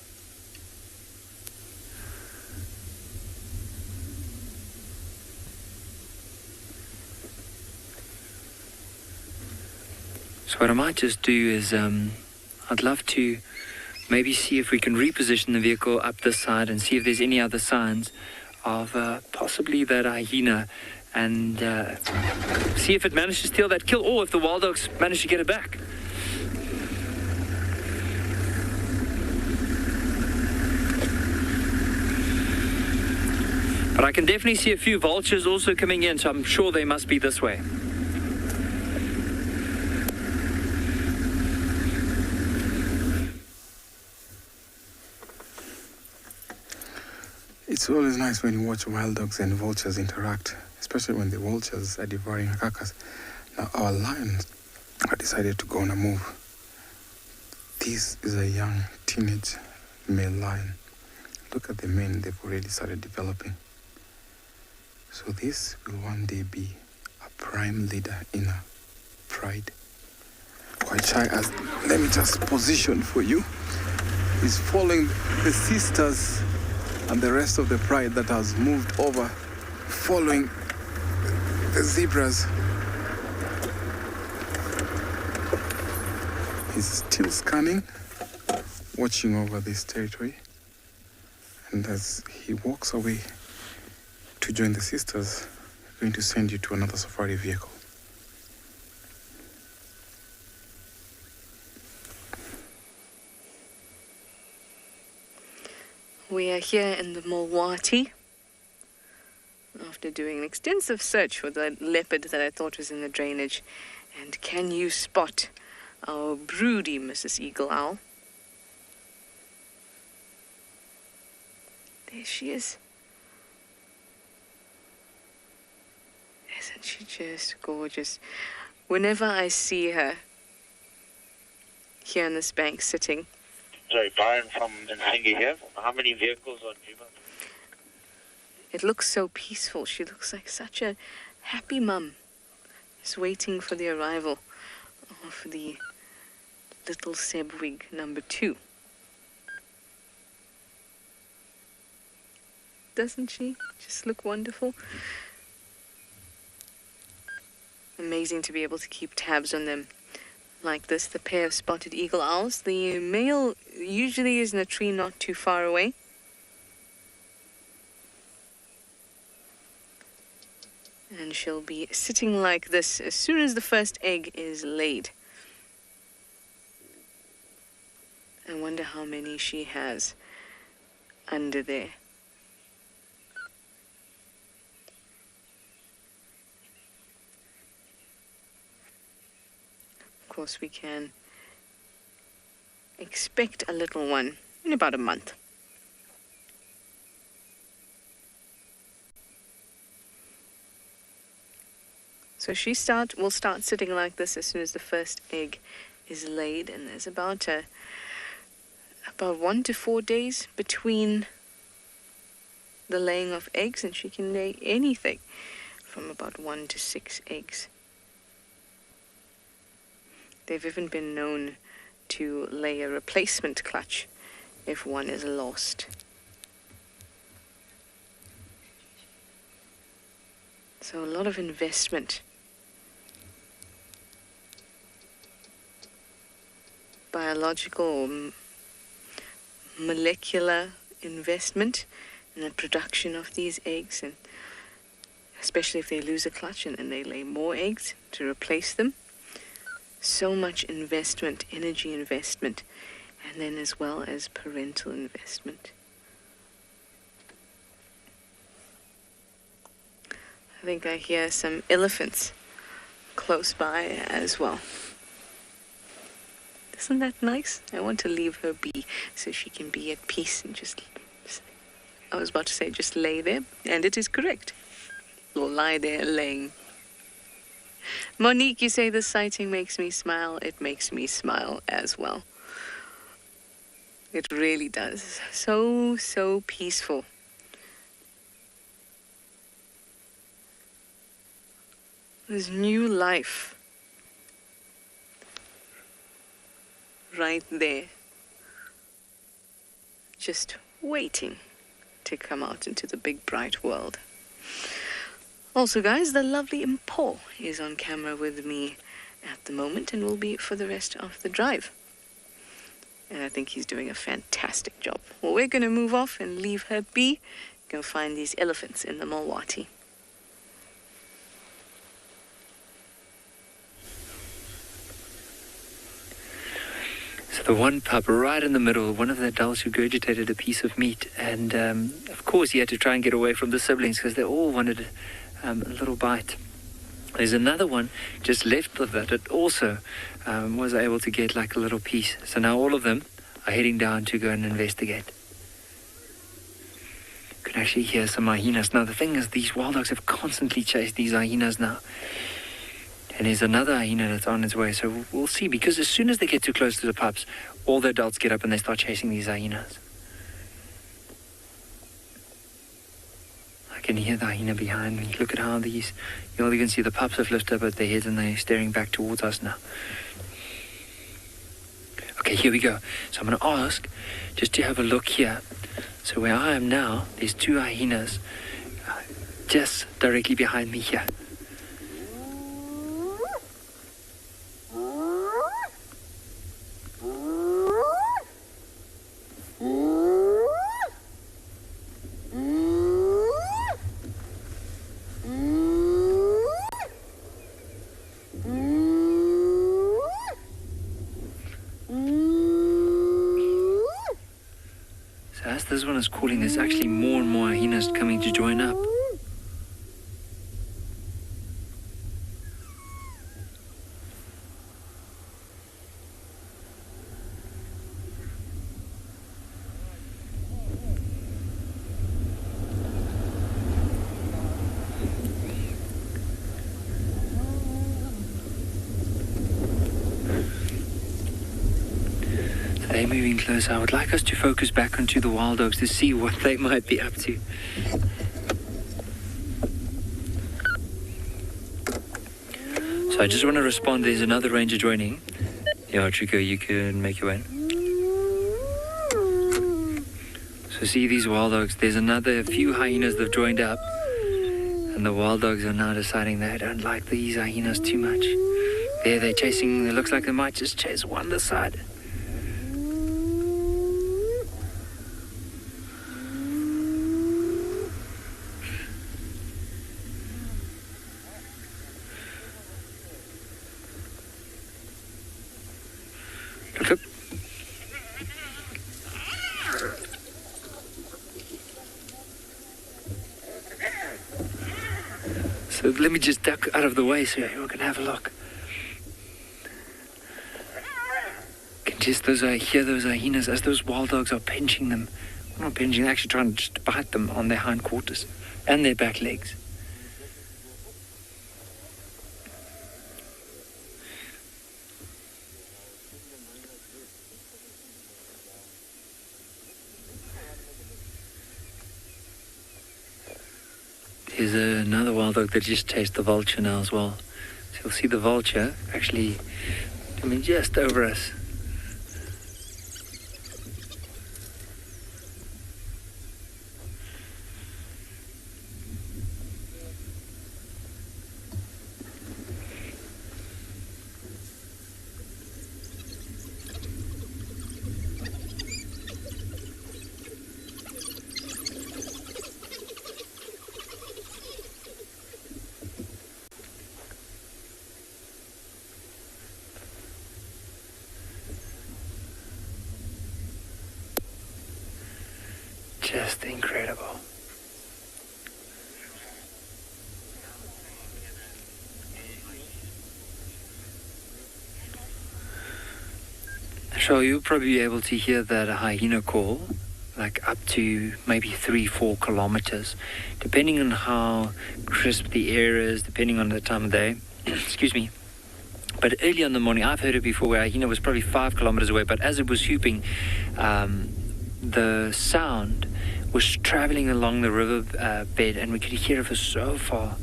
So what I might just do is, I'd love to maybe see if we can reposition the vehicle up this side and see if there's any other signs of possibly that hyena, and see if it managed to steal that kill, or if the wild dogs managed to get it back. But I can definitely see a few vultures also coming in, so I'm sure they must be this way. It's always nice when you watch wild dogs and vultures interact, especially when the vultures are devouring a carcass. Now our lions have decided to go on a move. This is a young teenage male lion. Look at the men, they've already started developing. So this will one day be a prime leader in a pride. Quite shy as, let me just position for you. He's following the sisters and the rest of the pride that has moved over, following the zebras. He's still scanning, watching over this territory. And as he walks away to join the sisters, he's going to send you to another safari vehicle. We are here in the Mulwati after doing an extensive search for the leopard that I thought was in the drainage. And can you spot our broody Mrs. Eagle Owl? There she is. Isn't she just gorgeous? Whenever I see her here on this bank sitting. Sorry, Byron from Nsingi here. How many vehicles on Juba? It looks so peaceful. She looks like such a happy mum. Just waiting for the arrival of the little Sebwig number 2. Doesn't she just look wonderful? Amazing to be able to keep tabs on them like this, the pair of spotted eagle owls. The male usually is in a tree not too far away. And she'll be sitting like this as soon as the first egg is laid. I wonder how many she has under there. Of course, we can expect a little one in about a month. So will start sitting like this as soon as the first egg is laid, and there's about 1 to 4 days between the laying of eggs, and she can lay anything from about 1 to 6 eggs. They've even been known to lay a replacement clutch if one is lost. So a lot of investment. Biological or molecular investment in the production of these eggs, and especially if they lose a clutch and then they lay more eggs to replace them. So much investment, energy investment, and then as well as parental investment. I think I hear some elephants close by as well. Isn't that nice? I want to leave her be so she can be at peace and just, I was about to say just lay there, and it is correct. Or lie there laying. Monique, you say this sighting makes me smile. It makes me smile as well. It really does. So, so peaceful. There's new life right there, just waiting to come out into the big bright world. Also, guys, the lovely Mpho is on camera with me at the moment and will be for the rest of the drive. And I think he's doing a fantastic job. Well, we're going to move off and leave her be. Go find these elephants in the Mulwati. So the one pup right in the middle, one of the adults regurgitated a piece of meat, and of course he had to try and get away from the siblings because they all wanted a little bite. There's another one just left of that. It also was able to get like a little piece. So now all of them are heading down to go and investigate. You can actually hear some hyenas. Now the thing is, these wild dogs have constantly chased these hyenas now. And there's another hyena that's on its way. So we'll see, because as soon as they get too close to the pups, all the adults get up and they start chasing these hyenas. I can hear the hyena behind me. Look at how these, you can see the pups have lifted up their heads and they're staring back towards us now. Okay, here we go. So I'm going to ask just to have a look here. So where I am now, there's two hyenas just directly behind me here. one is calling, there's actually more and more hyenas coming to join up. They're moving closer. I would like us to focus back onto the wild dogs to see what they might be up to. So I just want to respond. There's another ranger joining. Yeah, Trico, you can make your way. So see these wild dogs. There's another few hyenas that have joined up. And the wild dogs are now deciding they don't like these hyenas too much. There, they're chasing. It looks like they might just chase one this side. Look. So let me just duck out of the way so everyone can have a look. Can just hear those hyenas as those wild dogs are pinching them. Well, not pinching, they're actually trying to just bite them on their hindquarters and their back legs. There's another wild dog that just chased the vulture now as well. So you'll see the vulture actually coming just over us. Just incredible. So you'll probably be able to hear that hyena call, like up to maybe 3-4 kilometers, depending on how crisp the air is, depending on the time of day. Excuse me. But early in the morning, I've heard it before where a hyena was probably 5 kilometers away, but as it was whooping, the sound was traveling along the river bed, and we could hear it for so far.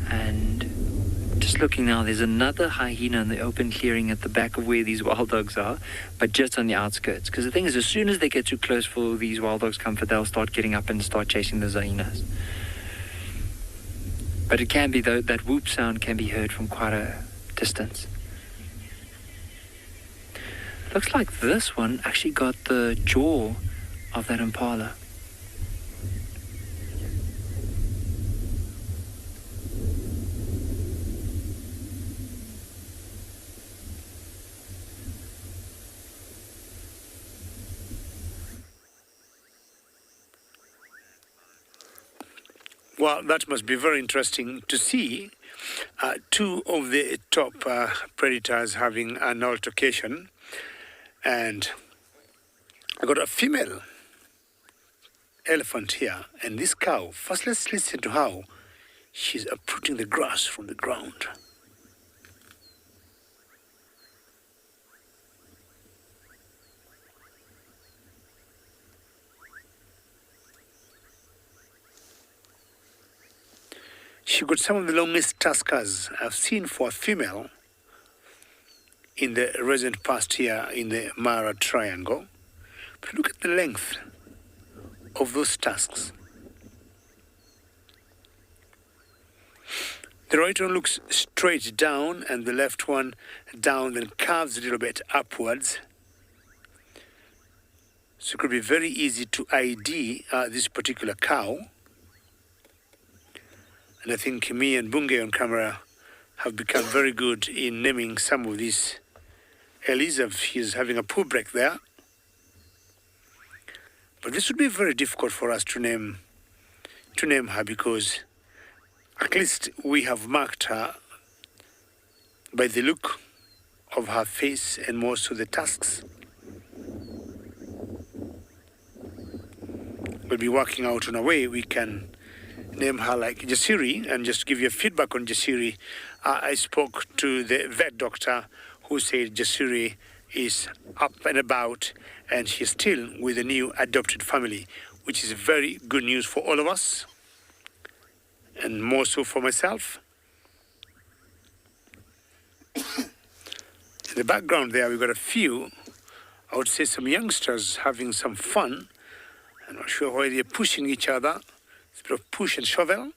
And just looking now, there's another hyena in the open clearing at the back of where these wild dogs are, but just on the outskirts. Because the thing is, as soon as they get too close for these wild dogs' comfort, they'll start getting up and start chasing those hyenas. But it can be, though, that whoop sound can be heard from quite a distance. Looks like this one actually got the jaw of that impala. Well, that must be very interesting to see two of the top predators having an altercation. And I got a female elephant here, and this cow. First, let's listen to how she's uprooting the grass from the ground. She got some of the longest tuskers I've seen for a female in the recent past here in the Mara Triangle. But look at the length of those tusks. The right one looks straight down, and the left one down, then curves a little bit upwards. So it could be very easy to ID this particular cow. And I think me and Bunge on camera have become very good in naming some of these. Elisa, he's having a poo break there. But this would be very difficult for us to name her, because at least we have marked her by the look of her face and more so the tusks. We'll be working out on a way we can name her like Jasiri. And just to give you a feedback on Jasiri, I spoke to the vet doctor who said Jasiri is up and about and she's still with a new adopted family, which is very good news for all of us, and more so for myself. In the background there, we've got a few, I would say some youngsters having some fun. I'm not sure why they're pushing each other. It's a bit of push and shovel.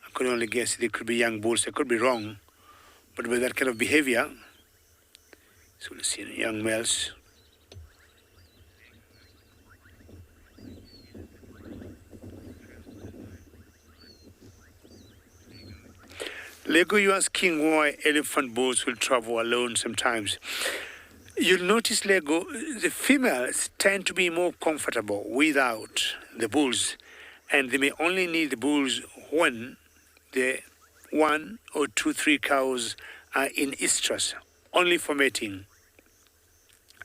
I could only guess they could be young bulls. I could be wrong. But with that kind of behavior, so we'll see young males. Lego, you're asking why elephant bulls will travel alone sometimes. You'll notice, Lego, the females tend to be more comfortable without the bulls, and they may only need the bulls when the 1 or 2, 3 cows are in estrus, only for mating.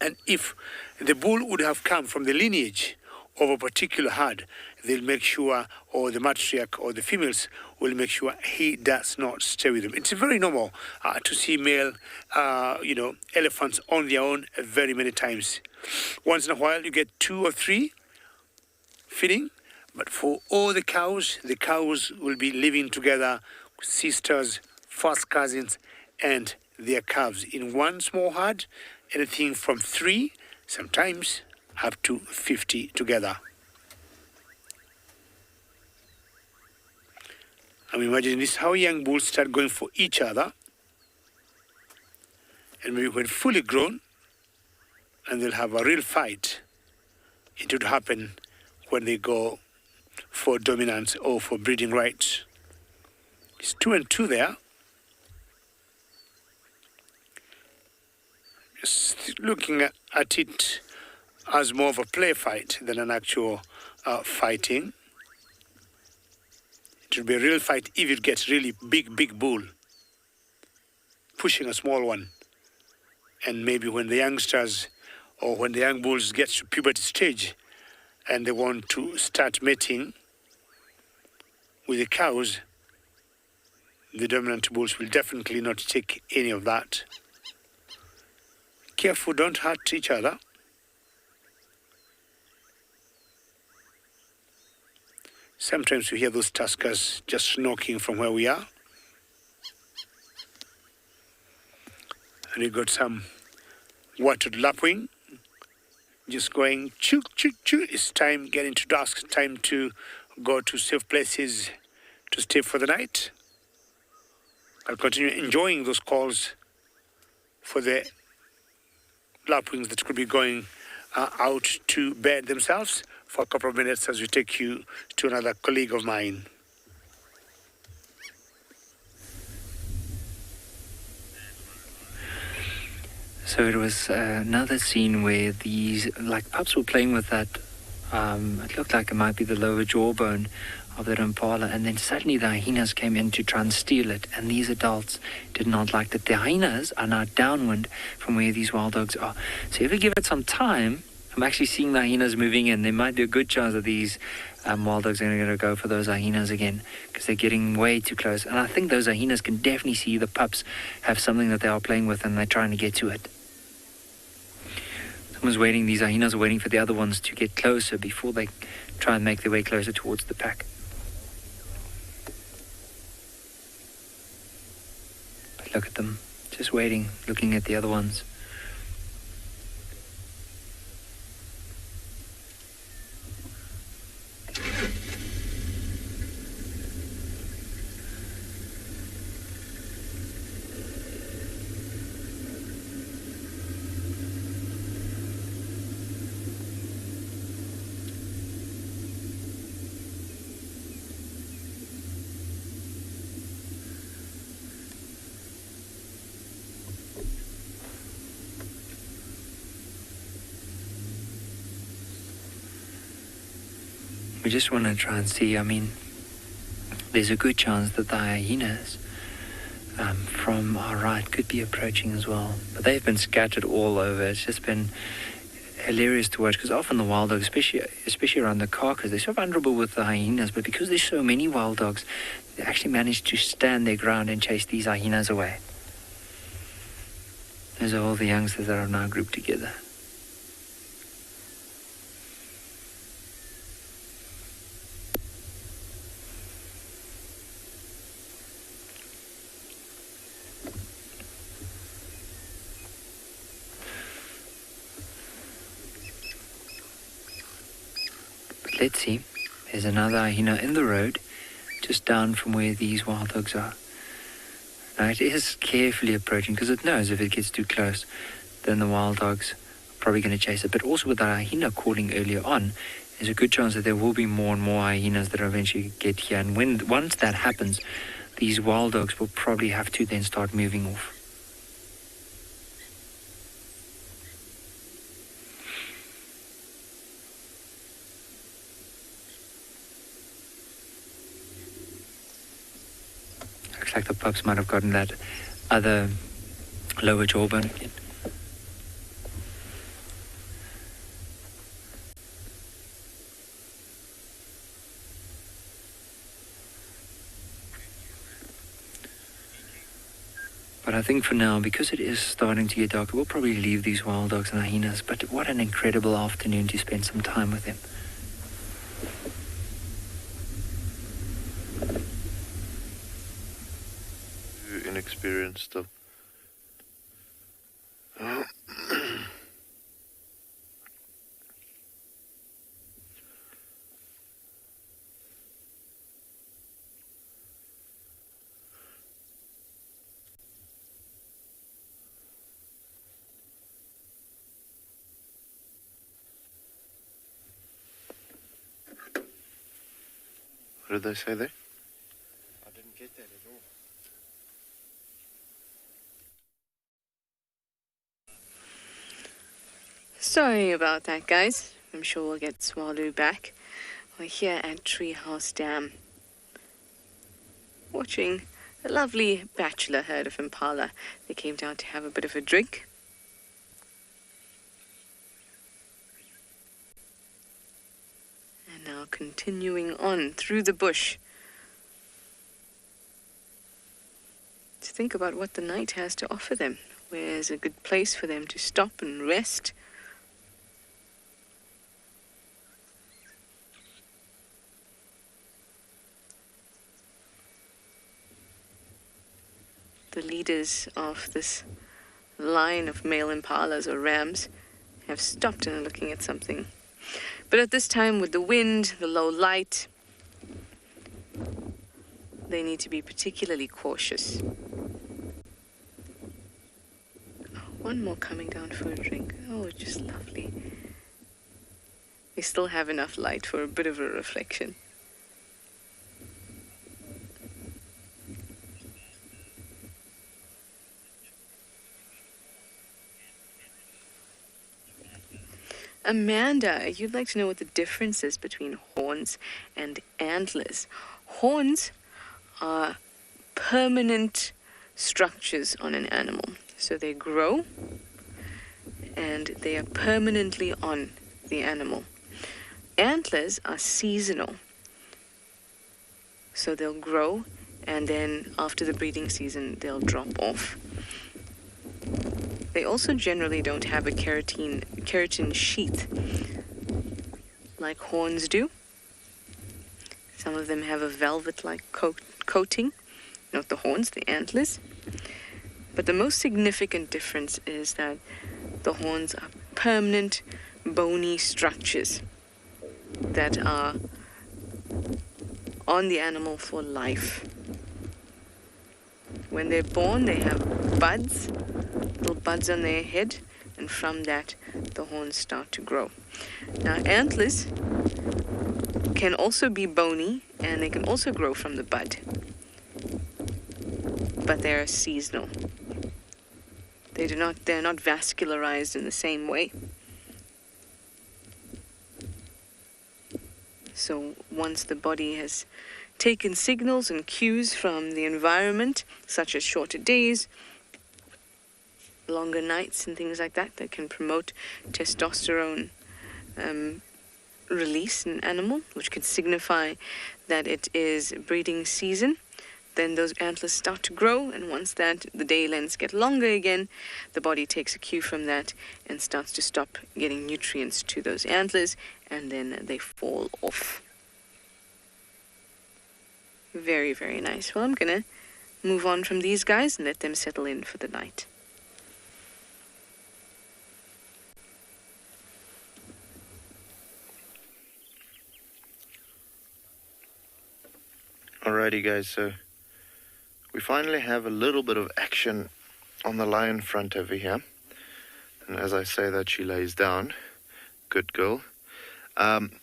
And if the bull would have come from the lineage of a particular herd, they'll make sure, or the matriarch or the females will make sure he does not stay with them. It's very normal to see male, elephants on their own very many times. Once in a while, you get 2 or 3 feeding, but for all the cows will be living together with sisters, first cousins, and their calves in one small herd, anything from 3, sometimes up to 50 together. I'm imagining this, how young bulls start going for each other, and maybe when fully grown, and they'll have a real fight. It would happen when they go for dominance or for breeding rights. It's 2 and 2 there. Just looking at it as more of a play fight than an actual fighting. It will be a real fight if it gets really big bull pushing a small one. And maybe when the youngsters or when the young bulls get to puberty stage and they want to start mating with the cows, the dominant bulls will definitely not take any of that. Careful, don't hurt each other. Sometimes we hear those tuskers just knocking from where we are. And we've got some watered lapwing just going choo choo choo. It's time, getting to dusk, time to go to safe places to stay for the night. I'll continue enjoying those calls for the lapwings that could be going out to bed themselves for a couple of minutes as we take you to another colleague of mine. So it was another scene where these pups were playing with that. It looked like it might be the lower jawbone of that impala, and then suddenly the hyenas came in to try and steal it, and these adults did not like that. The hyenas are now downwind from where these wild dogs are. So if you give it some time, I'm actually seeing the hyenas moving in. There might be a good chance that these wild dogs are going to go for those hyenas again, because they're getting way too close. And I think those hyenas can definitely see the pups have something that they are playing with, and they're trying to get to it. Someone's waiting. These hyenas are waiting for the other ones to get closer before they try and make their way closer towards the pack. But look at them, just waiting, looking at the other ones. we just want to try and see. I mean, there's a good chance that the hyenas from our right could be approaching as well. But they've been scattered all over. It's just been hilarious to watch, because often the wild dogs, especially around the carcass, they're so vulnerable with the hyenas, but because there's so many wild dogs, they actually manage to stand their ground and chase these hyenas away. Those are all the youngsters that are now grouped together. Let's see, there's another hyena in the road, just down from where these wild dogs are. Now it is carefully approaching, because it knows if it gets too close, then the wild dogs are probably going to chase it. But also with the hyena calling earlier on, there's a good chance that there will be more and more hyenas that eventually get here. And once that happens, these wild dogs will probably have to then start moving off. Looks like the pups might have gotten that other lower jawbone again. But I think for now, because it is starting to get dark, we'll probably leave these wild dogs and hyenas. But what an incredible afternoon to spend some time with them. Inexperienced still. What did they say there? I didn't get that at all. Sorry about that, guys. I'm sure we'll get Tswalu back. We're here at Treehouse Dam, watching a lovely bachelor herd of impala. They came down to have a bit of a drink. And now continuing on through the bush to think about what the night has to offer them. Where's a good place for them to stop and rest? The leaders of this line of male impalas or rams have stopped and are looking at something. But at this time, with the wind, the low light, they need to be particularly cautious. Oh, one more coming down for a drink. Oh, just lovely. They still have enough light for a bit of a reflection. Amanda, you'd like to know what the difference is between horns and antlers. Horns are permanent structures on an animal. So they grow and they are permanently on the animal. Antlers are seasonal. So they'll grow and then after the breeding season they'll drop off. They also generally don't have a keratin sheath like horns do. Some of them have a velvet-like coating, not the horns, the antlers. But the most significant difference is that the horns are permanent, bony structures that are on the animal for life. When they're born, they have buds, little buds on their head, and from that, the horns start to grow. Now, antlers can also be bony, and they can also grow from the bud, but they're seasonal. They're not vascularized in the same way. So once the body has taken signals and cues from the environment, such as shorter days, longer nights and things like that, that can promote testosterone release in an animal, which could signify that it is breeding season, then those antlers start to grow, and once that the day lengths get longer again, the body takes a cue from that and starts to stop getting nutrients to those antlers, and then they fall off. Very, very nice. Well, I'm gonna move on from these guys and let them settle in for the night. Alrighty guys, so we finally have a little bit of action on the lion front over here. And as I say that, she lays down. Good girl.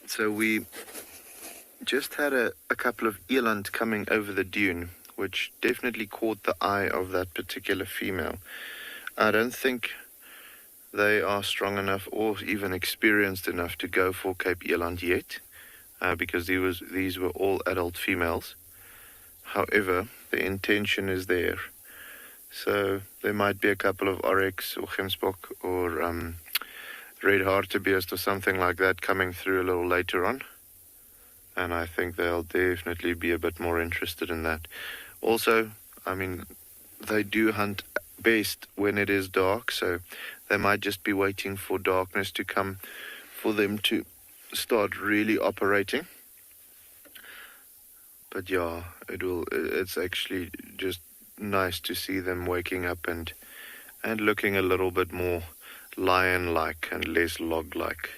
So we just had a couple of eland coming over the dune, which definitely caught the eye of that particular female. I don't think they are strong enough or even experienced enough to go for Cape eland yet, because these were all adult females. However, the intention is there. So there might be a couple of oryx or gemsbok or red hartebeest or something like that coming through a little later on. And I think they'll definitely be a bit more interested in that. Also, I mean, they do hunt best when it is dark, so they might just be waiting for darkness to come for them to start really operating. But yeah, it's actually just nice to see them waking up and looking a little bit more lion-like and less log-like.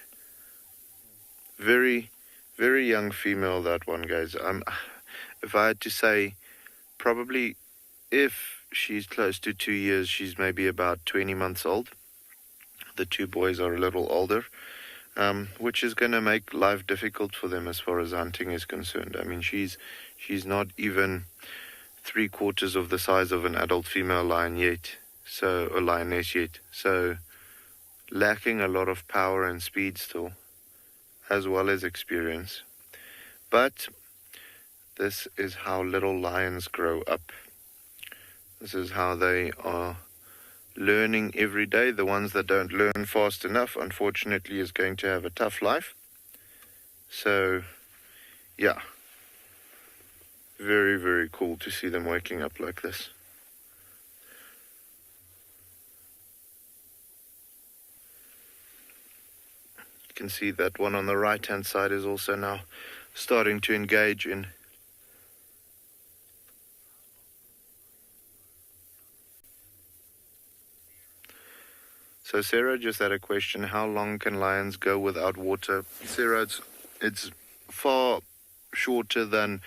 Very, very young female, that one, guys. If I had to say, probably if she's close to 2 years, she's maybe about 20 months old. The two boys are a little older, which is going to make life difficult for them as far as hunting is concerned. I mean, she's not even 3/4 of the size of an adult female lion yet, or lioness yet. So lacking a lot of power and speed still, as well as experience. But this is how little lions grow up. This is how they are learning every day. The ones that don't learn fast enough, unfortunately, is going to have a tough life. So, yeah. Very, very cool to see them waking up like this. You can see that one on the right-hand side is also now starting to engage in So Sarah just had a question, how long can lions go without water? Sarah, it's far shorter than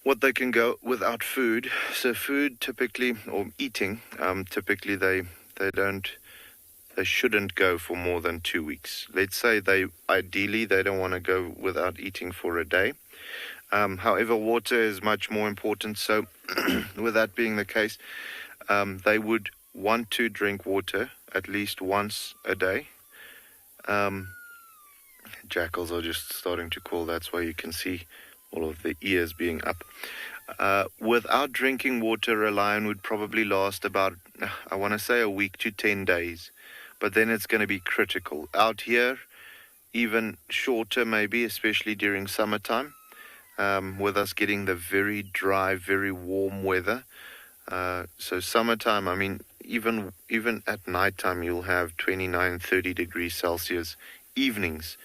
what they can go without food. So food typically, or eating, typically they shouldn't go for more than 2 weeks. Let's say ideally they don't want to go without eating for a day. However, water is much more important. So with that being the case, they would want to drink water at least once a day. Jackals are just starting to call. That's why you can see all of the ears being up. Without drinking water, a lion would probably last about, I want to say, a week to 10 days. But then it's going to be critical. Out here, even shorter maybe, especially during summertime, with us getting the very dry, very warm weather. So summertime, I mean, even at nighttime, you'll have 29, 30 degrees Celsius evenings.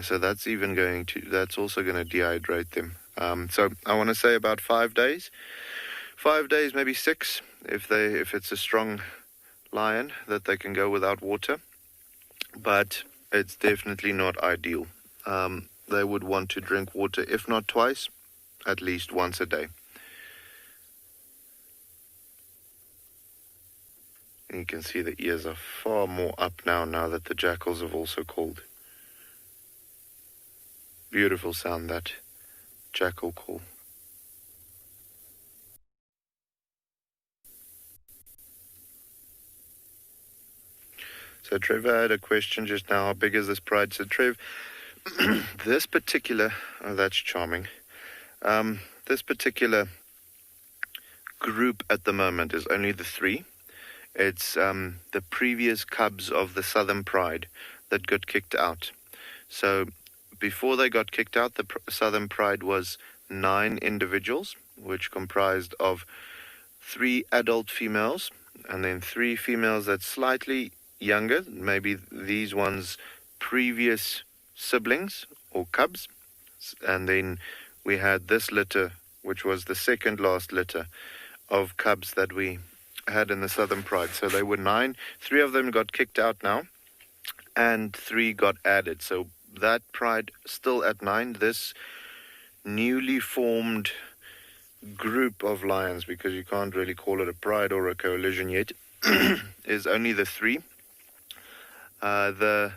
So that's also going to dehydrate them. So I want to say about 5 days. 5 days, maybe 6, if it's a strong lion that they can go without water. But it's definitely not ideal. They would want to drink water, if not twice, at least once a day. And you can see the ears are far more up now that the jackals have also called. Beautiful sound, that jackal call. So Trevor had a question just now, how big is this pride? So Trev, This particular, oh, that's charming. This particular group at the moment is only the 3. It's the previous cubs of the Southern Pride that got kicked out. So before they got kicked out, the Southern Pride was 9 individuals, which comprised of 3 adult females and then 3 females that's slightly younger, maybe these ones' previous siblings or cubs. And then we had this litter, which was the second last litter of cubs that we had in the Southern Pride. So they were 9. 3 of them got kicked out now, and 3 got added. So that pride still at 9. This newly formed group of lions, because you can't really call it a pride or a coalition yet, is only the 3. The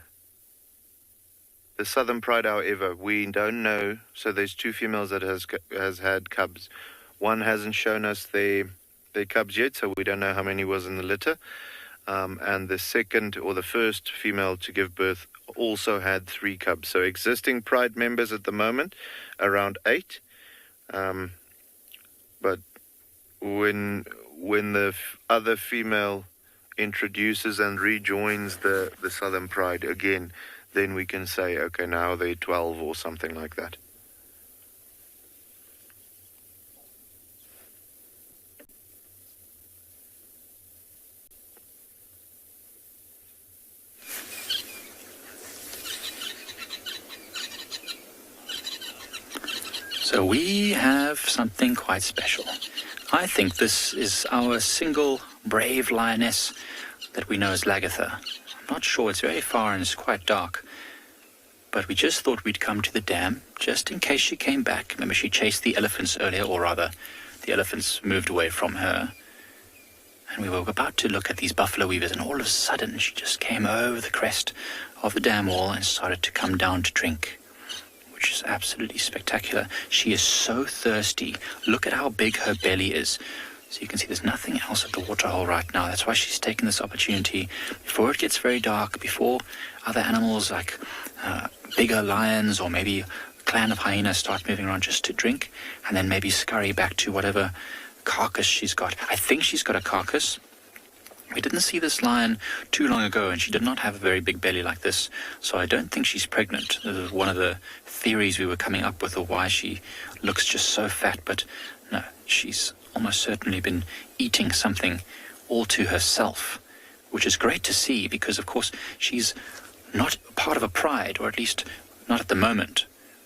Southern Pride, however, we don't know. So there's 2 females that has had cubs. One hasn't shown us their cubs yet, so we don't know how many was in the litter. And the second or the first female to give birth also had 3 cubs. So existing Pride members at the moment, around 8. But when the other female introduces and rejoins the Southern Pride again, then we can say, okay, now they're 12 or something like that. So we have something quite special. I think this is our single brave lioness that we know as Lagatha. I'm not sure, it's very far and it's quite dark. But we just thought we'd come to the dam, just in case she came back. Remember, she chased the elephants earlier, or rather, the elephants moved away from her. And we were about to look at these buffalo weavers, and all of a sudden she just came over the crest of the dam wall and started to come down to drink, which is absolutely spectacular. She is so thirsty. Look at how big her belly is. So you can see there's nothing else at the waterhole right now. That's why she's taken this opportunity before it gets very dark, before other animals like bigger lions or maybe a clan of hyenas start moving around, just to drink and then maybe scurry back to whatever carcass she's got. I think she's got a carcass. We didn't see this lion too long ago, and she did not have a very big belly like this, so I don't think she's pregnant. This is one of the theories we were coming up with, of why she looks just so fat, but no, she's almost certainly been eating something all to herself, which is great to see, because of course she's not part of a pride, or at least not at the moment,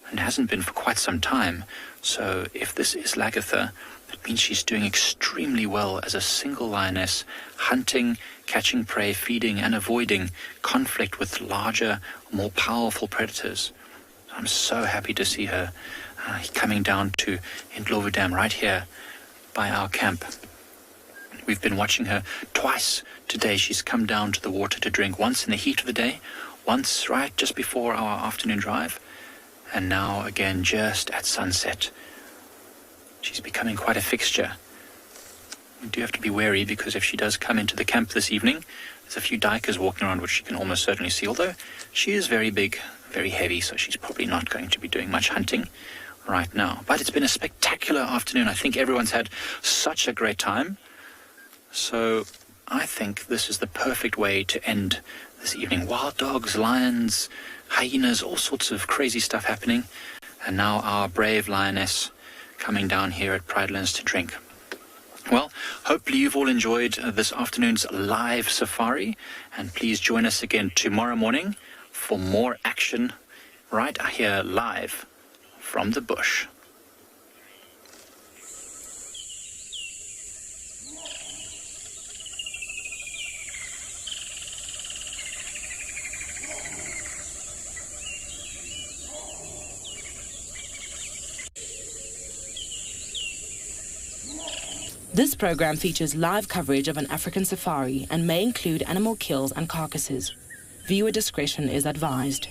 and hasn't been for quite some time. So if this is Lagatha, it means she's doing extremely well as a single lioness, hunting, catching prey, feeding and avoiding conflict with larger, more powerful predators. I'm so happy to see her coming down to Indlovu Dam right here by our camp. We've been watching her twice today. She's come down to the water to drink, once in the heat of the day, once right just before our afternoon drive, and now again just at sunset. She's becoming quite a fixture. We do have to be wary, because if she does come into the camp this evening, there's a few duikers walking around which she can almost certainly see, although she is very big, very heavy, so she's probably not going to be doing much hunting right now. But it's been a spectacular afternoon. I think everyone's had such a great time. So I think this is the perfect way to end this evening. Wild dogs, lions, hyenas, all sorts of crazy stuff happening. And now our brave lioness coming down here at Pridelands to drink. Well, hopefully you've all enjoyed this afternoon's live safari, and please join us again tomorrow morning for more action right here live from the bush. This program features live coverage of an African safari and may include animal kills and carcasses. Viewer discretion is advised.